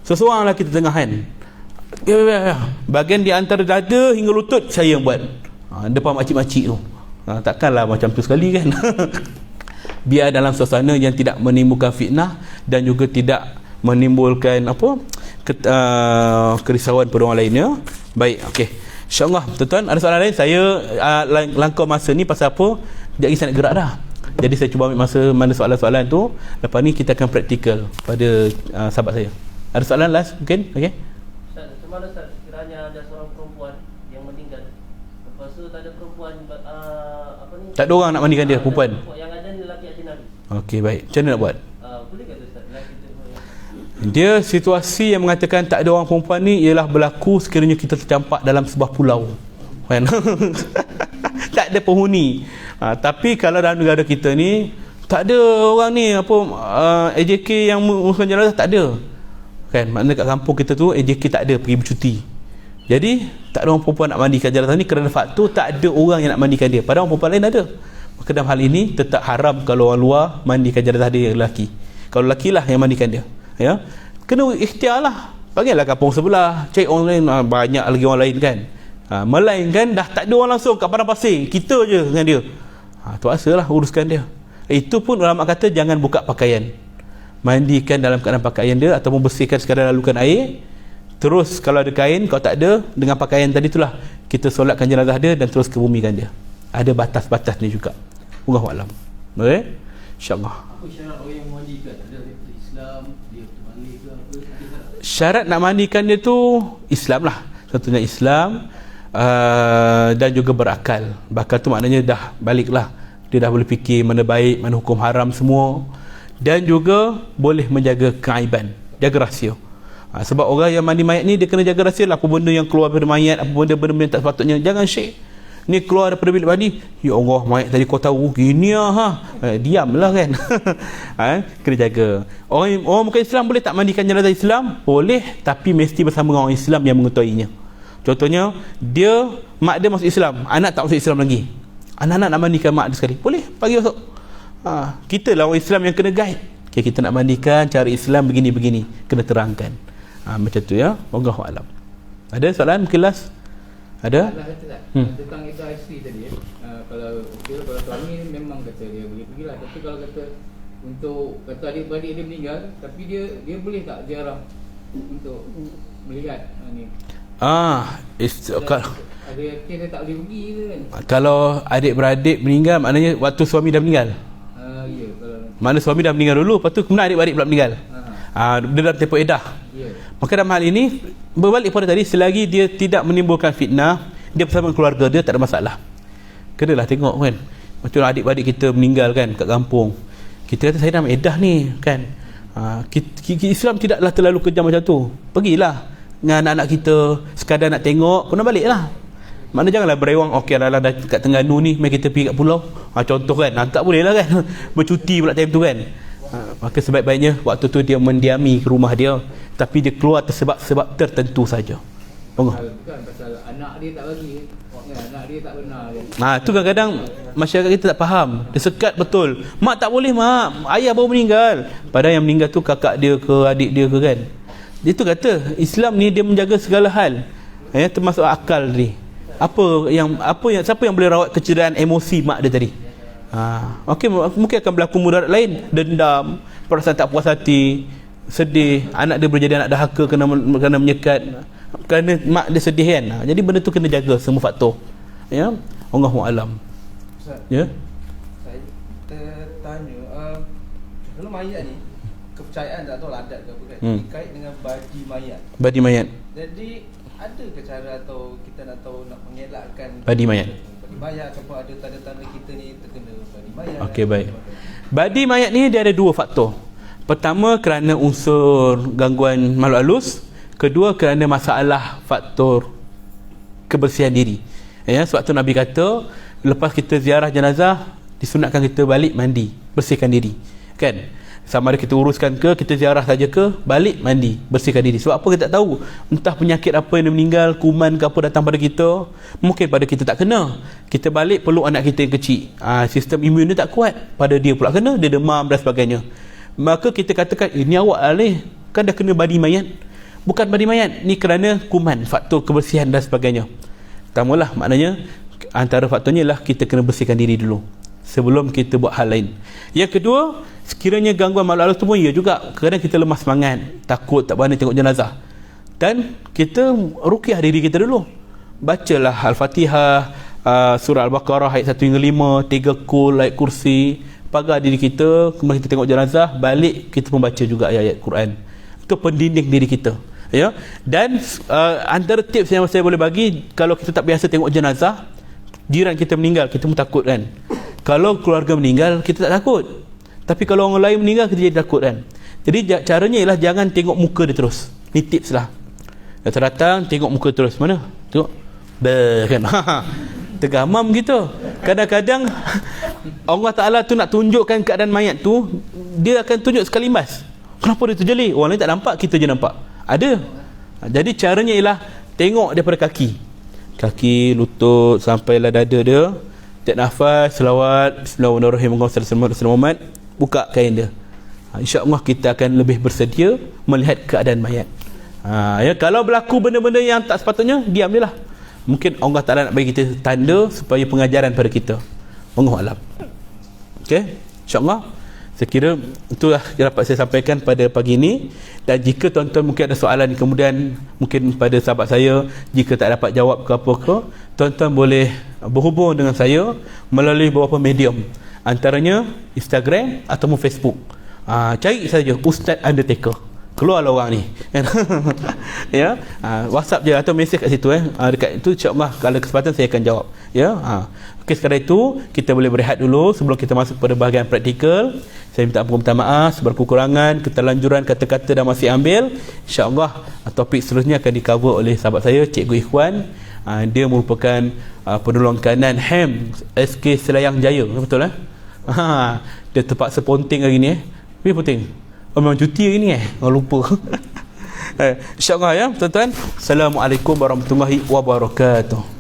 Seseorang lah kita tengah kan. Bahagian di antara dada hingga lutut saya yang buat. Depan makcik-makcik tu. Takkanlah macam tu sekali kan. Biar dalam suasana yang tidak menimbulkan fitnah dan juga tidak menimbulkan kerisauan pada orang lainnya. Baik, okey. InsyaAllah, tuan-tuan, ada soalan lain? Saya langkau masa ni pasal apa? Sekejap lagi saya nak gerak dah. Jadi saya cuba ambil masa mana soalan-soalan tu. Lepas ni kita akan praktikal pada sahabat saya. Ada soalan last mungkin? Okey. Ustaz, macam mana Ustaz sekiranya ada seorang perempuan yang meninggal, lepas tu tak ada perempuan tak ada orang nak mandikan dia, perempuan. Yang ada ni lelaki ajnabi. Okey, baik. Macam mana nak buat? Boleh kata Ustaz lelaki tu Dia situasi yang mengatakan tak ada orang perempuan ni ialah berlaku sekiranya kita tercampak dalam sebuah pulau. Kan? Tak ada penghuni. Tapi kalau dalam negara kita ni tak ada orang ni AJK yang menguruskan jenazah, tak ada. Kan? Maknanya kat kampung kita tu AJK tak ada, pergi bercuti. Jadi tak ada orang perempuan nak mandikan jenazah ni kerana faktor tak ada orang yang nak mandikan dia. Padahal orang perempuan lain ada. Maka dalam hal ini tetap haram kalau orang luar mandikan jenazah dia lelaki. Kalau lelaki lah yang mandikan dia. Ya, kena ikhtiar lah. Bagilah kampung sebelah, cari orang lain, banyak lagi orang lain kan. Melainkan dah tak ada orang langsung kat padang pasir, kita je dengan dia. Terpaksalah uruskan dia. Itu pun ulama kata jangan buka pakaian, mandikan dalam keadaan pakaian dia ataupun bersihkan sekadar lalukan air. Terus kalau ada kain, kalau tak ada, dengan pakaian tadi itulah kita solatkan jenazah dia dan terus kebumikan dia. Ada batas-batas ni juga. Wallahu a'lam. Okey, insya-Allah. Apa syarat orang yang mandikan? Ada Islam, dia terbalik ke apa? Syarat nak mandikan dia tu Islam lah. Satunya Islam, dan juga berakal. Bakal tu maknanya dah balik lah. Dia dah boleh fikir mana baik, mana hukum haram semua. Dan juga boleh menjaga keaiban, jaga rahsia. Sebab orang yang mandi mayat ni dia kena jaga rahsia lah. Apa benda yang keluar daripada mayat, apa benda-benda yang tak sepatutnya, jangan share. Ni keluar daripada bilik mandi, ya Allah, mayat tadi kau tahu gini diamlah kan. Kena jaga. Orang bukan Islam boleh tak mandikan jenazah Islam? Boleh, tapi mesti bersama orang Islam yang mengetahuinya. Contohnya, mak dia masuk Islam, anak tak masuk Islam lagi. Anak-anak nak mandikan mak dia sekali, boleh, pagi masuk. Kita lah orang Islam yang kena guide. Okay, kita nak mandikan cara Islam begini-begini, kena terangkan. Macam tu ya. Wallahu a'lam. Ada soalan mungkin last? Ada? Tentang itu isteri tadi kalau suami memang kata dia boleh pergilah, tapi kalau kata untuk kata adik-beradik dia meninggal, tapi dia boleh tak ziarah untuk melihat ni? Ada kes dia tak boleh pergi ke kan? Kalau adik-beradik meninggal maknanya waktu suami dah meninggal. Ya, kalau mana suami dah meninggal dulu, lepas tu kemudian adik-beradik pula meninggal. Dia dah tempoh edah. Maka dalam hal ini berbalik pada tadi, selagi dia tidak menimbulkan fitnah, dia bersama keluarga dia, tak ada masalah. Kenalah tengok kan, macam adik-beradik kita meninggal kan kat kampung, kita kata saya dah edah ni kan. Islam tidaklah terlalu kejam macam tu. Pergilah dengan anak-anak kita, sekadar nak tengok, kena balik lah. Maknanya janganlah berewang, okey lah dah kat Terengganu ni, mari kita pergi kat pulau. Contoh kan, tak boleh lah kan. Bercuti pula time tu kan. Maka sebaik-baiknya waktu tu dia mendiami ke rumah dia, tapi dia keluar sebab tertentu saja. bukan pasal anak dia tak bagi kan, anak dia tak benar kan. Tu kadang-kadang masyarakat kita tak faham. Dia sekat betul, mak tak boleh mak, ayah baru meninggal, padahal yang meninggal tu kakak dia ke adik dia ke kan. Dia tu kata Islam ni dia menjaga segala hal, termasuk akal tadi. Siapa yang boleh rawat kecederaan emosi mak dia tadi? Okey, mungkin akan berlaku mudarat lain, dendam, perasaan tak puas hati, sedih, anak dia berjadi anak dahaka kerana menyekat, kerana mak dia sedih kan. Jadi benda tu kena jaga semua faktor. Ya, Allahu a'lam. Ya. Saya tertanya, kalau mayat ni kepercayaan tak tahu adat ke apa kan, dikait dengan badi mayat. Badi mayat. Jadi ada ke cara atau kita nak tahu nak mengelakkan badi mayat? Badi mayat ataupun ada tanda-tanda kita ni terkena badi mayat. Okey, baik. Badi mayat ni dia ada dua faktor. Pertama kerana unsur gangguan makhluk halus, kedua kerana masalah faktor kebersihan diri. Sebab tu Nabi kata lepas kita ziarah jenazah disunatkan kita balik mandi, bersihkan diri. Kan? sama ada kita uruskan ke, kita ziarah saja ke, balik mandi, bersihkan diri. Sebab apa kita tak tahu, entah penyakit apa yang meninggal, kuman ke apa datang pada kita, mungkin pada kita tak kena, kita balik peluk anak kita yang kecil, sistem imun dia tak kuat, pada dia pula kena, dia demam dan sebagainya. Maka kita katakan, ini awak alih, kan dah kena badi mayat. Bukan badi mayat, ni kerana kuman, faktor kebersihan dan sebagainya. Pertamalah, maknanya antara faktornya lah kita kena bersihkan diri dulu sebelum kita buat hal lain. Yang kedua, sekiranya gangguan makhluk halus tu pun ya juga, kadang kita lemah semangat, takut, tak berani tengok jenazah, dan kita ruqyah diri kita dulu. Bacalah Al-Fatihah, surah Al-Baqarah ayat 1 hingga 5, 3 kul, ayat kursi, pagar diri kita. Kemudian kita tengok jenazah, balik kita membaca juga ayat-ayat Quran. Itu pendinding diri kita, ya. Dan antara tips yang saya boleh bagi, kalau kita tak biasa tengok jenazah, jiran kita meninggal, kita pun takut kan. Kalau keluarga meninggal, kita tak takut. Tapi kalau orang lain meninggal, kita jadi takut kan. Jadi caranya ialah jangan tengok muka dia terus. Ni tips lah. Datang tengok muka terus. Mana? Tengok. Kan. Tergamam gitu. Kadang-kadang Allah Ta'ala tu nak tunjukkan keadaan mayat tu, dia akan tunjuk sekali mas. Kenapa dia terjeli? Orang lain tak nampak, kita je nampak. Ada. Jadi caranya ialah tengok daripada kaki, lutut sampailah dada dia. Tarik nafas, selawat, bismillahirrahmanirrahim, Muhammad, buka kain dia. InsyaAllah kita akan lebih bersedia melihat keadaan mayat. Ya, kalau berlaku benda-benda yang tak sepatutnya, diam je lah. Mungkin Allah Ta'ala nak bagi kita tanda supaya pengajaran pada kita. Wallahu a'lam. Okey, insyaAllah saya kira itulah yang dapat saya sampaikan pada pagi ini. Dan jika tuan-tuan mungkin ada soalan kemudian, mungkin pada sahabat saya, jika tak dapat jawab ke apa ke, tuan-tuan boleh berhubung dengan saya melalui beberapa medium, antaranya Instagram ataupun Facebook. Cari saja Ustaz Undertaker, keluarlah orang ni. Ya, WhatsApp je atau mesej kat situ dekat itu, insya-Allah kalau kesempatan saya akan jawab. Ya. Okey, sekadar itu kita boleh berehat dulu sebelum kita masuk pada bahagian praktikal. Saya minta maaf segala kekurangan, keterlanjuran kata-kata dah masih ambil. Insya-Allah topik seterusnya akan di-cover oleh sahabat saya, Cikgu Ikhwan. Dia merupakan penolong kanan HAM SK Selayang Jaya. Betul dia terpaksa ponting hari ni Tapi ponting. Memang cuti hari ni lupa. InsyaAllah ya tuan-tuan. Assalamualaikum warahmatullahi wabarakatuh.